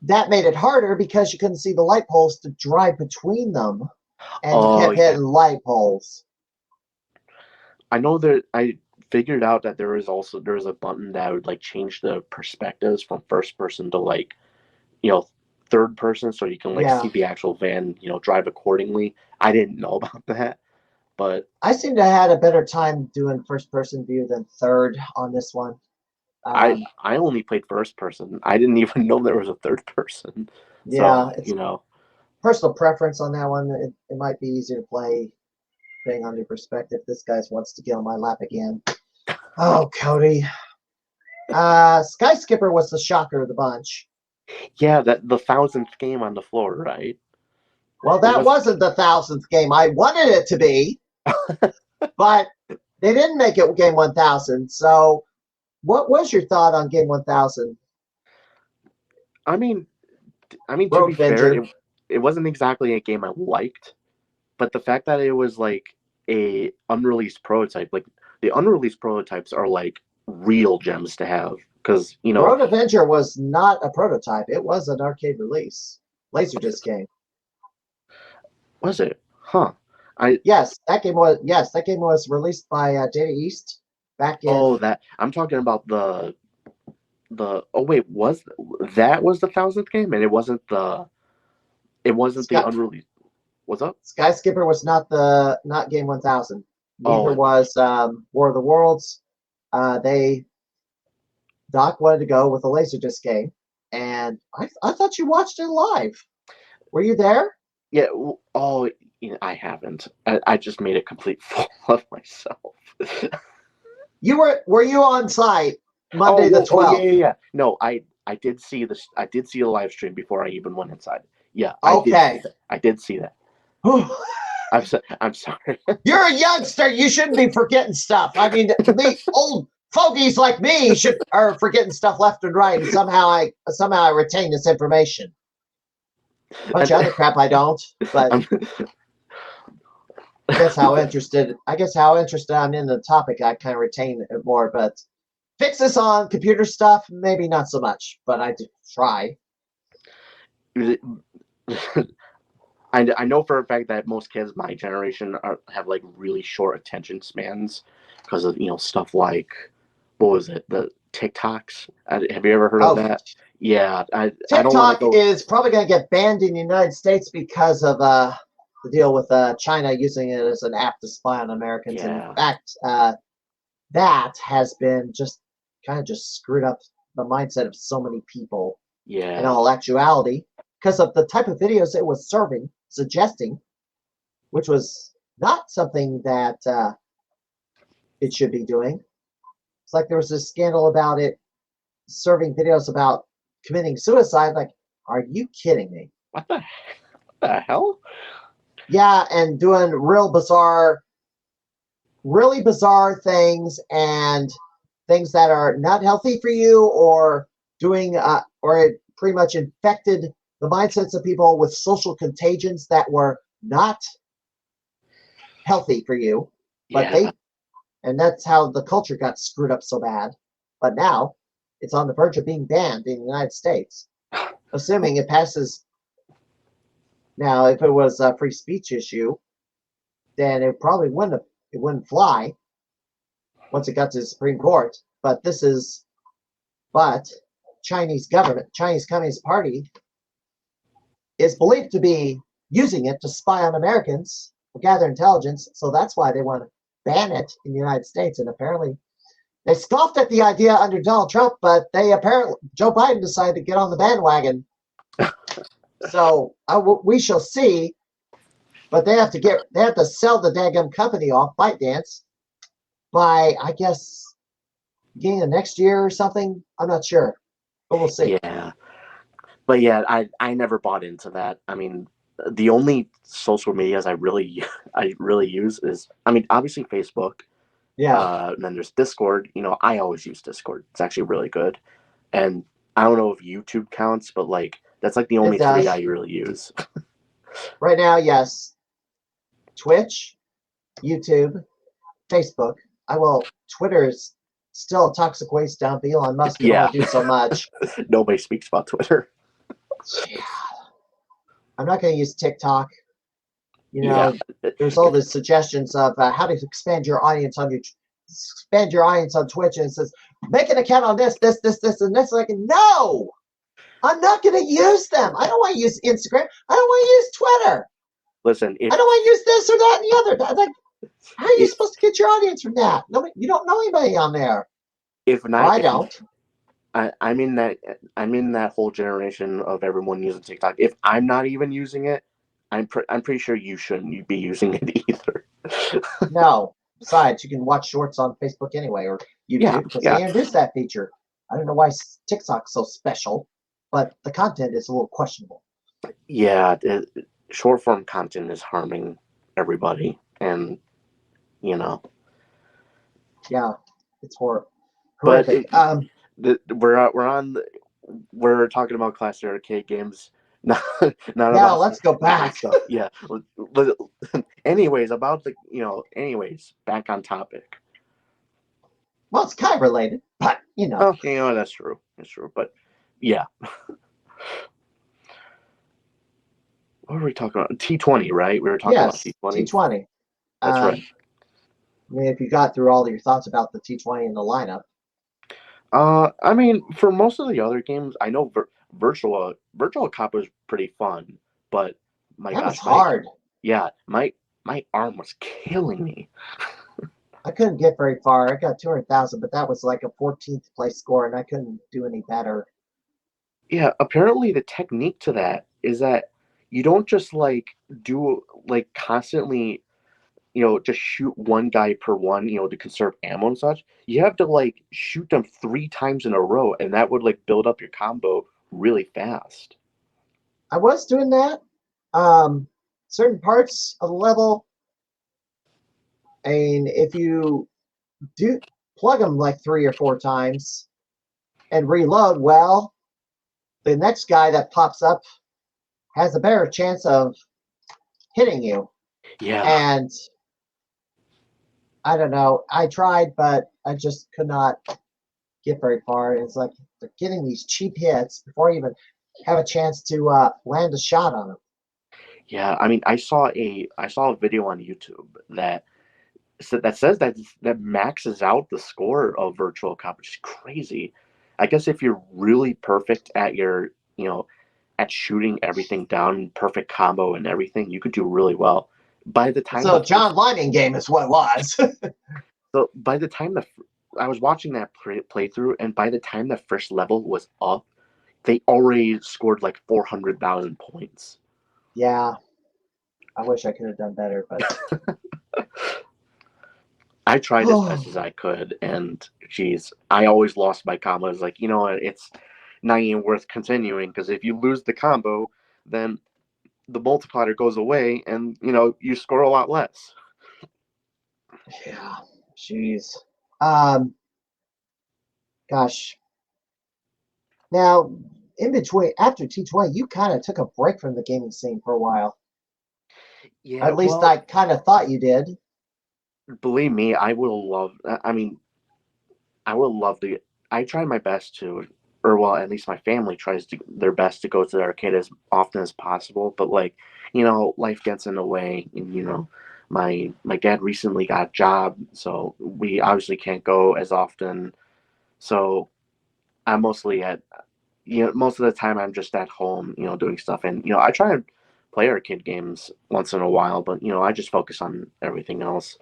that made it harder because you couldn't see the light poles to drive between them, and you Oh kept yeah, hitting light poles. I know that I figured out that there was a button that would like change the perspectives from first person to like you know third person, so you can like Yeah, see the actual van drive accordingly. I didn't know about that, but I seem to have had a better time doing first person view than third on this one. I Um, I only played first person. I didn't even know there was a third person. yeah, So, it's personal preference on that one. It might be easier to play depending on your perspective. This guy wants to get on my lap again. Oh, Cody. Sky Skipper was the shocker of the bunch. yeah, that the thousandth game on the floor, right? Well, Or that was wasn't the thousandth game. I wanted it to be, but they didn't make it game 1000. So, what was your thought on game 1000? I mean to be Road fair, Venger. it wasn't exactly a game I liked, but the fact that it was like a unreleased prototype, like the unreleased prototypes are like real gems to have because Road Avenger was not a prototype. It was an arcade release. Laserdisc game. was it? Huh. I Yes, that game was released by Data East back Oh, in. that I'm talking about the oh wait, was the thousandth game, and it wasn't the Sky, unreleased. What's up? Sky Skipper was not game 1000. Neither Oh, was War of the Worlds. They Doc wanted to go with a Laserdisc game, and I thought you watched it live. Were you there? yeah. Oh, I haven't. I just made a complete fool of myself. You were you on site Oh, Monday the well, oh yeah, 12th? yeah, yeah. No, I did see this. I did see the live stream before I even went inside. Yeah, I did see Okay. that. I did see that. I'm sorry. You're a youngster. You shouldn't be forgetting stuff. I mean, me old fogies like me should are forgetting stuff left and right, and somehow I retain this information. A bunch of other crap I don't, but I'm, I guess how interested I'm in the topic, I kind of retain it more. But fixes on computer stuff, maybe not so much, but I do try. I know for a fact that most kids my generation have like really short attention spans because of stuff like what was it, the TikToks? Have you ever heard of Oh, that? Yeah, I don't want to TikTok go. is probably going to get banned in the United States because of the deal with China using it as an app to spy on Americans. And in Yeah, fact, that has been just kind of just screwed up the mindset of so many people in yeah, all actuality because of the type of videos it was suggesting, which was not something that it should be doing. It's like there was a scandal about it serving videos about committing suicide. Like, are you kidding me? what the hell? Yeah, and doing really bizarre things and things that are not healthy for you, or doing or it pretty much infected the mindsets of people with social contagions that were not healthy for you. But Yeah, and that's how the culture got screwed up so bad. But now it's on the verge of being banned in the United States, assuming it passes. Now, if it was a free speech issue, then it probably wouldn't fly once it got to the Supreme Court. But Chinese government, Chinese Communist Party is believed to be using it to spy on Americans, to gather intelligence. So that's why they want to ban it in the United States. And apparently they scoffed at the idea under Donald Trump, but Joe Biden decided to get on the bandwagon. So we shall see. But they have to sell the daggum company off, ByteDance, by, I guess, beginning of next year or something. I'm not sure, but we'll see. Yeah, but yeah, I never bought into that. I mean, the only social medias I really use is, I mean, obviously Facebook. Yeah. And then there's Discord. You know, I always use Discord. It's actually really good. And I don't know if YouTube counts, but like that's like the only three I really use. Right now, yes. Twitch, YouTube, Facebook. Twitter is still a toxic waste dump. Elon Musk can only do so much. Nobody speaks about Twitter. Yeah. I'm not going to use TikTok. You know, there's all these suggestions of how to expand your audience on Twitch, and it says make an account on this, and this. Like, no, I'm not going to use them. I don't want to use Instagram. I don't want to use Twitter. Listen, I don't want to use this or that and the other. Like, how are you supposed to get your audience from that? Nobody, you don't know anybody on there. I don't. I'm in that whole generation of everyone using TikTok. If I'm not even using it, I'm pretty sure you shouldn't be using it either. No. Besides, you can watch shorts on Facebook anyway, or YouTube, because they introduced that feature. I don't know why TikTok's so special, but the content is a little questionable. Yeah, short form content is harming everybody, and you know. Yeah, it's horrific. We're talking about classic arcade games. Let's go back. Yeah. Anyways, back on topic. Well, it's kind of related, but you know. Oh, that's true. That's true. But yeah. What were we talking about? T20, right? We were talking about T20. T20. That's right. I mean, if you got through all of your thoughts about the T20 and the lineup. I mean, for most of the other games, I know Virtual Cop was pretty fun, but that was hard. Yeah, my arm was killing me. I couldn't get very far. I got 200,000, but that was like a 14th place score, and I couldn't do any better. Yeah, apparently the technique to that is that you don't just do constantly, just shoot one guy per one, to conserve ammo and such. You have to shoot them 3 times in a row, and that would build up your combo really fast. I was doing that. Certain parts of the level, and if you do plug them 3 or 4 times and reload, well, the next guy that pops up has a better chance of hitting you. Yeah. And I don't know. I tried, but I just could not get very far. It's like they're getting these cheap hits before you even have a chance to land a shot on them. Yeah, I mean, I saw a video on YouTube that says that maxes out the score of Virtual Cop, which is crazy. I guess if you're really perfect at your, at shooting everything down, perfect combo and everything, you could do really well. By the time John Lining game is what it was. So by the time I was watching that playthrough, and by the time the first level was up, they already scored 400,000 points. Yeah, I wish I could have done better, but I tried as best as I could, and geez, I always lost my combo. I was like, it's not even worth continuing, because if you lose the combo, then the multiplier goes away, and you score a lot less. Yeah, jeez. Gosh. Now, in between, after T20, you kind of took a break from the gaming scene for a while. Yeah, at least I kind of thought you did. Believe me, I would love to. I try my best to, or well, at least my family tries their best to go to the arcade as often as possible. But life gets in the way, and my dad recently got a job, so we obviously can't go as often. So I'm mostly at most of the time I'm just at home, doing stuff, and I try and play arcade games once in a while, but I just focus on everything else.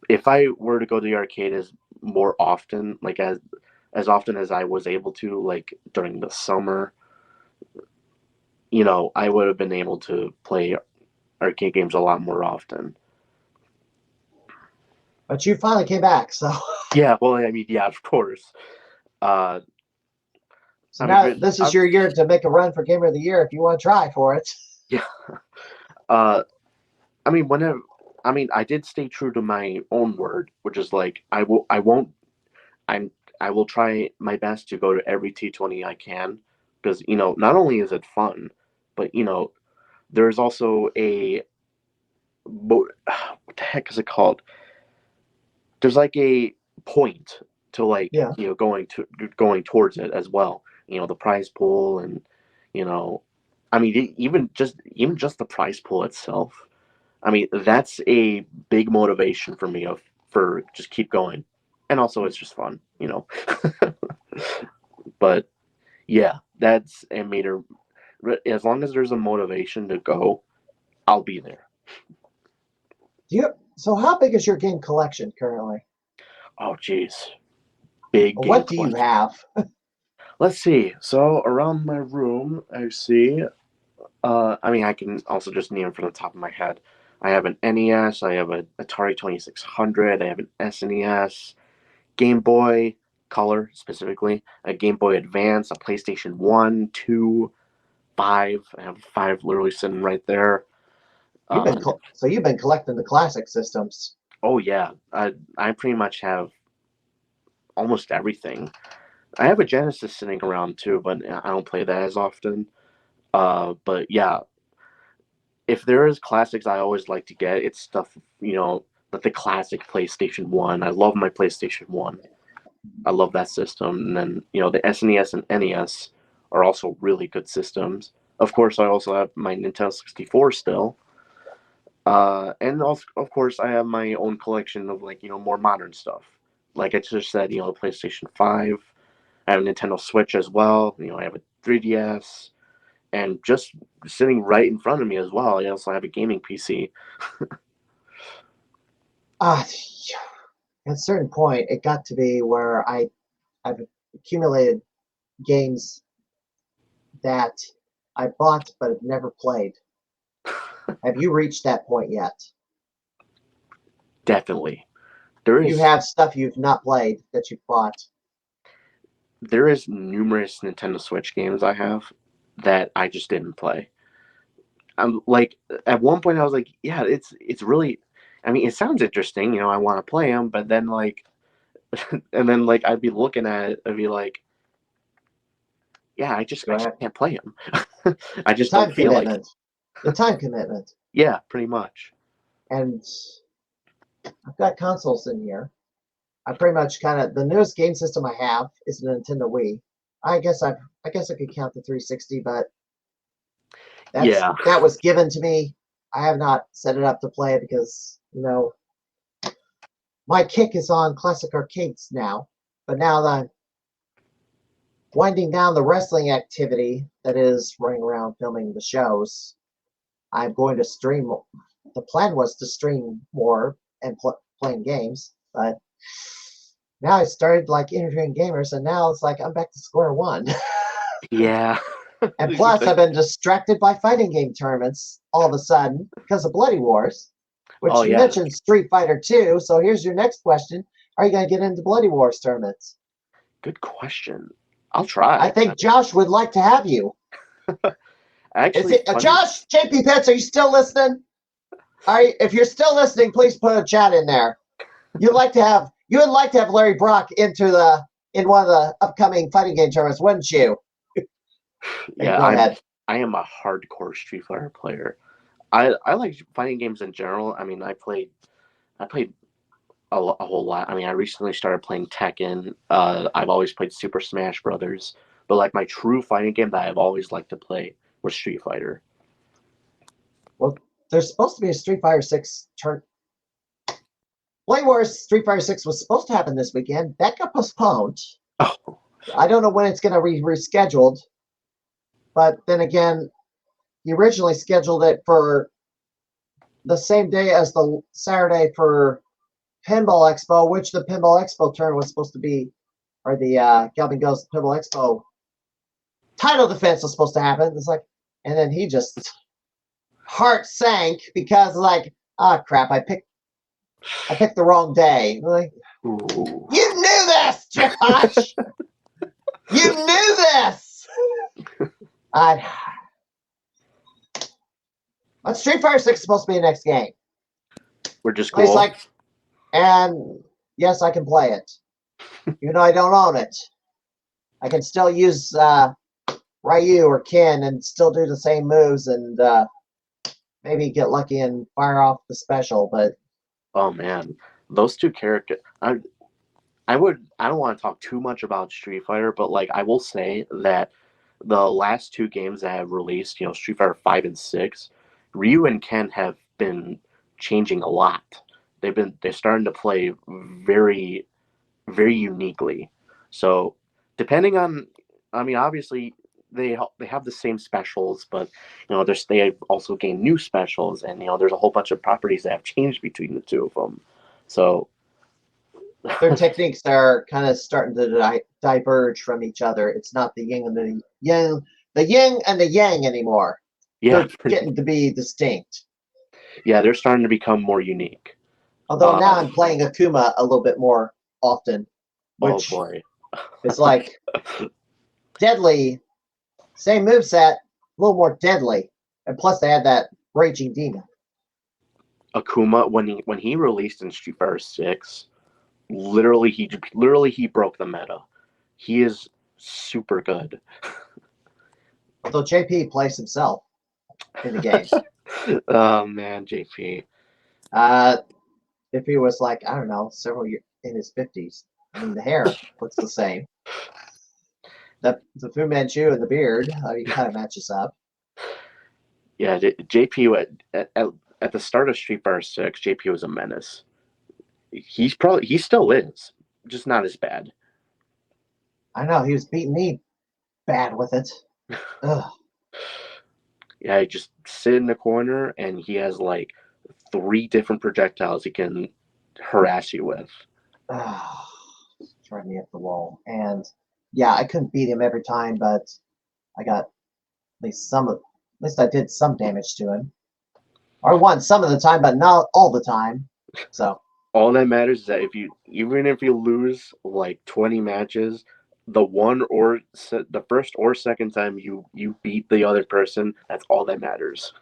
If I were to go to the arcade as more often, like as often as I was able to, like during the summer, I would have been able to play arcade games a lot more often. But you finally came back, so Yeah, well, I mean, yeah, of course. Uh, so I mean, now this is your year to make a run for Gamer of the Year if you want to try for it. yeah. Uh, I mean, I did stay true to my own word, which is like I won't, I'm, I will try my best to go to every T20 I can, because not only is it fun, but there's also what the heck is it called? There's like a point to like Yeah. going towards it as well. The prize pool, and you know, I mean even just the prize pool itself. I mean that's a big motivation for me for just keep going, and also it's just fun. But yeah, that's a meter. As long as there's a motivation to go, I'll be there. So how big is your game collection currently? Oh, geez, big game What do you collection. have? Let's see. So around my room, I see. I mean, I can also just name from the top of my head. I have an NES. I have an Atari 2600. I have an SNES, Game Boy Color specifically, a Game Boy Advance, a PlayStation 1, 2, 5. I have 5 literally sitting right there. Uh, You've been collecting the classic systems. oh yeah, I pretty much have almost everything. I have a Genesis sitting around too, but I don't play that as often. But yeah, if there is classics I always like to get, it's stuff, like the classic PlayStation 1. I love my PlayStation 1. I love that system. And then, the SNES and NES are also really good systems. Of course, I also have my Nintendo 64 still. And also, of course, I have my own collection of, like, more modern stuff. Like I just said, the PlayStation 5. I have a Nintendo Switch as well. I have a 3DS. And just sitting right in front of me as well, I also have a gaming PC. Ah, at a certain point, it got to be where I've accumulated games that I bought but have never played. Have you reached that point yet? Definitely. There You is have stuff you've not played that you've bought. there is numerous Nintendo Switch games I have that I just didn't play. I'm like at one point I was like, yeah, it's really. I mean, it sounds interesting. I want to play them, but then like, and then like I'd be looking at it, I'd be like, yeah, Go I just ahead. can't play them. I The just don't time feel like it. commitment. The time commitment. Yeah, pretty much. And I've got consoles in here. I pretty much kind of the newest game system I have is the Nintendo Wii. I guess I could count the 360, but Yeah. that was given to me. I have not set it up to play because my kick is on classic arcades now. But now that I'm winding down the wrestling activity that is running around filming the shows, I'm going to stream. The plan was to stream more and playing games, but now I started like interviewing gamers, and now it's like I'm back to square one. Yeah. And plus, I've been distracted by fighting game tournaments all of a sudden because of Bloody Wars, Oh which you yeah. mentioned Street Fighter 2. So here's your next question: are you going to get into Bloody Wars tournaments? Good question. I'll try. I think Josh would like to have you. Is Actually, it funny. Josh? JP Pitts, are you still listening? If you're still listening, please put a chat in there. You would like to have Larry Brock in one of the upcoming fighting game tournaments, wouldn't you? Yeah, Go ahead. I am a hardcore Street Fighter player. I like fighting games in general. I mean, I played a whole lot. I mean, I recently started playing Tekken. I've always played Super Smash Brothers, but like my true fighting game that I've always liked to play was Street Fighter. Well, there's supposed to be a Street Fighter 6 Way worse, Street Fighter 6 was supposed to happen this weekend. That got postponed. Oh, I don't know when it's going to be rescheduled. But then again, he originally scheduled it for the same day as the Saturday for Pinball Expo, which the Pinball Expo turn was supposed to be, or the Galvin Ghost Pinball Expo title defense was supposed to happen. It's like, and then he just heart sank because like, crap, I picked the wrong day. Like, ooh. you knew this, Josh. You knew this. But Street Fighter 6 is supposed to be the next game. We're just It's cool. like, and yes, I can play it, even though I don't own it. I can still use Ryu or Ken and still do the same moves and maybe get lucky and fire off the special. But oh man, those two characters. I don't want to talk too much about Street Fighter, but like I will say that the last two games that have released, Street Fighter 5 and 6, Ryu and Ken have been changing a lot. They're starting to play very, very uniquely. So depending on, I mean, obviously they have the same specials, but they have also gained new specials, and there's a whole bunch of properties that have changed between the two of them. So their techniques are kind of starting to diverge from each other. It's not the yin and the yin and the yang anymore. yeah, They're getting to be distinct. yeah, they're starting to become more unique. Although now I'm playing Akuma a little bit more often, which oh boy, is like deadly. Same moveset, a little more deadly, and plus they had that raging demon. Akuma, when he released in Street Fighter 6, literally he broke the meta. He is super good. Although JP plays himself in the game. Oh man, JP. If he was like, I don't know, several years in his 50s, I mean, the hair looks the same. The Fu Manchu and the beard, he kind of matches up. Yeah, JP at the start of Street Fighter 6, JP was a menace. He still is, just not as bad. I know, he was beating me bad with it. Ugh. Yeah, he just sit in the corner and he has like 3 different projectiles he can harass you with. Drive me up the wall. And yeah, I couldn't beat him every time, but I got at least I did some damage to him. Or I won some of the time, but not all the time. So all that matters is that even if you lose like 20 matches, the first or second time you beat the other person, that's all that matters.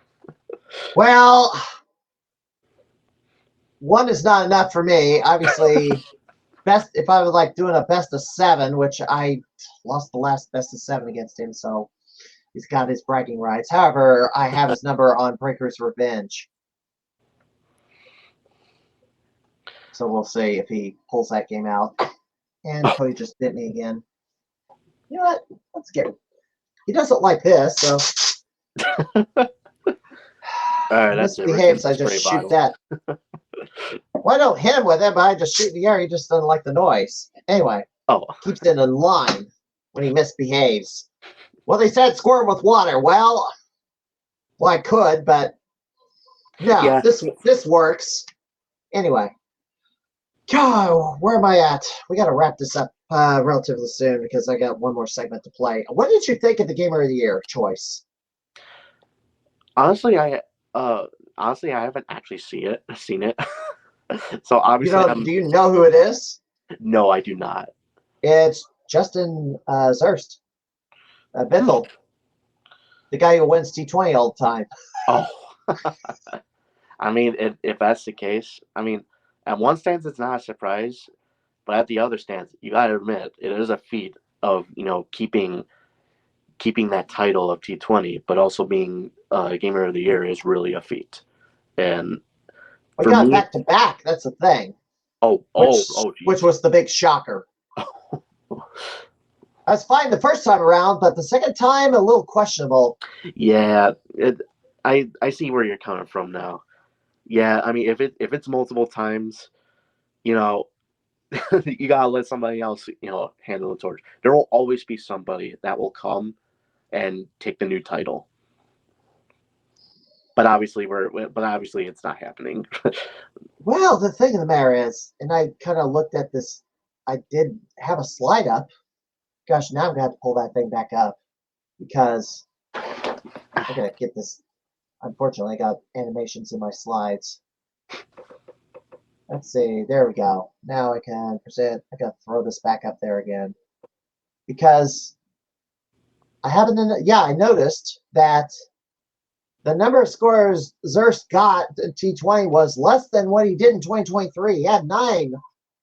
well, one is not enough for me. Obviously, if I was like doing a best of 7, which I lost the last best of 7 against him, so he's got his bragging rights. However, I have his number on Breaker's Revenge. So we'll see if he pulls that game out. And Cody just bit me again. You know what? Let's get. He doesn't like this, so. All right, that's misbehaves. I just shoot that. Well, I don't hit him with it, but I just shoot in the air. He just doesn't like the noise. Anyway, keeps it in line when he misbehaves. Well, they said squirt him with water. Well, I could, but no, yeah. This works. Anyway. God, where am I at? We got to wrap this up relatively soon because I got one more segment to play. What did you think of the Gamer of the Year choice? Honestly, I haven't actually seen it. So obviously, do you know who it is? No, I do not. It's Justin Zurst, Bithel, the guy who wins T20 all the time. Oh, I mean, if that's the case, I mean. At one stance, it's not a surprise, but at the other stance, you got to admit it is a feat of keeping that title of T20, but also being Gamer of the Year is really a feat. And we got back to back. That's the thing. Which was the big shocker. I was fine the first time around, but the second time a little questionable. Yeah, I see where you're coming from now. Yeah, I mean, if it's multiple times, you know, you gotta let somebody else, handle the torch. There will always be somebody that will come and take the new title. But obviously it's not happening. Well, the thing of the matter is, and I kind of looked at this, I did have a slide up. Gosh, now I'm going to have to pull that thing back up because I got to get this. Unfortunately, I got animations in my slides. Let's see. There we go. Now I can present. I got to throw this back up there again because I haven't. I noticed that the number of scores Zurst got in T20 was less than what he did in 2023. He had 9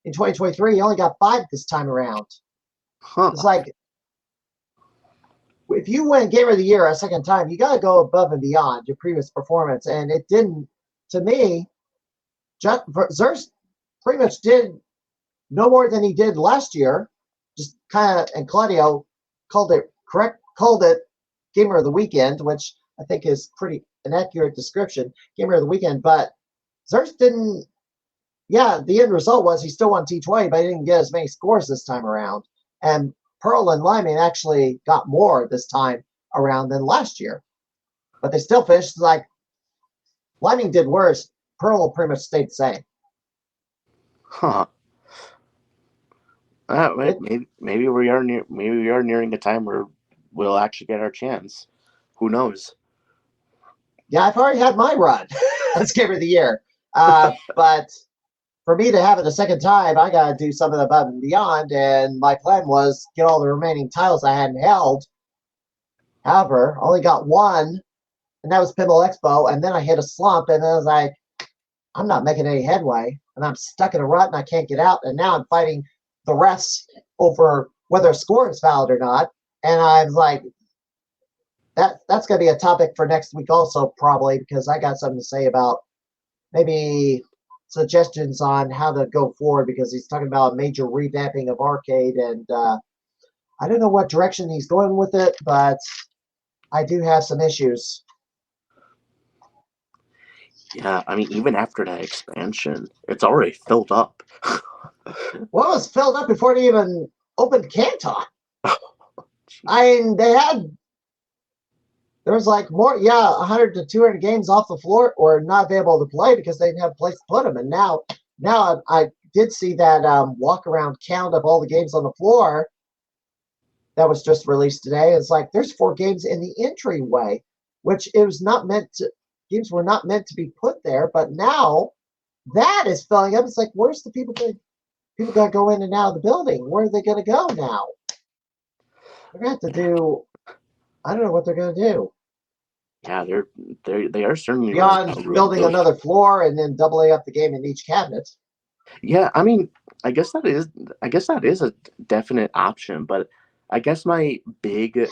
in 2023. He only got 5 this time around. Huh. It's like, if you win Gamer of the Year a second time, you got to go above and beyond your previous performance. And it didn't, to me, Zurst pretty much did no more than he did last year. Just kind of, and Claudio called it Gamer of the Weekend, which I think is pretty an accurate description, Gamer of the Weekend. But Zurst didn't, the end result was he still won T20, but he didn't get as many scores this time around. And Pearl and Lyman actually got more this time around than last year. But they still finished like Lyman did worse. Pearl pretty much stayed the same. Huh. Maybe we are nearing a time where we'll actually get our chance. Who knows? Yeah, I've already had my run. Let's Gamer of the Year. But for me to have it a second time, I got to do something above and beyond. And my plan was get all the remaining titles I hadn't held. However, I only got one, and that was Pinball Expo. And then I hit a slump, and then I was like, I'm not making any headway, and I'm stuck in a rut, and I can't get out. And now I'm fighting the refs over whether a score is valid or not. And I was like, that's going to be a topic for next week also, probably, because I got something to say about maybe suggestions on how to go forward, because he's talking about a major revamping of arcade, and I don't know what direction he's going with it, but I do have some issues. Yeah, I mean, even after that expansion, it's already filled up. Well, it was filled up before they even opened Canton. I mean, there was like more, 100 to 200 games off the floor or not available to play because they didn't have a place to put them. And now I did see that walk around count of all the games on the floor that was just released today. It's like there's 4 games in the entryway, which it was not meant to. Games were not meant to be put there, but now that is filling up. It's like, where's the people going? People got to go in and out of the building. Where are they going to go now? They're going to have to do. I don't know what they're going to do. Yeah, they are certainly beyond building another floor and then doubling up the game in each cabinet. Yeah, I mean, I guess that is a definite option, but I guess my big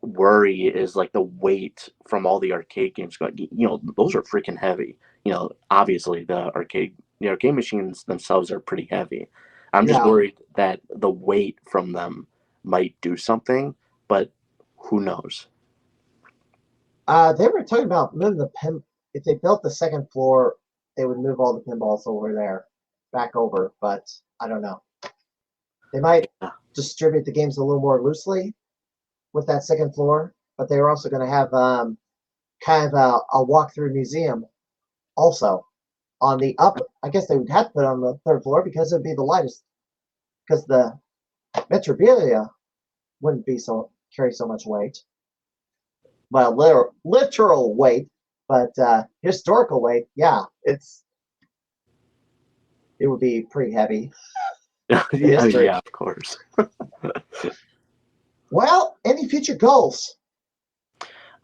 worry is like the weight from all the arcade games. Those are freaking heavy. Obviously the arcade machines themselves are pretty heavy. I'm just worried that the weight from them might do something, but who knows? They were talking about moving the pin. If they built the second floor, they would move all the pinballs over there, back over. But I don't know. They might distribute the games a little more loosely with that second floor, but they were also going to have kind of a walk-through museum also on the up. I guess they would have to put it on the third floor because it would be the lightest, because the Metrobilia wouldn't be carry so much weight. Well, literal weight, but historical weight, it would be pretty heavy. Yeah, of course. Well, any future goals?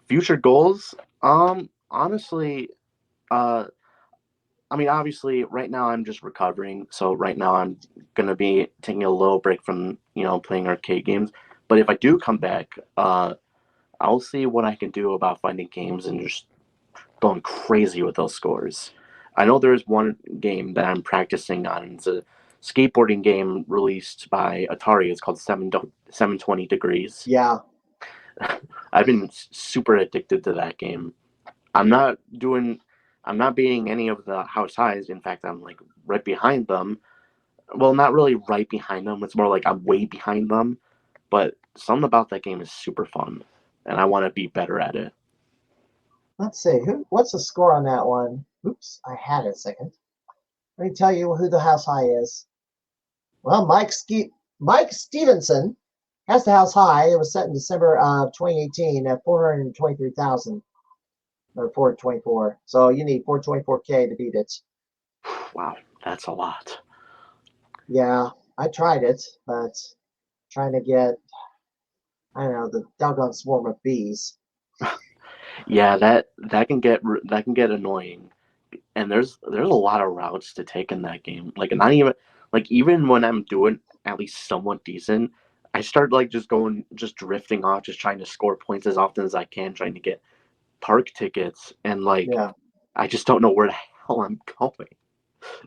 Future goals? Honestly, I mean, obviously, right now I'm just recovering, so right now I'm gonna be taking a little break from playing arcade games. But if I do come back, I'll see what I can do about finding games and just going crazy with those scores. I know there's one game that I'm practicing on. It's a skateboarding game released by Atari. It's called 720 Degrees. Yeah. I've been super addicted to that game. I'm not beating any of the house highs. In fact, I'm like right behind them. well, not really right behind them. It's more like I'm way behind them. But something about that game is super fun, and I want to be better at it. Let's see. What's the score on that one? Oops, I had it a second. Let me tell you who the house high is. Well, Mike Stevenson has the house high. It was set in December of 2018 at 423,000 or 424. So you need 424K to beat it. Wow, that's a lot. Yeah, I tried it, but trying to get, I don't know, the doggone swarm of bees. Yeah, that can get annoying. And there's a lot of routes to take in that game. Like not even like even when I'm doing at least somewhat decent, I start like just drifting off, just trying to score points as often as I can, trying to get park tickets, and like Yeah, I just don't know where the hell I'm going.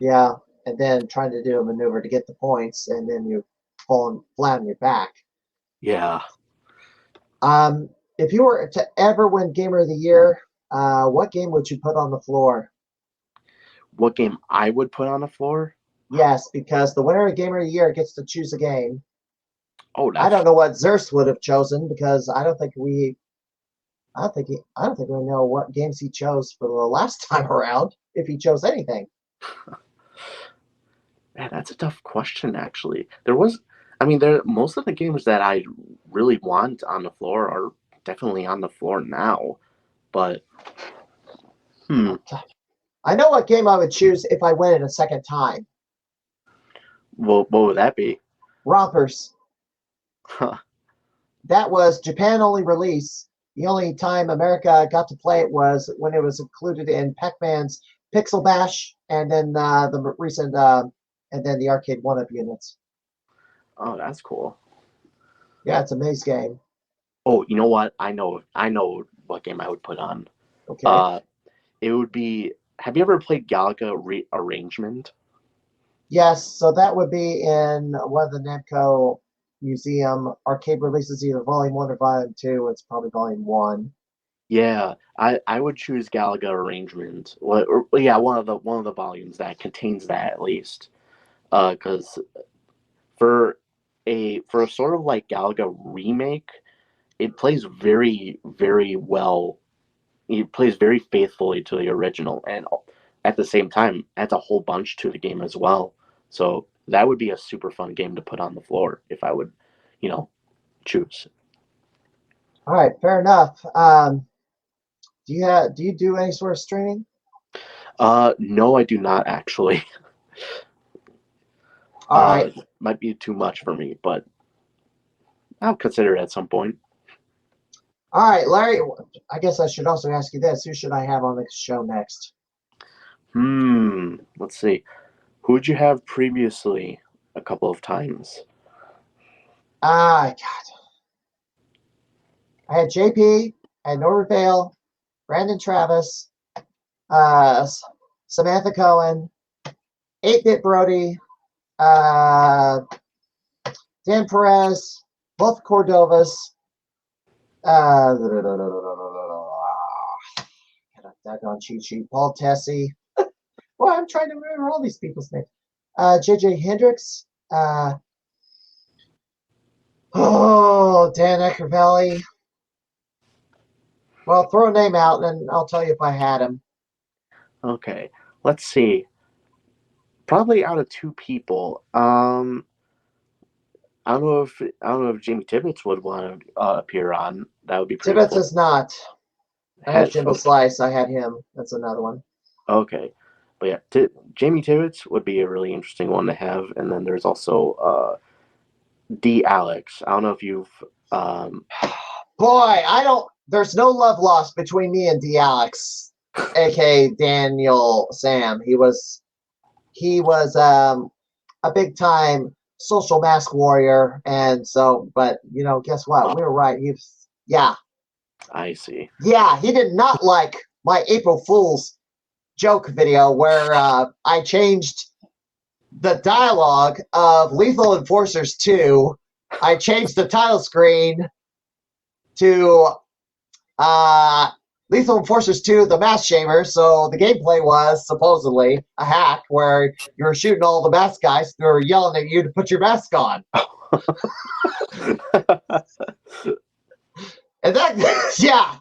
yeah. And then trying to do a maneuver to get the points, and then you fall flat on your back. Yeah. If you were to ever win Gamer of the Year, what game would you put on the floor? What game I would put on the floor? Yes, because the winner of Gamer of the Year gets to choose a game. Oh, I that's don't know what Zerst would have chosen because I don't think we know what games he chose for the last time around, if he chose anything. man, that's a tough question actually. There most of the games that I really want on the floor are definitely on the floor now, but hmm, I know what game I would choose if I win it a second time. what would that be? Rompers. Huh. That was Japan only release. The only time America got to play it was when it was included in Pac-Man's Pixel Bash, and then the recent, and then the arcade one-up units. Oh, that's cool. Yeah, it's a maze game. Oh, you know what? I know what game I would put on. Okay. Uh, it would be. Have you ever played Galaga Arrangement? Yes, so that would be in one of the Namco Museum arcade releases, either Volume 1 or Volume 2. It's probably Volume 1. Yeah, I would choose Galaga Arrangement. Yeah, one of the volumes that contains that at least. Because for a sort of like Galaga remake, it plays very very well. It plays very faithfully to the original, and at the same time adds a whole bunch to the game as well. So that would be a super fun game to put on the floor if I would, you know, choose. All right, fair enough. Do you do any sort of streaming? No, I do not actually. All right. Might be too much for me, but I'll consider it at some point. All right, Larry, I guess I should also ask you this. Who should I have on the show next? Let's see. Who'd you have previously a couple of times? God. I had JP, I had Norbert Vale, Brandon Travis, uh, Samantha Cohen, 8-Bit Brody, uh, Dan Perez, both Cordovas, daggone cheat sheet, Paul Tessie. Boy, I'm trying to remember all these people's names. JJ Hendricks, Dan Eckervelli. Well, throw a name out and I'll tell you if I had him. Okay, let's see. Probably out of two people. I don't know if Jamie Tibbetts would want to appear on. That would be pretty Tibbetts cool. is not. I had Jimbo Slice. I had him. That's another one. Okay, but yeah, Jamie Tibbetts would be a really interesting one to have. And then there's also D. Alex. I don't know if you've. Boy, I don't. There's no love lost between me and D. Alex, aka Daniel Sam. He was a big time social mask warrior, and so. But guess what? We were right. I see. Yeah. He did not like my April Fool's joke video where I changed the dialogue of Lethal Enforcers 2. I changed the title screen to Lethal Enforcers 2, The Mask Shaver. So the gameplay was supposedly a hack where you were shooting all the mask guys who were yelling at you to put your mask on. And that, yeah,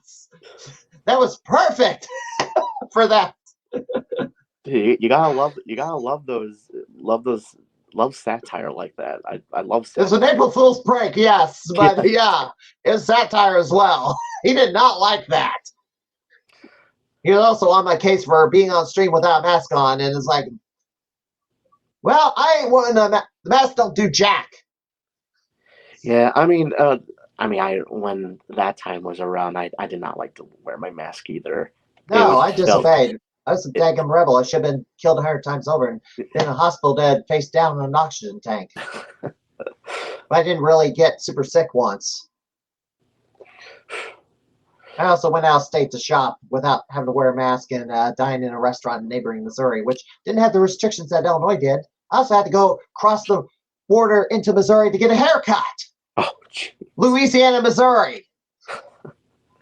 that was perfect for that. You gotta love satire like that. I love It's an satire. April Fool's prank, yes, but yeah, it's satire as well. He did not like that. He was also on my case for being on stream without a mask on, and it's like, well, I ain't wearing the mask. Don't do jack. Yeah, I when that time was around, I did not like to wear my mask either. No, I Felt disobeyed. I was a daggum rebel. I should have been killed 100 times over and been in a hospital bed face down in an oxygen tank. But I didn't really get super sick once. I also went out of state to shop without having to wear a mask and dine in a restaurant in neighboring Missouri, which didn't have the restrictions that Illinois did. I also had to go cross the border into Missouri to get a haircut. oh, geez. Louisiana, Missouri.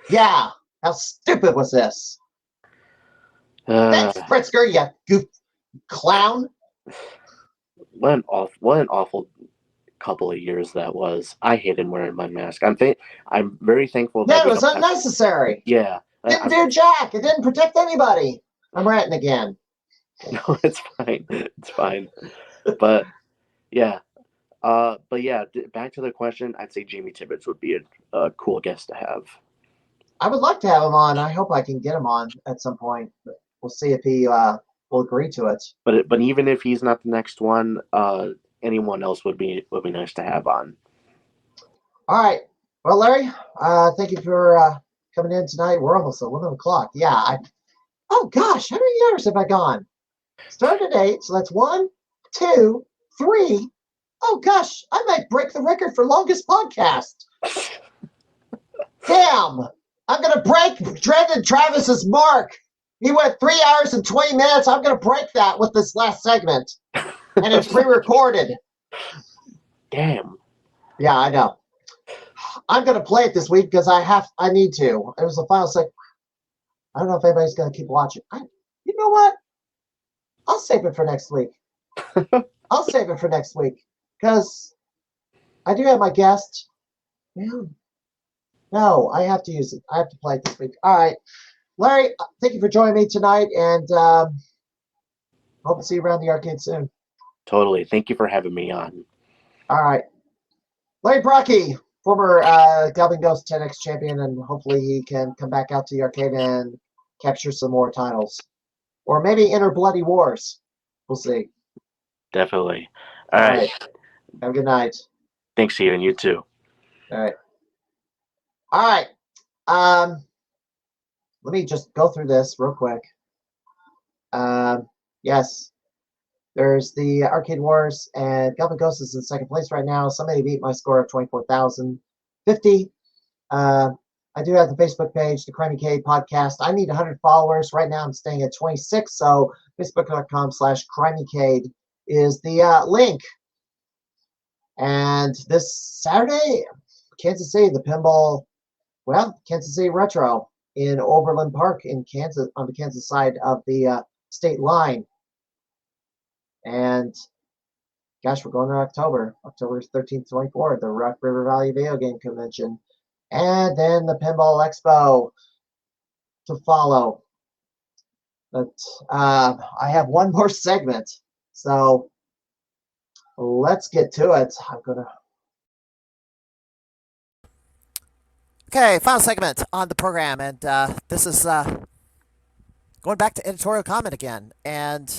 Yeah, how stupid was this? Thanks, Pritzker, you goof clown. What an awful couple of years that was. I hated wearing my mask. I'm very thankful that Yeah, it was unnecessary. Yeah, Didn't do jack. It didn't protect anybody. I'm ranting again. No, it's fine. It's fine. But yeah, back to the question. I'd say Jamie Tibbetts would be a cool guest to have. I would like to have him on. I hope I can get him on at some point. But we'll see if he will agree to it. But even if he's not the next one, anyone else would be nice to have on. All right. Well, Larry, thank you for coming in tonight. We're almost at 11 o'clock. Yeah. Oh, gosh. How many hours have I gone? Started at 8, so that's 1, 2, 3. Oh, gosh. I might break the record for longest podcast. Damn. I'm going to break Drennan Travis's mark. He went 3 hours and 20 minutes. I'm going to break that with this last segment. And it's pre-recorded. Damn. Yeah, I know. I'm going to play it this week because I need to. It was the final segment. I don't know if anybody's going to keep watching. You know what? I'll save it for next week. I'll save it for next week because I do have my guest. No, I have to use it. I have to play it this week. All right. Larry, thank you for joining me tonight, and hope to see you around the arcade soon. Totally. Thank you for having me on. All right. Larry Brockie, former Goblin Ghost 10X champion, and hopefully he can come back out to the arcade and capture some more titles. Or maybe enter Bloody Wars. We'll see. Definitely. All right. Have a good night. Thanks, Ian. You too. All right. All right. Let me just go through this real quick. Yes. There's the Arcade Wars, and Goblin Ghost is in second place right now. Somebody beat my score of 24,050. I do have the Facebook page, the Crimeycade podcast. I need 100 followers. Right now I'm staying at 26, so facebook.com/Crimeycade is the link. And this Saturday, Kansas City, Kansas City Retro in Overland Park in Kansas, on the Kansas side of the state line. And gosh, we're going to October 13th, 24th, the Rock River Valley Video Game Convention. And then the Pinball Expo to follow. But I have one more segment. So let's get to it. Okay, final segment on the program. And this is going back to editorial comment again. And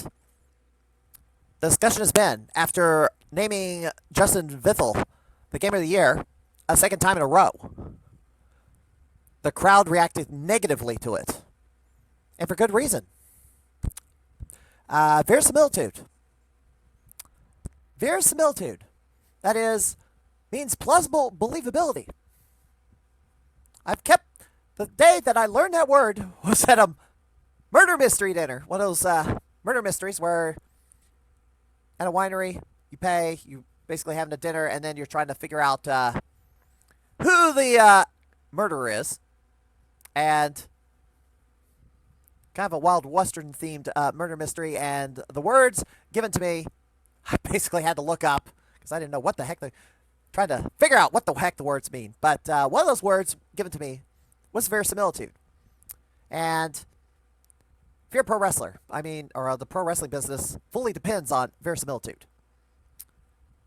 the discussion has been, after naming Justin Vithel the Game of the Year a second time in a row, the crowd reacted negatively to it, and for good reason. Verisimilitude. Verisimilitude. That is, means plausible believability. I've kept, the day that I learned that word was at a murder mystery dinner. One of those murder mysteries where at a winery, you basically having a dinner, and then you're trying to figure out who the murderer is. And kind of a Wild Western themed murder mystery, and the words given to me, I basically had to look up because I didn't know what the heck trying to figure out what the heck the words mean. But one of those words given to me was verisimilitude. And if you're a pro wrestler, or the pro wrestling business fully depends on verisimilitude.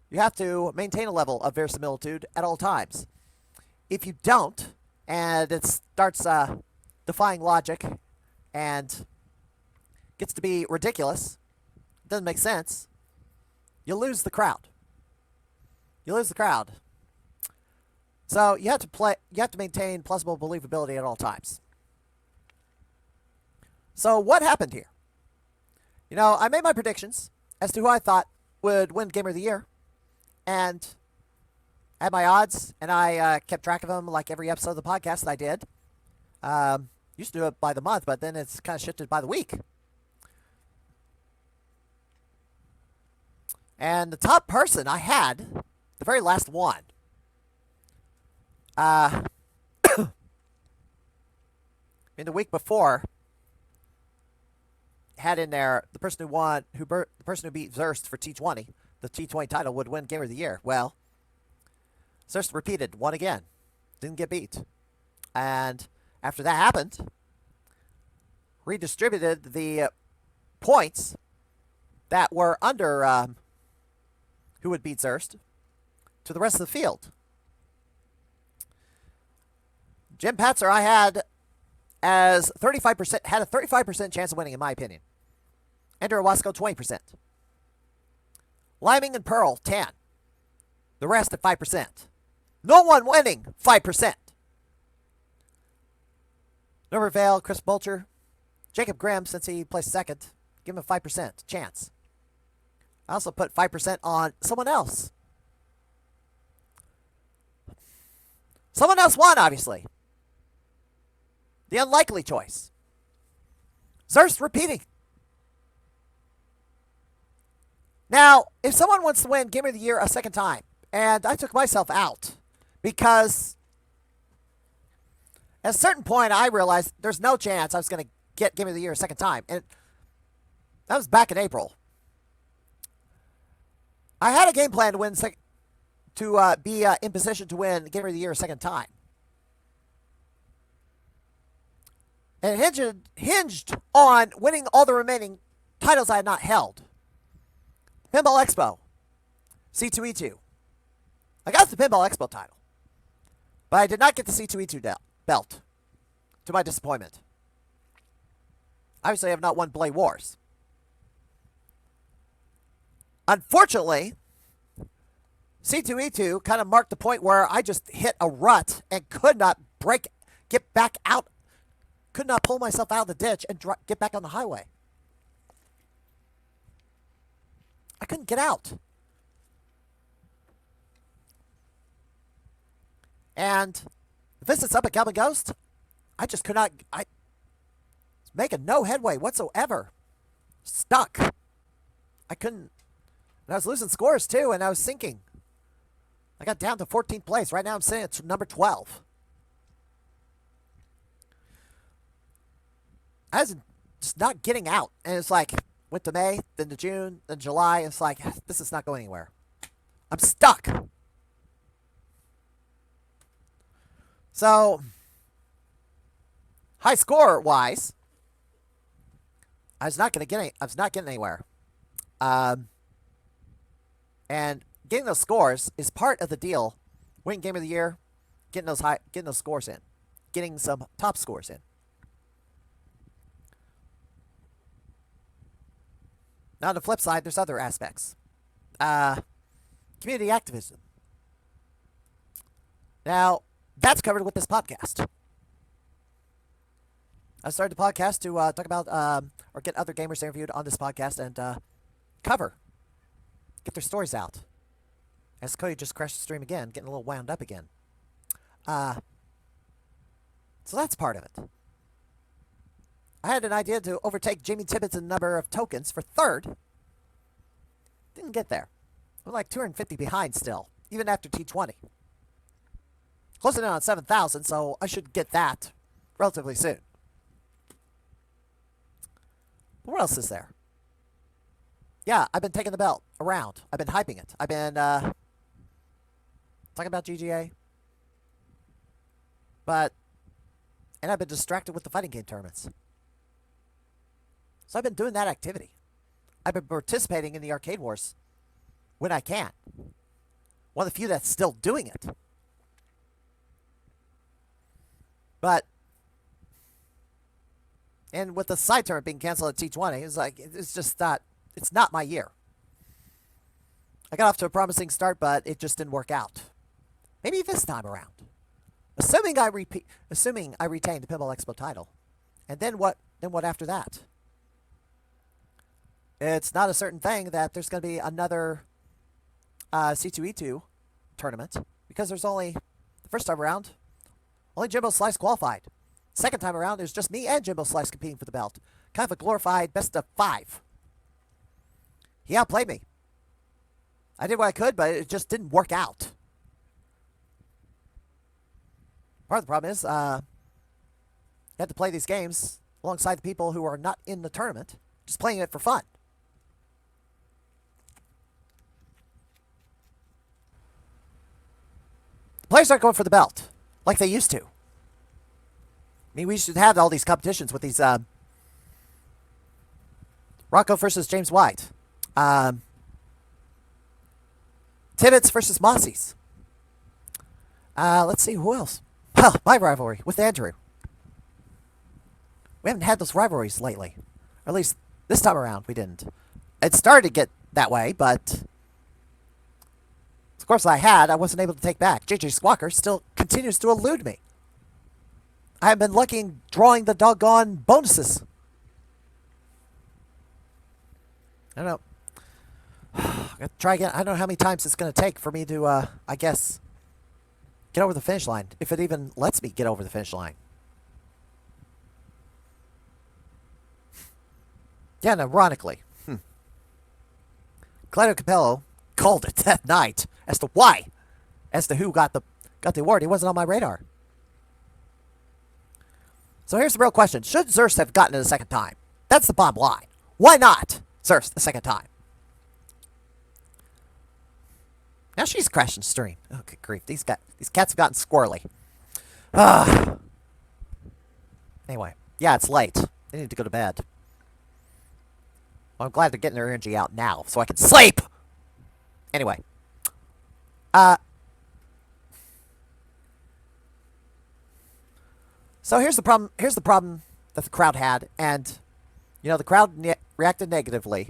You have to maintain a level of verisimilitude at all times. If you don't, and it starts defying logic and gets to be ridiculous, doesn't make sense, you lose the crowd. You lose the crowd. So you have to maintain plausible believability at all times. So what happened here? I made my predictions as to who I thought would win Gamer of the Year. And I had my odds, and I kept track of them like every episode of the podcast that I did. Used to do it by the month, but then it's kind of shifted by the week. And the top person I had, the very last one, in the week before, had in there the person who beat Zurst for T20, the T20 title, would win Gamer of the Year. Well, Zurst repeated, won again, didn't get beat, and after that happened, redistributed the points that were under who would beat Zurst to the rest of the field. Jim Patzer, I had as 35%, had a 35% chance of winning, in my opinion. Ender Owasco, 20%. Liming and Pearl, 10. The rest at 5%. No one winning, 5%. Norbert Vale, Chris Bulcher, Jacob Grimm, since he placed second, give him a 5% chance. I also put 5% on someone else. Someone else won, obviously. The unlikely choice. Zurst repeating. Now, if someone wants to win Gamer of the Year a second time, and I took myself out because at a certain point I realized there's no chance I was going to get Gamer of the Year a second time. And that was back in April. I had a game plan to win be in position to win Gamer of the Year a second time. And it hinged on winning all the remaining titles I had not held. Pinball Expo, C2E2. I got the Pinball Expo title, but I did not get the C2E2 belt, to my disappointment. Obviously, I have not won Blade Wars. Unfortunately, C2E2 kind of marked the point where I just hit a rut and could not get back out, could not pull myself out of the ditch and get back on the highway. I couldn't get out. And visits up at Goblin Ghost, I just could not, I was making no headway whatsoever. Stuck. I couldn't, and I was losing scores too, and I was sinking. I got down to 14th place. Right now I'm sitting at number 12. I was just not getting out. And it's like, went to May, then to June, then July. It's like, this is not going anywhere. I'm stuck. So, high score wise, I was not getting anywhere. And getting those scores is part of the deal. Winning Game of the Year, getting those scores in, getting some top scores in. Now, on the flip side, there's other aspects. Community activism. Now, that's covered with this podcast. I started the podcast to talk about or get other gamers interviewed on this podcast and get their stories out. As Cody just crashed the stream again, getting a little wound up again. So that's part of it. I had an idea to overtake Jamie Tibbetts in the number of tokens for third. Didn't get there. I'm like 250 behind still, even after T20. Closing in on 7,000, so I should get that relatively soon. What else is there? Yeah, I've been taking the belt around. I've been hyping it. I've been talking about GGA. And I've been distracted with the fighting game tournaments. So I've been doing that activity. I've been participating in the arcade wars when I can. One of the few that's still doing it. And with the side tournament being canceled at T20, it's just not, it's not my year. I got off to a promising start, but it just didn't work out. Maybe this time around. Assuming I retain the Pinball Expo title. And then what after that? It's not a certain thing that there's going to be another C2E2 tournament, because there's only, the first time around, only Jimbo Slice qualified. Second time around, there's just me and Jimbo Slice competing for the belt. Kind of a glorified best of 5. He outplayed me. I did what I could, but it just didn't work out. Part of the problem is, you had to play these games alongside the people who are not in the tournament, just playing it for fun. The players aren't going for the belt like they used to. I mean, we should have all these competitions with these Rocco versus James White, Tibbetts versus Mossies. Let's see, who else? Well, my rivalry with Andrew. We haven't had those rivalries lately. Or at least this time around, we didn't. It started to get that way, but of course I wasn't able to take back. JJ Squawker still continues to elude me. I have been looking, drawing the doggone bonuses. I don't know. I got to try again. I don't know how many times it's going to take for me to, I guess, get over the finish line. If it even lets me get over the finish line. Yeah, and ironically, Claudio Capello called it that night as to why, as to who got the award. He wasn't on my radar. So here's the real question. Should Zurst have gotten it a second time? That's the bottom line. Why not Zurst the second time? Now she's crashing stream. Oh, good grief. These cats have gotten squirrely. Anyway. Yeah, it's late. They need to go to bed. Well, I'm glad they're getting their energy out now so I can sleep! Anyway. So here's the problem. Here's the problem that the crowd had, and you know the crowd reacted negatively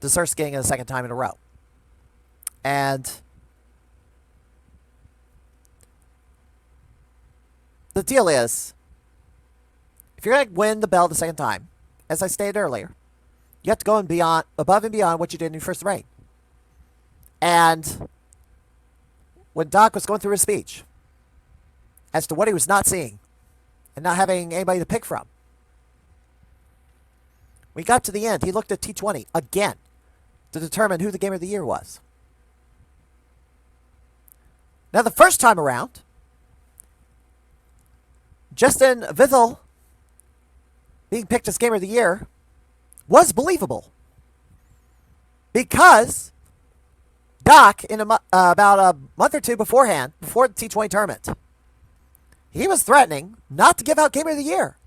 to Zurst getting it a second time in a row. And the deal is, if you're going to win the belt the second time, as I stated earlier, you have to go above and beyond what you did in your first reign. And when Doc was going through his speech as to what he was not seeing and not having anybody to pick from, when he got to the end, he looked at T20 again to determine who the Game of the Year was. Now, the first time around, Justin Vithel being picked as Game of the Year was believable, because Doc, in about a month or two beforehand, before the T20 tournament, he was threatening not to give out Game of the Year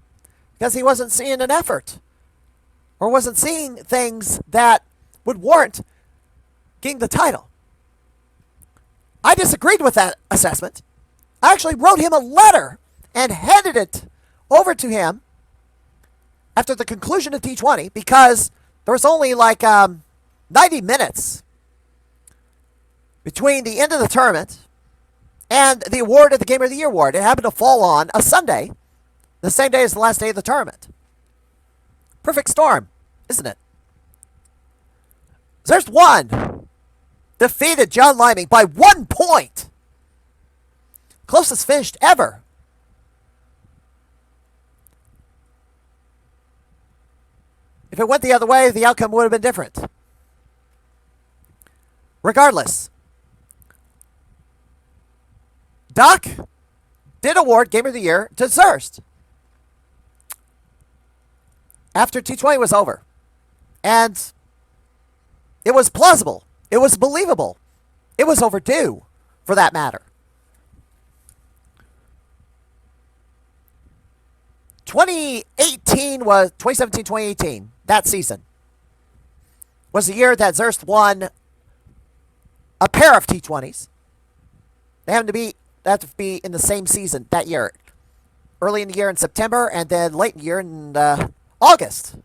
because he wasn't seeing an effort or wasn't seeing things that would warrant getting the title. I disagreed with that assessment. I actually wrote him a letter and handed it over to him after the conclusion of T20, because there was only like 90 minutes between the end of the tournament and the award of the Game of the Year award. It happened to fall on a Sunday, the same day as the last day of the tournament. Perfect storm, isn't it? Zurst won. Defeated John Liming by 1 point. Closest finished ever. If it went the other way, the outcome would have been different. Regardless, Doc did award Game of the Year to Zurst after T20 was over. And it was plausible. It was believable. It was overdue, for that matter. 2017, that season, was the year that Zurst won a pair of T20s. They happened to be in the same season that year. Early in the year in September, and then late in the year in August.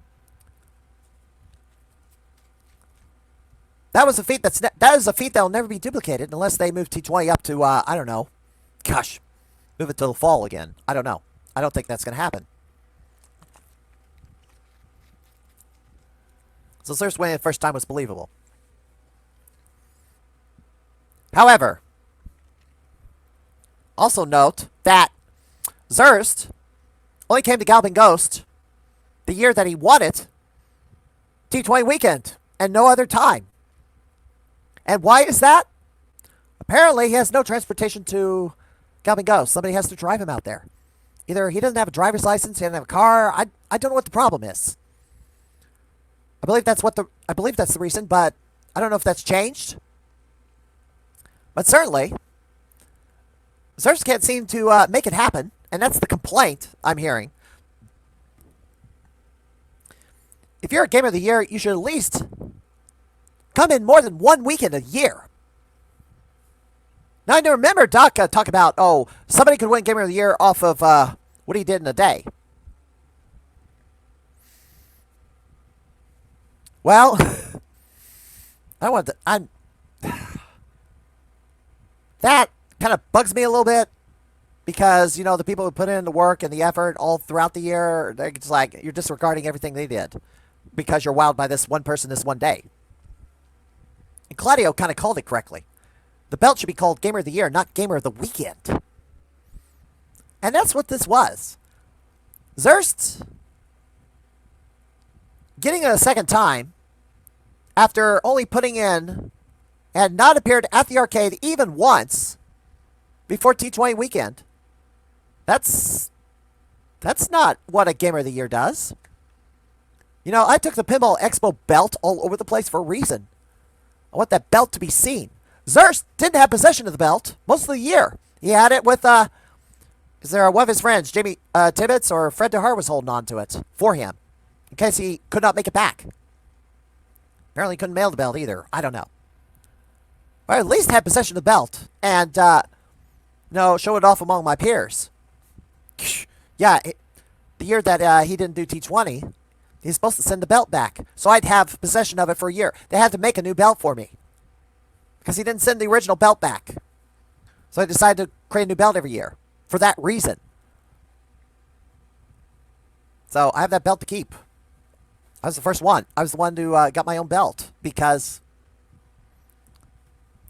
That is a feat that will never be duplicated unless they move T20 up to I don't know. Gosh, move it to the fall again. I don't know. I don't think that's going to happen. So Zurst winning the first time was believable. However, also note that Zurst only came to Galloping Ghost the year that he won it, T20 weekend, and no other time. And why is that? Apparently, he has no transportation to Galloping Ghost. Somebody has to drive him out there. Either he doesn't have a driver's license, he doesn't have a car. I don't know what the problem is. I believe that's the reason, but I don't know if that's changed. But certainly, Zurst can't seem to make it happen, and that's the complaint I'm hearing. If you're a Gamer of the Year, you should at least come in more than one weekend a year. Now, I remember Doc talk about, somebody could win Gamer of the Year off of what he did in a day. Well, that kind of bugs me a little bit because, the people who put in the work and the effort all throughout the year, they're just like, you're disregarding everything they did because you're wowed by this one person this one day. And Claudio kind of called it correctly. The belt should be called Gamer of the Year, not Gamer of the Weekend. And that's what this was. Zurst getting it a second time after only putting in and not appeared at the arcade even once before T20 weekend. That's not what a Gamer of the Year does. I took the Pinball Expo belt all over the place for a reason. I want that belt to be seen. Zurst didn't have possession of the belt most of the year. He had it with, one of his friends, Jamie Tibbetts or Fred DeHart was holding on to it for him in case he could not make it back. Apparently couldn't mail the belt either. I don't know. Or at least had possession of the belt and, show it off among my peers. Yeah, the year that he didn't do T20, he's supposed to send the belt back. So I'd have possession of it for a year. They had to make a new belt for me because he didn't send the original belt back. So I decided to create a new belt every year for that reason. So I have that belt to keep. I was the first one. I was the one who got my own belt because,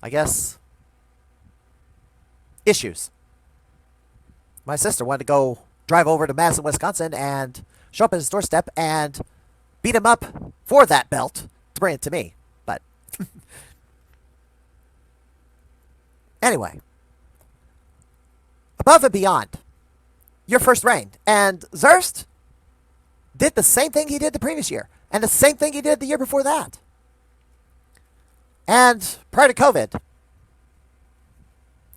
I guess, issues. My sister wanted to go drive over to Madison, Wisconsin and show up at his doorstep and beat him up for that belt to bring it to me. But anyway, above and beyond, your first reign. And Zurst did the same thing he did the previous year and the same thing he did the year before that. And prior to COVID,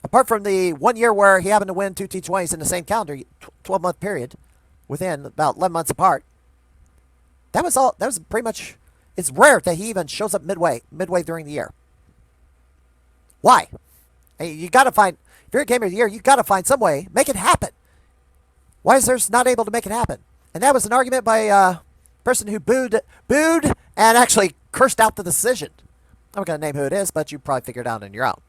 apart from the 1 year where he happened to win two T20s in the same calendar, 12-month period, within about 11 months apart, that was pretty much, it's rare that he even shows up midway during the year. Why? Hey, you got to find, if you're a Gamer of the Year, you got to find some way, make it happen. Why is Zurst not able to make it happen? And that was an argument by a person who booed and actually cursed out the decision. I'm not going to name who it is, but you probably figure it out on your own.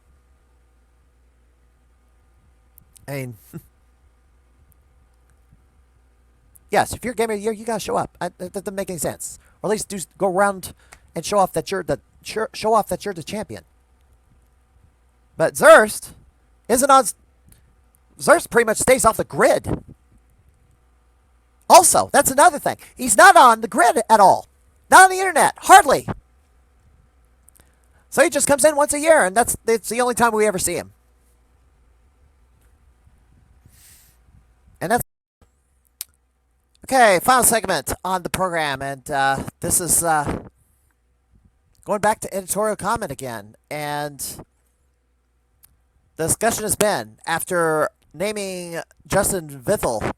I mean, yes, if you're a Gamer of the Year, you gotta show up. That doesn't make any sense. Or at least go around and show off that you're the champion. But Zurst isn't on. Zurst pretty much stays off the grid. Also, that's another thing. He's not on the grid at all. Not on the internet, hardly. So he just comes in once a year, and it's the only time we ever see him. And that's okay. Final segment on the program, and this is going back to editorial comment again, and the discussion has been, after naming Justin Vithel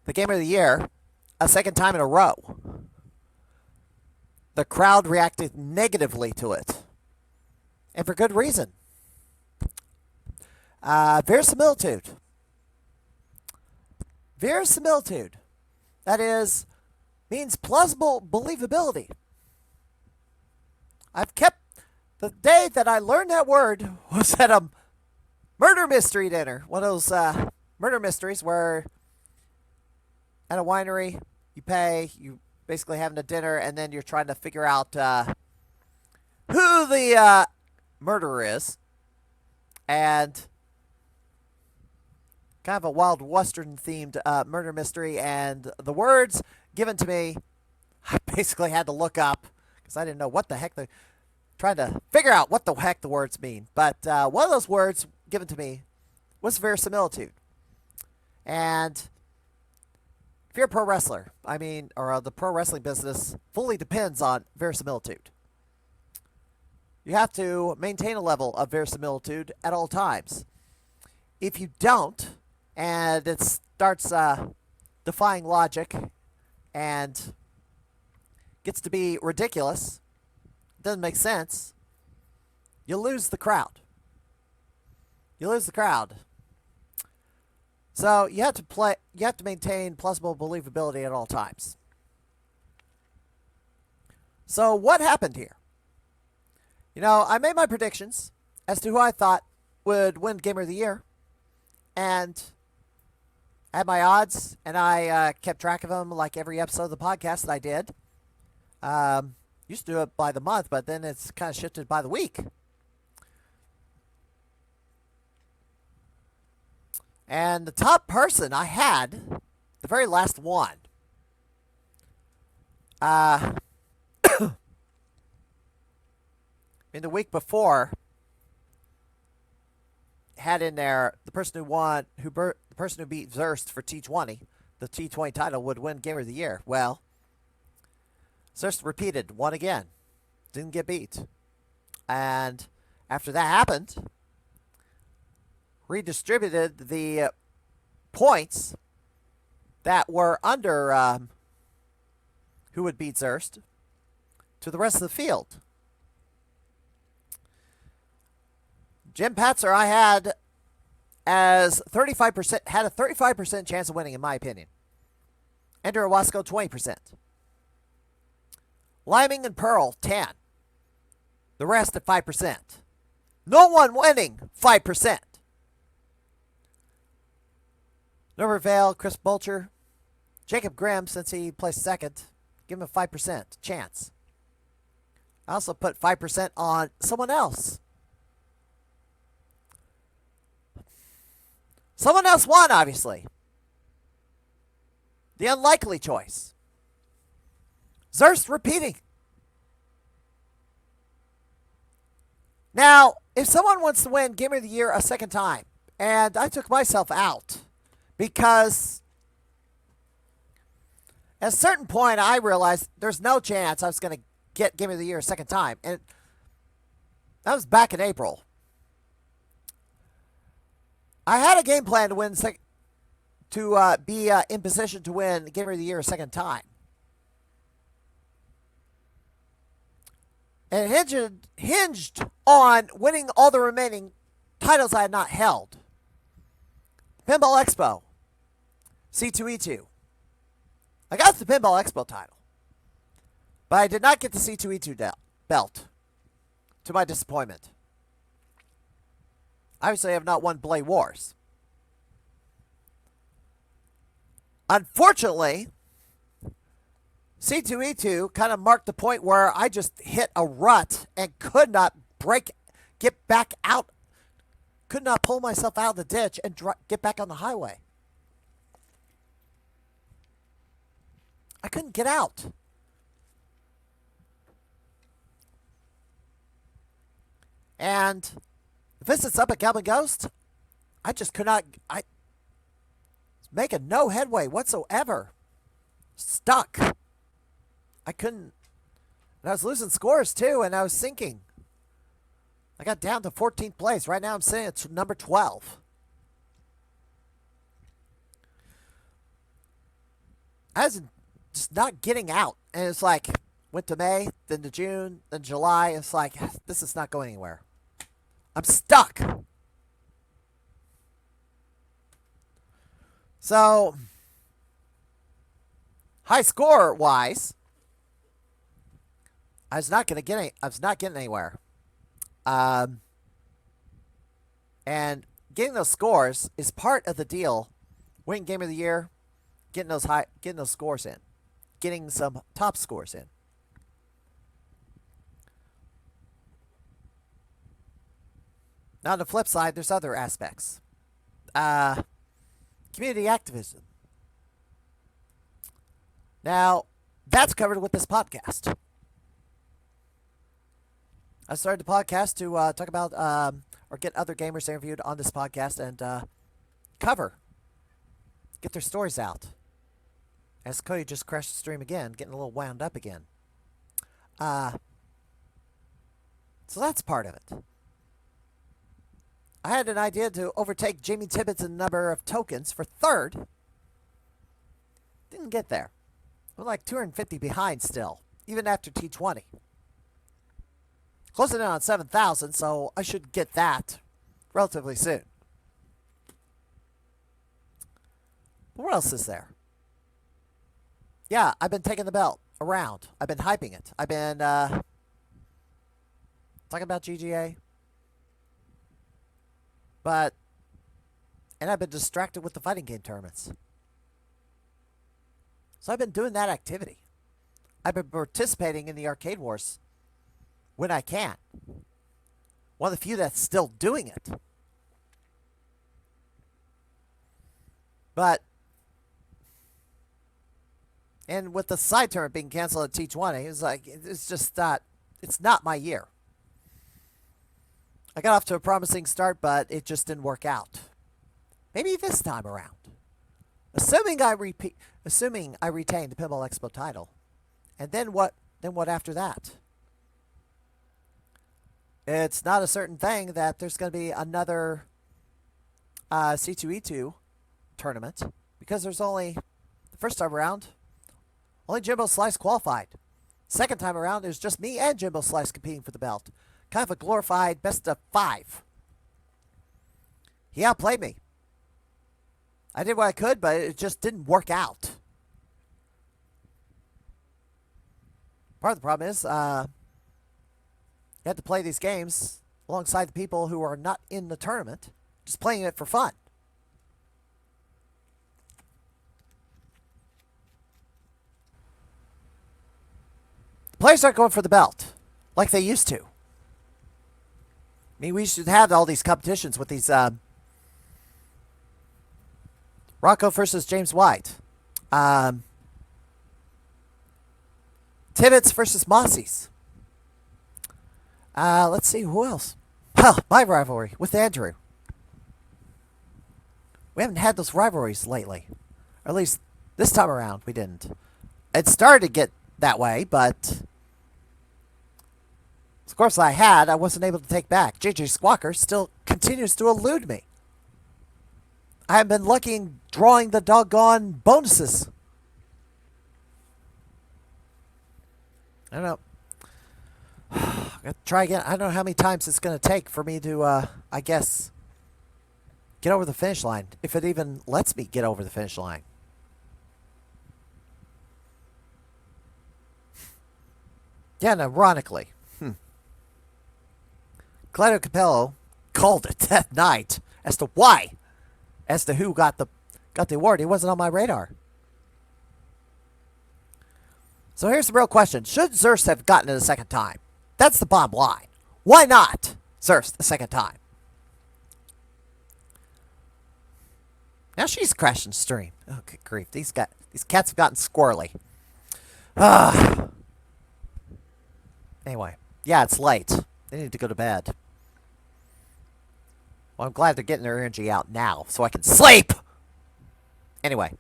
the Gamer of the Year a second time in a row, the crowd reacted negatively to it, and for good reason. Verisimilitude. Verisimilitude. That is, means plausible believability. I've kept, the day that I learned that word was at a murder mystery dinner. One of those murder mysteries where at a winery you pay, you basically having a dinner, and then you're trying to figure out who the murderer is. And kind of a Wild Western themed murder mystery, and the words given to me, I basically had to look up because I didn't know what the heck trying to figure out what the heck the words mean. But one of those words given to me was verisimilitude. And if you're a pro wrestler, or the pro wrestling business fully depends on verisimilitude. You have to maintain a level of verisimilitude at all times. If you don't, and it starts defying logic and gets to be ridiculous, doesn't make sense, you lose the crowd. You lose the crowd. So you have to maintain plausible believability at all times. So what happened here? I made my predictions as to who I thought would win Gamer of the Year, and I had my odds, and I kept track of them like every episode of the podcast that I did. Used to do it by the month, but then it's kind of shifted by the week. And the top person I had, the very last one, in the week before, had in there the person who won, the person who beat Zurst for T20, the T20 title, would win Gamer of the Year. Well, Zurst repeated, won again, didn't get beat. And after that happened, redistributed the points that were under who would beat Zurst to the rest of the field. Jim Patzer, I had as 35%, had a 35% chance of winning, in my opinion. Ender Owasco, 20%. Liming and Pearl, 10. The rest at 5%. No one winning, 5%. Norbert Vale, Chris Bulcher, Jacob Grimm, since he placed second, give him a 5% chance. I also put 5% on someone else. Someone else won, obviously. The unlikely choice. Zurst repeating. Now, if someone wants to win Gamer of the Year a second time, and I took myself out, because at a certain point I realized there's no chance I was going to get Gamer of the Year a second time. And that was back in April. I had a game plan to win, be in position to win Gamer of the Year a second time. And it hinged on winning all the remaining titles I had not held. Pinball Expo, C2E2. I got the Pinball Expo title, but I did not get the C2E2 belt, to my disappointment. Obviously, I have not won Blade Wars. Unfortunately, C2E2 kind of marked the point where I just hit a rut and could not get back out, could not pull myself out of the ditch and get back on the highway. I couldn't get out. And visits up at Goblin Ghost, I just could not, making no headway whatsoever. Stuck. I couldn't And I was losing scores too, and I was sinking. I got down to 14th place. Right now I'm sitting at number 12. I was just not getting out. And it's like, went to May, then to June, then July. It's like, this is not going anywhere. I'm stuck. So, high score wise, I was not getting anywhere. And getting those scores is part of the deal. Winning game of the year, getting those scores in, getting some top scores in. Now, on the flip side, there's other aspects. Community activism. Now, that's covered with this podcast. I started the podcast to talk about or get other gamers interviewed on this podcast and get their stories out. As Cody just crashed the stream again, getting a little wound up again. So that's part of it. I had an idea to overtake Jamie Tibbetts in number of tokens for third. Didn't get there. I'm like 250 behind still, even after T20. Closing in on 7,000, so I should get that relatively soon. But what else is there? Yeah, I've been taking the belt around. I've been hyping it. I've been talking about GGA. And I've been distracted with the fighting game tournaments. So I've been doing that activity. I've been participating in the arcade wars when I can. One of the few that's still doing it. And with the side tournament being canceled at T20, it's just not, it's not my year. I got off to a promising start, but it just didn't work out. Maybe this time around. Assuming I retain the Pinball Expo title. And then what after that? It's not a certain thing that there's going to be another C2E2 tournament, because there's only, the first time around, only Jimbo Slice qualified. Second time around, there's just me and Jimbo Slice competing for the belt. Kind of a glorified best of 5. He outplayed me. I did what I could, but it just didn't work out. Part of the problem is, you have to play these games alongside the people who are not in the tournament, just playing it for fun. The players aren't going for the belt like they used to. I mean, we should have all these competitions with these Rocco versus James White, Tibbetts versus Mossies. Let's see, who else? Well, my rivalry with Andrew. We haven't had those rivalries lately. Or at least this time around, we didn't. It started to get that way, but of course I wasn't able to take back. JJ Squawker still continues to elude me. I have been lucky in drawing the doggone bonuses. I don't know. I got to try again. I don't know how many times it's going to take for me to, I guess, get over the finish line. If it even lets me get over the finish line. Yeah, and ironically, Claudio Capello called it that night as to why. As to who got the award. He wasn't on my radar. So here's the real question. Should Zurst have gotten it a second time? That's the bottom line. Why not Zurst the second time? Now she's crashing the stream. Oh, good grief. These cats have gotten squirrely. Anyway. Yeah, it's late. They need to go to bed. Well, I'm glad they're getting their energy out now, so I can sleep! Anyway.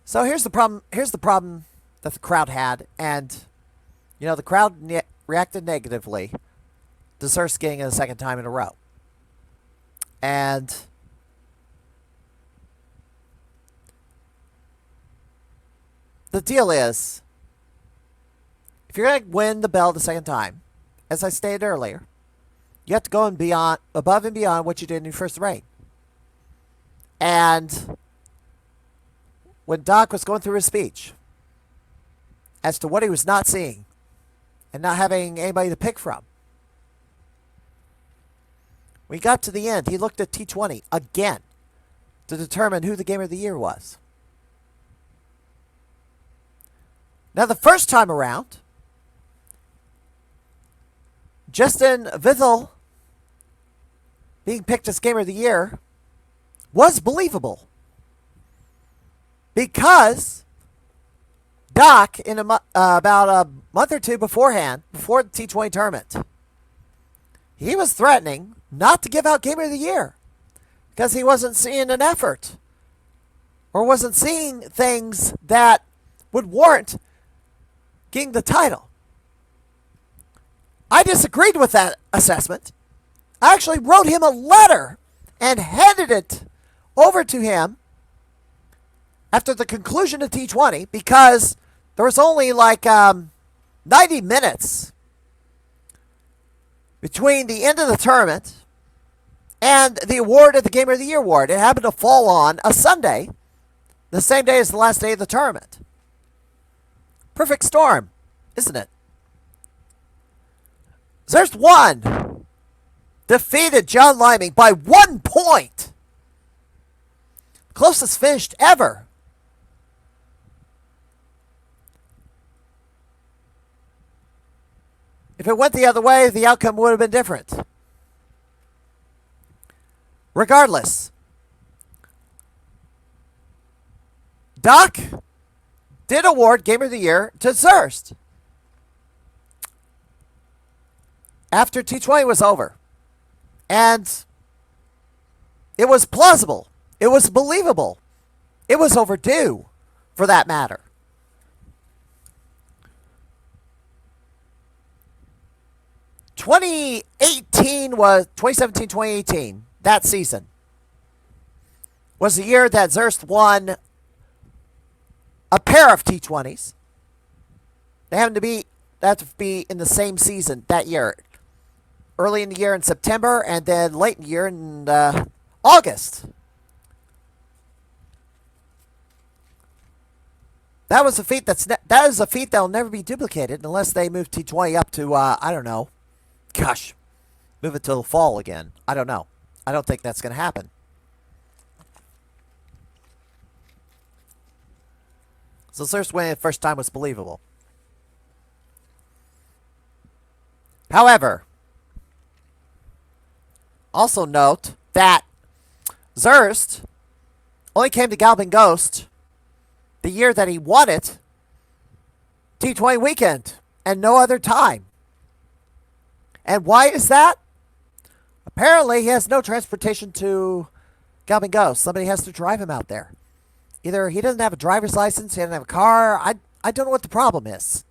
So here's the problem. Here's the problem that the crowd had, and the crowd reacted negatively to Zurst getting it a second time in a row. And the deal is, if you're going to win the belt the second time, as I stated earlier, you have to go above and beyond what you did in your first reign. And when Doc was going through his speech as to what he was not seeing and not having anybody to pick from, when he got to the end, he looked at T20 again to determine who the Game of the Year was. Now, the first time around, Justin Withel being picked as Game of the Year was believable, because Doc, in about a month or two beforehand, before the T20 tournament, he was threatening not to give out Game of the Year because he wasn't seeing an effort or wasn't seeing things that would warrant getting the title. I disagreed with that assessment. I actually wrote him a letter and handed it over to him after the conclusion of T20, because there was only like 90 minutes between the end of the tournament and the award of the Game of the Year award. It happened to fall on a Sunday, the same day as the last day of the tournament. Perfect storm, isn't it? Zurst won. Defeated John Liming by 1 point. Closest finished ever. If it went the other way, the outcome would have been different. Regardless, Doc did award Game of the Year to Zurst after T20 was over. And it was plausible. It was believable. It was overdue, for that matter. Was 2017-2018, that season, was the year that Zurst won a pair of T20s. They happened to be in the same season that year. Early in the year in September, and then late in the year in August. That was a feat that is a feat that will never be duplicated unless they move T20 up to I don't know. Gosh, move it till the fall again. I don't know. I don't think that's going to happen. So Zurst winning the first time was believable. However, also note that Zurst only came to Galloping Ghost the year that he won it, T20 weekend, and no other time. And why is that? Apparently, he has no transportation to Galloping Ghost. Somebody has to drive him out there. Either he doesn't have a driver's license, he doesn't have a car. I don't know what the problem is.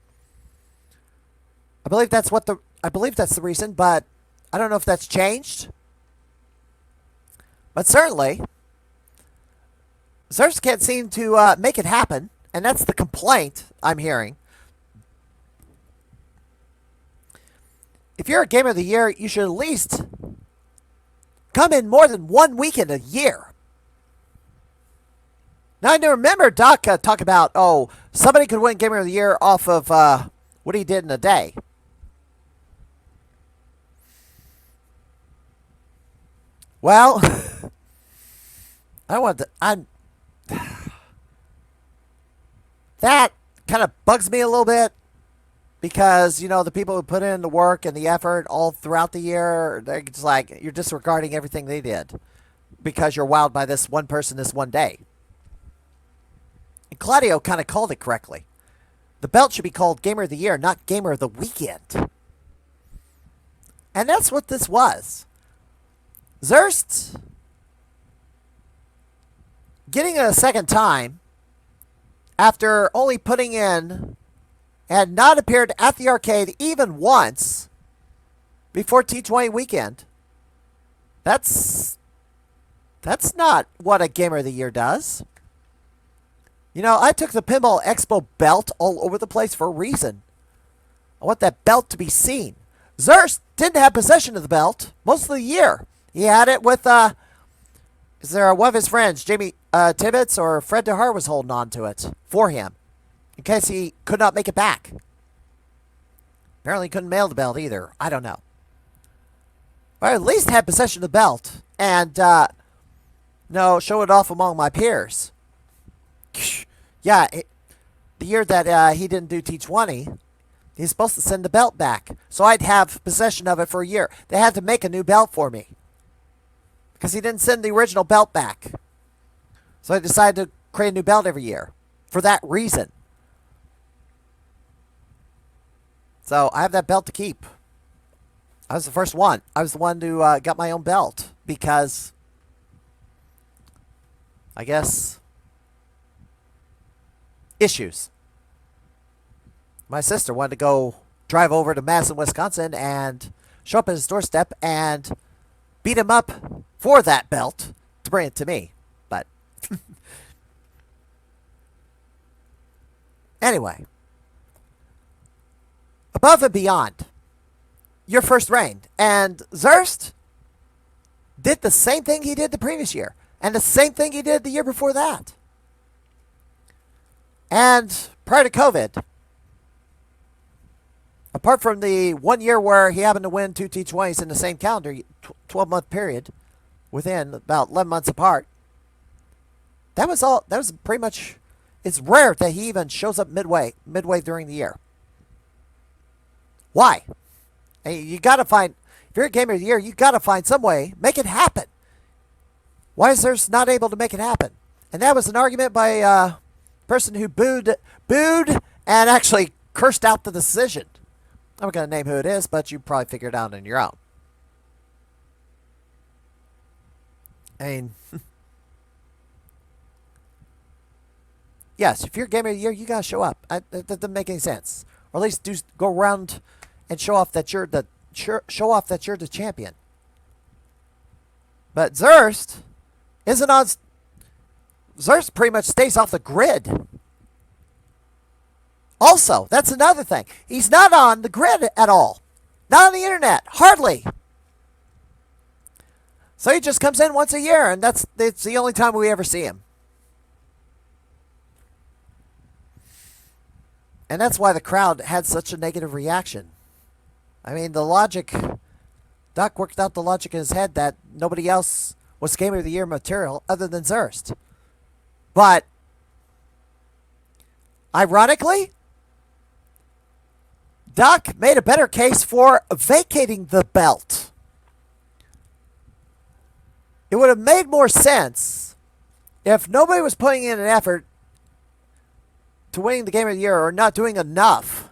I believe that's the reason, but I don't know if that's changed. But certainly, Zurst can't seem to make it happen, and that's the complaint I'm hearing. If you're a Game of the Year, you should at least come in more than 1 weekend a year. Now, I remember Doc talk about, somebody could win Game of the Year off of what he did in a day. Well, that kind of bugs me a little bit, because, the people who put in the work and the effort all throughout the year, they're just like, you're disregarding everything they did because you're wowed by this one person this one day. And Claudio kind of called it correctly. The belt should be called Gamer of the Year, not Gamer of the Weekend. And that's what this was. Zurst getting it a second time after only putting in, had not appeared at the arcade even once before T20 weekend. That's not what a Gamer of the Year does. You know, I took the Pinball Expo belt all over the place for a reason. I want that belt to be seen. Zurst didn't have possession of the belt most of the year. He had it with, is there one of his friends, Jamie Tibbetts or Fred DeHart, was holding on to it for him in case he could not make it back. Apparently he couldn't mail the belt either. I don't know. But I at least had possession of the belt and, show it off among my peers. Yeah, the year that he didn't do T20, he's supposed to send the belt back. So I'd have possession of it for a year. They had to make a new belt for me because he didn't send the original belt back. So I decided to create a new belt every year for that reason. So I have that belt to keep. I was the first one. I was the one who got my own belt because, I guess, issues. My sister wanted to go drive over to Madison, Wisconsin and show up at his doorstep and beat him up for that belt to bring it to me. But anyway, above and beyond your first reign. And Zurst did the same thing he did the previous year and the same thing he did the year before that. And prior to COVID, apart from the 1 year where he happened to win 2 T20s in the same calendar, 12-month period, within about 11 months apart, that was all. That was pretty much. It's rare that he even shows up midway during the year. Why? Hey, you got to find. If you're a Gamer of the Year, you got to find some way, make it happen. Why is Zurst not able to make it happen? And that was an argument by a person who booed, and actually cursed out the decision. I'm not going to name who it is, but you probably figure it out on your own. I mean, yes, if you're Gamer of the Year, you got to show up. That doesn't make any sense. Or at least go around and show off that you're the champion. But Zurst isn't on. Zurst pretty much stays off the grid. Also, that's another thing. He's not on the grid at all. Not on the internet. Hardly. So he just comes in once a year, and it's the only time we ever see him. And that's why the crowd had such a negative reaction. I mean, the logic... Doc worked out the logic in his head that nobody else was Gamer of the Year material other than Zurst. But, ironically, Doc made a better case for vacating the belt. It would have made more sense if nobody was putting in an effort to winning the Game of the Year or not doing enough.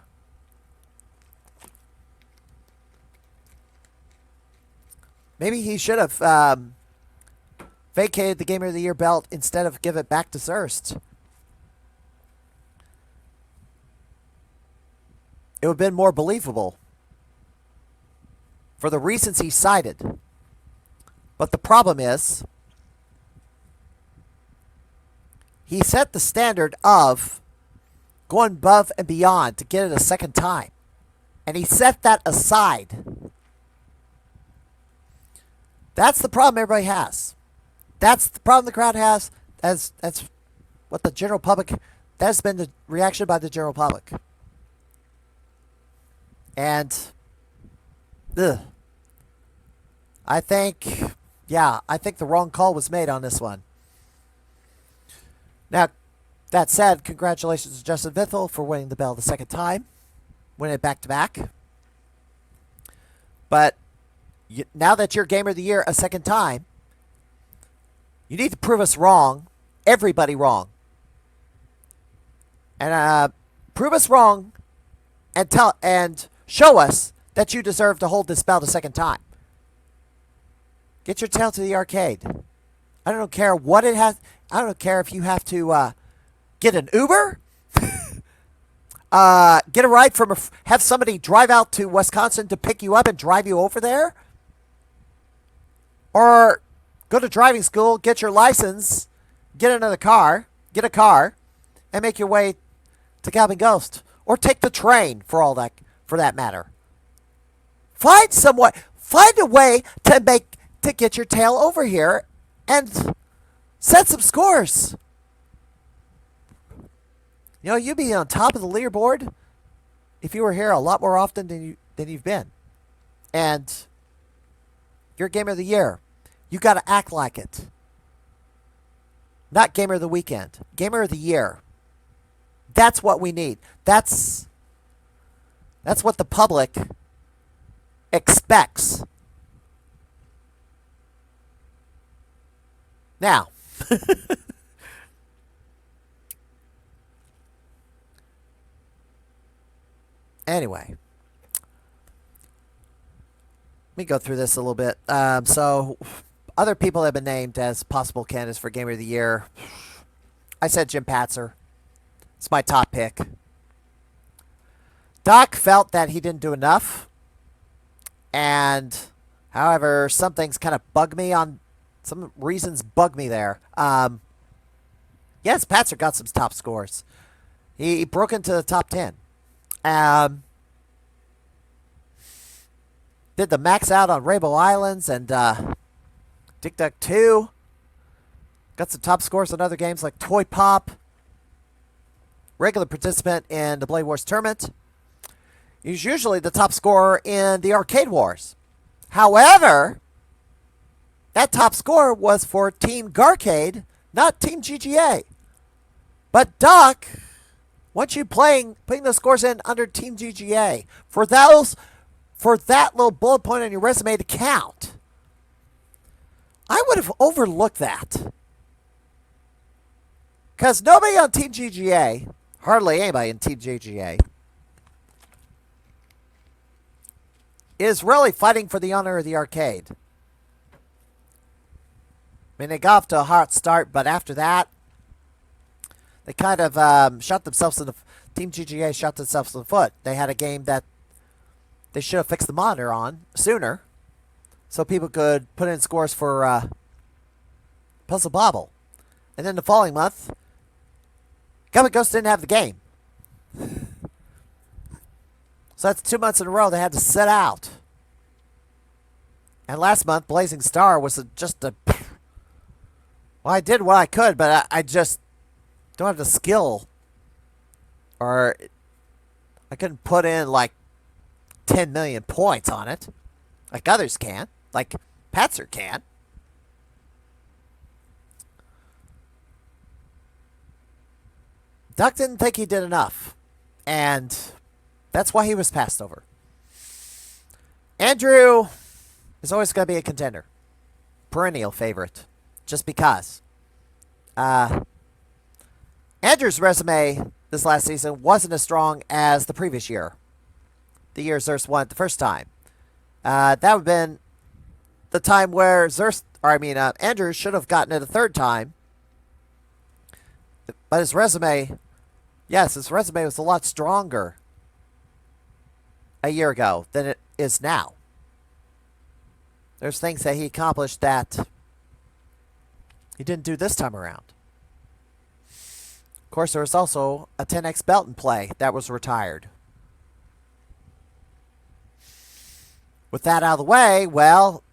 Maybe he should have vacated the Game of the Year belt instead of give it back to Zurst. It would have been more believable for the reasons he cited. But the problem is, he set the standard of going above and beyond to get it a second time. And he set that aside. That's the problem everybody has. That's the problem the crowd has. That's what the general public, that's been the reaction by the general public. And, I think the wrong call was made on this one. Now, that said, congratulations to Justin Vithel for winning the bell the second time. Winning it back-to-back. But now that you're Gamer of the Year a second time, you need to prove us wrong. Everybody wrong. And prove us wrong and show us that you deserve to hold this belt a second time. Get your tail to the arcade. I don't care what it has. I don't care if you have to get an Uber, get a ride from have somebody drive out to Wisconsin to pick you up and drive you over there, or go to driving school, get your license, get another car, get a car, and make your way to Cabin Ghost, or take the train for that matter. Find a way to get your tail over here and set some scores. You know, you'd be on top of the leaderboard if you were here a lot more often than you've been. And you're Gamer of the Year. You got to act like it. Not Gamer of the Weekend. Gamer of the Year. That's what we need. That's what the public expects. Now, anyway, let me go through this a little bit. So, other people have been named as possible candidates for Gamer of the Year. I said Jim Patzer. It's my top pick. Doc felt that he didn't do enough. And, however, some things kind of bug me on, some reasons bug me there. Yes, Patzer got some top scores. He broke into the top 10. Did the max out on Rainbow Islands and Dick Duck 2. Got some top scores in other games like Toy Pop. Regular participant in the Blade Wars tournament. He's usually the top scorer in the Arcade Wars. However, that top score was for Team Garcade, not Team GGA. But Doc wants you putting those scores in under Team GGA for that little bullet point on your resume to count. I would have overlooked that. Because nobody on Team GGA, hardly anybody in Team GGA, is really fighting for the honor of the arcade. I mean, they got off to a hot start, but after that, they kind of shot themselves in the... Team GGA shot themselves in the foot. They had a game that they should have fixed the monitor on sooner, so people could put in scores for Puzzle Bobble. And then the following month, Comic Ghost didn't have the game. So that's 2 months in a row they had to sit out. And last month, Blazing Star was just a... Well, I did what I could, but I just don't have the skill. Or I couldn't put in like 10 million points on it. Like others can. Like Patzer can. Duck didn't think he did enough. And that's why he was passed over. Andrew is always going to be a contender. Perennial favorite. Just because. Andrew's resume this last season wasn't as strong as the previous year. The year Zerst won it the first time. That would have been the time where Andrew should have gotten it a third time. But his resume was a lot stronger a year ago than it is now. There's things that he accomplished that he didn't do this time around. Of course, there was also a 10x belt in play that was retired. With that out of the way, well,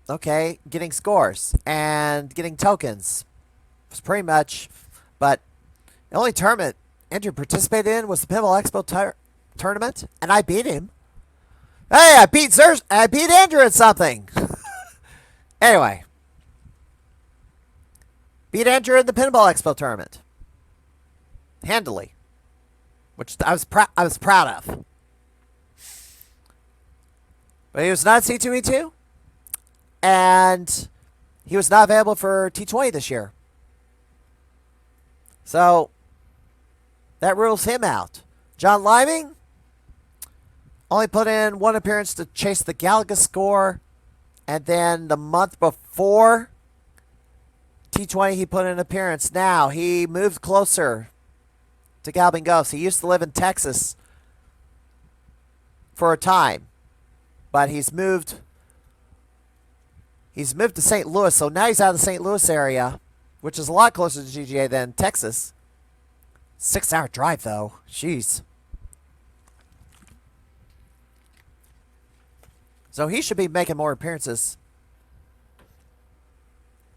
okay, getting scores and getting tokens was pretty much, but the only tournament Andrew participated in was the Pinball Expo tournament, and I beat him. Hey, I beat Andrew at something. Anyway, beat Andrew in the Pinball Expo tournament. Handily. Which I was proud of. But he was not C2E2. And he was not available for T20 this year. So, that rules him out. John Liming only put in one appearance to chase the Galaga score. And then the month before T20, he put in an appearance. Now, he moved closer to Galvin Ghost. He used to live in Texas for a time, but he's moved to St. Louis, so now he's out of the St. Louis area, which is a lot closer to GGA than Texas. 6-hour drive, though. Jeez. So he should be making more appearances.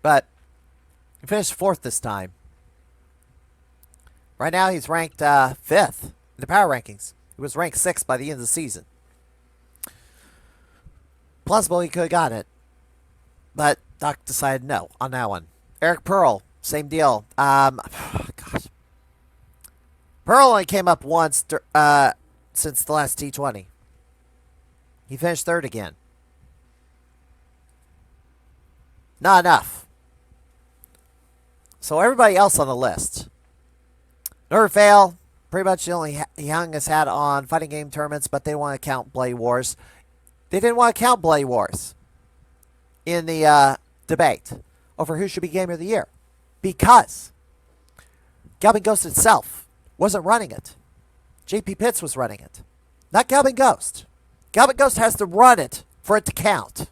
But he finished 4th this time. Right now he's ranked 5th in the power rankings. He was ranked 6th by the end of the season. Plausible he could have gotten it. But Doc decided no on that one. Eric Pearl, same deal. Gosh. Pearl only came up once since the last T20. He finished 3rd again. Not enough. So everybody else on the list. Never fail. Pretty much he hung his hat on fighting game tournaments, but they didn't want to count Bloody Wars. They didn't want to count Bloody Wars in the debate over who should be Gamer of the Year. Because Galvin Ghost itself wasn't running it. JP Pitts was running it. Not Galvin Ghost. Galvin Ghost has to run it for it to count.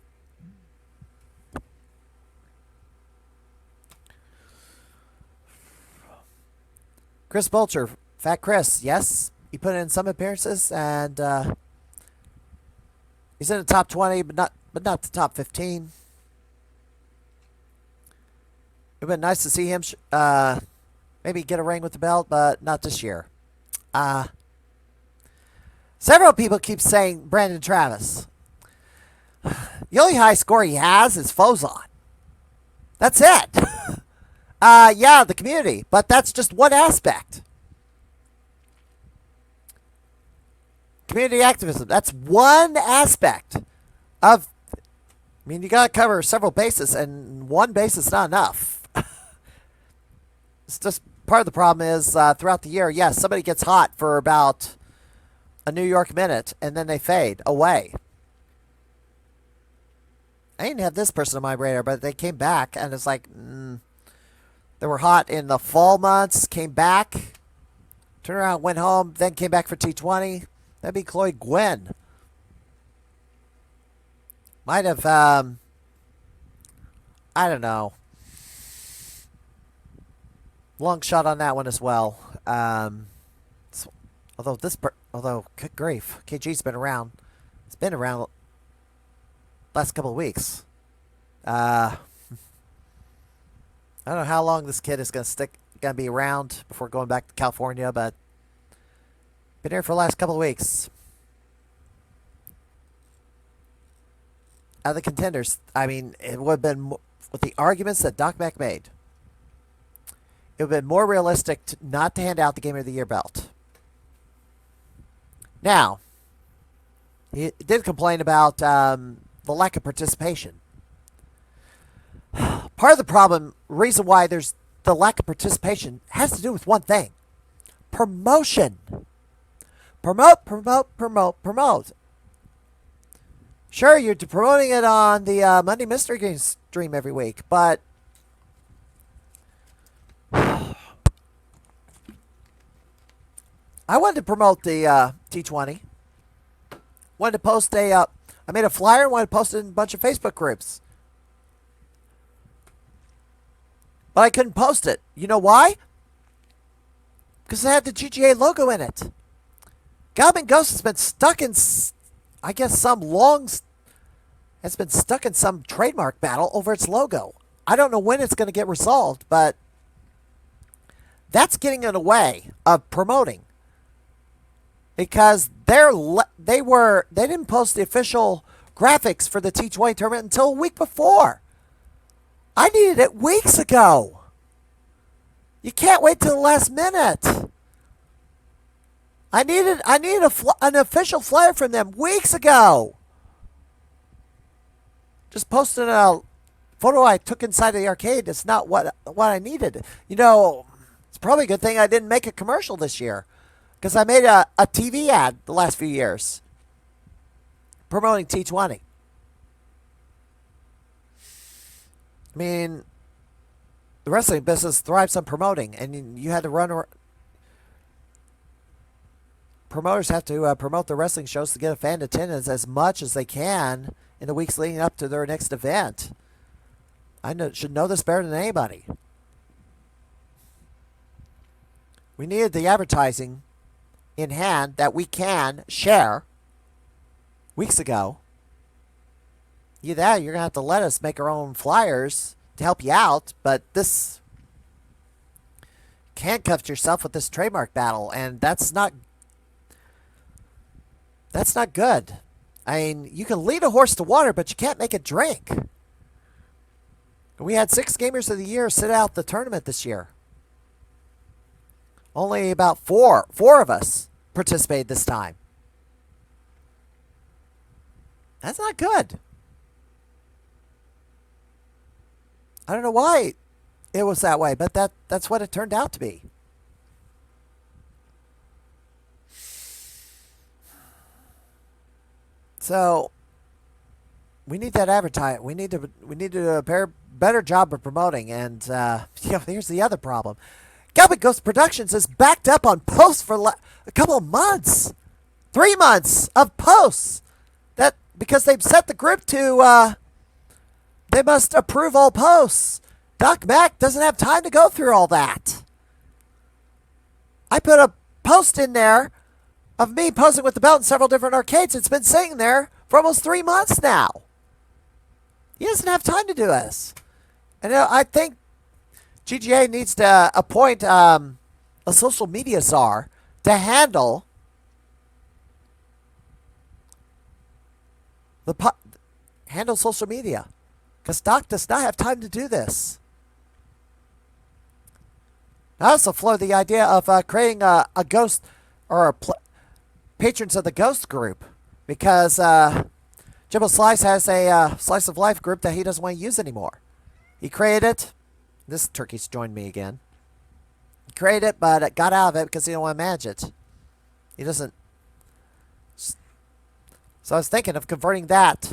Chris Bolcher, Fat Chris, yes, he put in some appearances, and he's in the top 20, but not the top 15. It would have been nice to see him maybe get a ring with the belt, but not this year. Several people keep saying Brandon Travis. The only high score he has is Fozon. That's it. Yeah, the community, but that's just one aspect. Community activism, that's one aspect of, I mean, you got to cover several bases, and one base is not enough. It's just part of the problem is throughout the year, yes, somebody gets hot for about a New York minute, and then they fade away. I didn't have this person on my radar, but they came back, and it's like, they were hot in the fall months, came back, turned around, went home, then came back for T20. That'd be Chloe Gwynn. Might have, I don't know. Long shot on that one as well. Although, good grief, KG's been around. It's been around last couple of weeks. I don't know how long this kid is gonna be around before going back to California, but been here for the last couple of weeks. Out of the contenders, I mean, it would have been, with the arguments that Doc Mack made, it would have been more realistic not to hand out the Game of the Year belt. Now, he did complain about the lack of participation. Part of the problem, reason why there's the lack of participation, has to do with one thing. Promotion. Promote, promote, promote, promote. Sure, you're promoting it on the Monday Mystery Games stream every week, but I wanted to promote the T20. Wanted to post I made a flyer and wanted to post it in a bunch of Facebook groups. But I couldn't post it. You know why? Because it had the GGA logo in it. Galvin Ghost has been stuck in, I guess, has been stuck in some trademark battle over its logo. I don't know when it's going to get resolved, but that's getting in the way of promoting. Because they didn't post the official graphics for the T20 tournament until a week before. I needed it weeks ago. You can't wait till the last minute. I needed an official flyer from them weeks ago. Just posting a photo I took inside of the arcade is not what I needed. You know, it's probably a good thing I didn't make a commercial this year, because I made a TV ad the last few years promoting T20. I mean, the wrestling business thrives on promoting, and you had to run. promoters have to promote their wrestling shows to get a fan attendance as much as they can in the weeks leading up to their next event. Should know this better than anybody. We needed the advertising in hand that we can share weeks ago. Either that, you're going to have to let us make our own flyers to help you out, but this handcuffed yourself with this trademark battle, and that's not good. I mean, you can lead a horse to water, but you can't make it drink. We had 6 Gamers of the Year sit out the tournament this year. Only about four of us participated this time. That's not good. I don't know why it was that way, but that's what it turned out to be. So we need that advertising. We need to do a better job of promoting. And here's the other problem: Galvin Ghost Productions is backed up on posts for a couple of months, 3 months of posts. That because they've set the group to they must approve all posts. Doc Mack doesn't have time to go through all that. I put a post in there of me posing with the belt in several different arcades. It's been sitting there for almost 3 months now. He doesn't have time to do this. And I think GGA needs to appoint a social media czar to handle social media, because Doc does not have time to do this. I also floated the idea of creating a ghost or patrons of the ghost group, because Jimbo Slice has a Slice of Life group that he doesn't want to use anymore. He created it. This turkey's joined me again. He created it, but got out of it because he didn't want to manage it. He doesn't. So I was thinking of converting that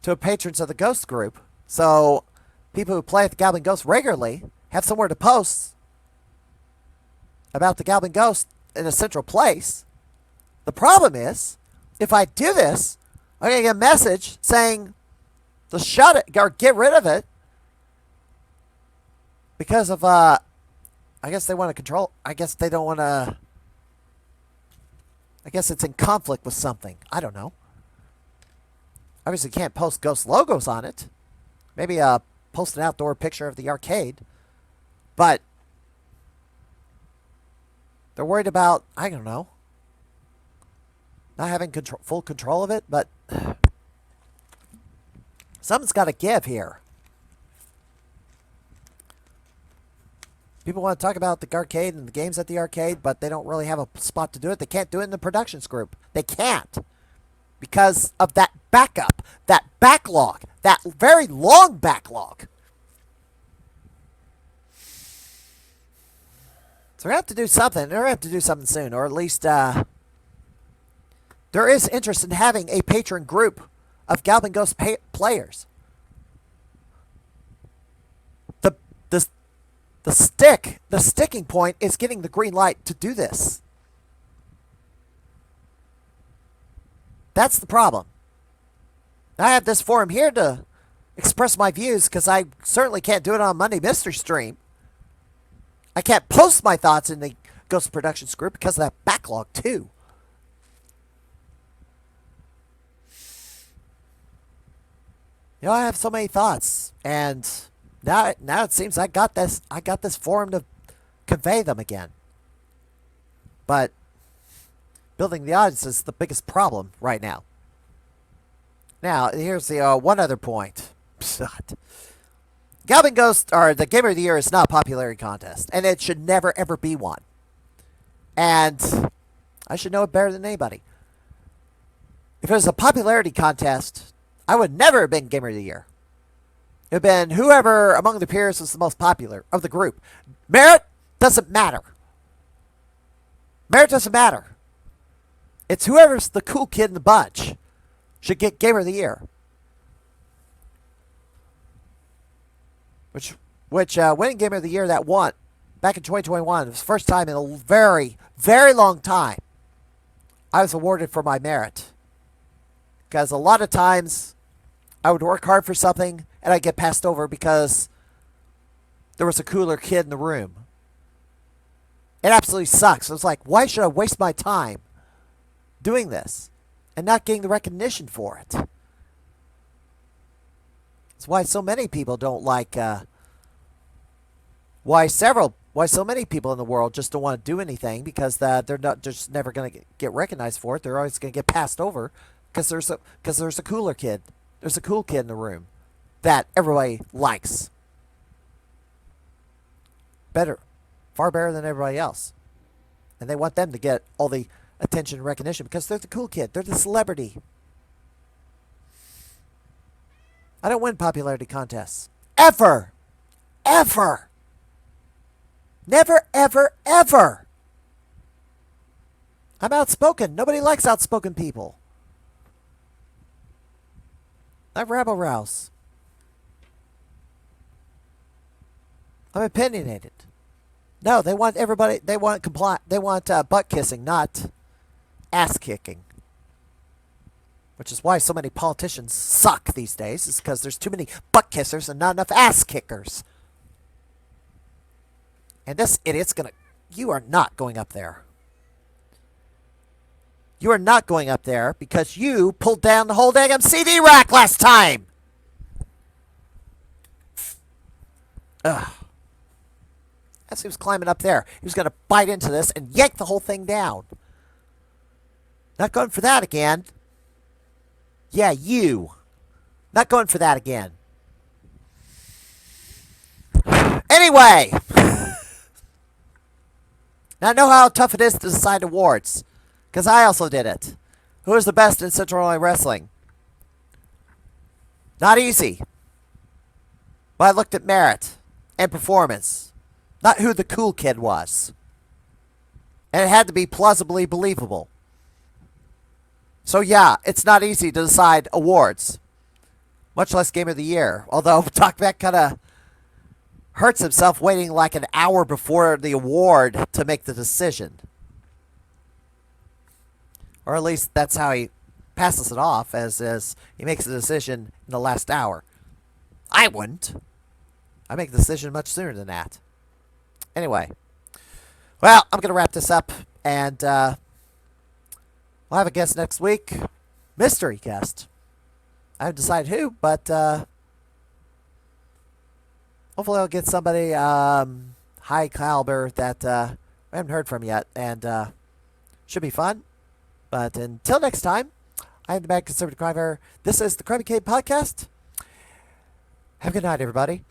to a patrons of the ghost group, so people who play at the Goblin Ghost regularly have somewhere to post about the Goblin Ghost in a central place. The problem is, if I do this, I'm going to get a message saying to shut it or get rid of it because of, I guess they want to control, I guess they don't want to, I guess it's in conflict with something. I don't know. Obviously can't post ghost logos on it. Maybe post an outdoor picture of the arcade. But they're worried about, I don't know, not having full control of it, but something's got to give here. People want to talk about the arcade and the games at the arcade, but they don't really have a spot to do it. They can't do it in the productions group. They can't, because of that backup, that backlog, that very long backlog. So we have to do something. They're going to have to do something soon, or at least there is interest in having a patron group of Galvin Ghost players. The sticking point is getting the green light to do this. That's the problem. I have this forum here to express my views, because I certainly can't do it on Monday Mystery Stream. I can't post my thoughts in the Ghost Productions group because of that backlog too. You know, I have so many thoughts, and now it seems I got this forum to convey them again. But building the audience is the biggest problem right now. Now, here's the one other point. Galvin Ghost, or the Gamer of the Year, is not a popularity contest, and it should never ever be one. And I should know it better than anybody. If it was a popularity contest, I would never have been Gamer of the Year. It would have been whoever among the peers was the most popular of the group. Merit doesn't matter. Merit doesn't matter. It's whoever's the cool kid in the bunch should get Gamer of the Year. Which winning Gamer of the Year that won back in 2021, it was the first time in a very, very long time I was awarded for my merit. Because a lot of times I would work hard for something and I'd get passed over because there was a cooler kid in the room. It absolutely sucks. It's like, why should I waste my time doing this and not getting the recognition for it? It's why so many people don't like, why so many people in the world just don't want to do anything because they're just never going to get recognized for it. They're always going to get passed over because there's a cooler kid. There's a cool kid in the room that everybody likes. Far better than everybody else. And they want them to get all the attention and recognition because they're the cool kid. They're the celebrity. I don't win popularity contests. Ever. Ever. Never, ever, ever. I'm outspoken. Nobody likes outspoken people. I rabble rouse. I'm opinionated. No, they want everybody. They want butt kissing, not ass kicking. Which is why so many politicians suck these days. Is because there's too many butt kissers and not enough ass kickers. And this idiot's gonna. You are not going up there. You are not going up there because you pulled down the whole dang CD rack last time. Ugh. As he was climbing up there, he was going to bite into this and yank the whole thing down. Not going for that again. Yeah, you. Not going for that again. Anyway. Now I know how tough it is to decide awards. Because I also did it. Who is the best in Central Illinois Wrestling? Not easy. But I looked at merit and performance. Not who the cool kid was. And it had to be plausibly believable. So yeah, it's not easy to decide awards. Much less Game of the Year. Although Talkback kind of hurts himself waiting like an hour before the award to make the decision. Or at least that's how he passes it off, as he makes the decision in the last hour. I wouldn't. I make the decision much sooner than that. Anyway. Well, I'm going to wrap this up, and we'll have a guest next week. Mystery guest. I haven't decided who, but hopefully I'll get somebody high caliber that I haven't heard from yet, and should be fun. But until next time, I am the Mad Conservative Crime Bearer. This is the Crimeycade Podcast. Have a good night, everybody.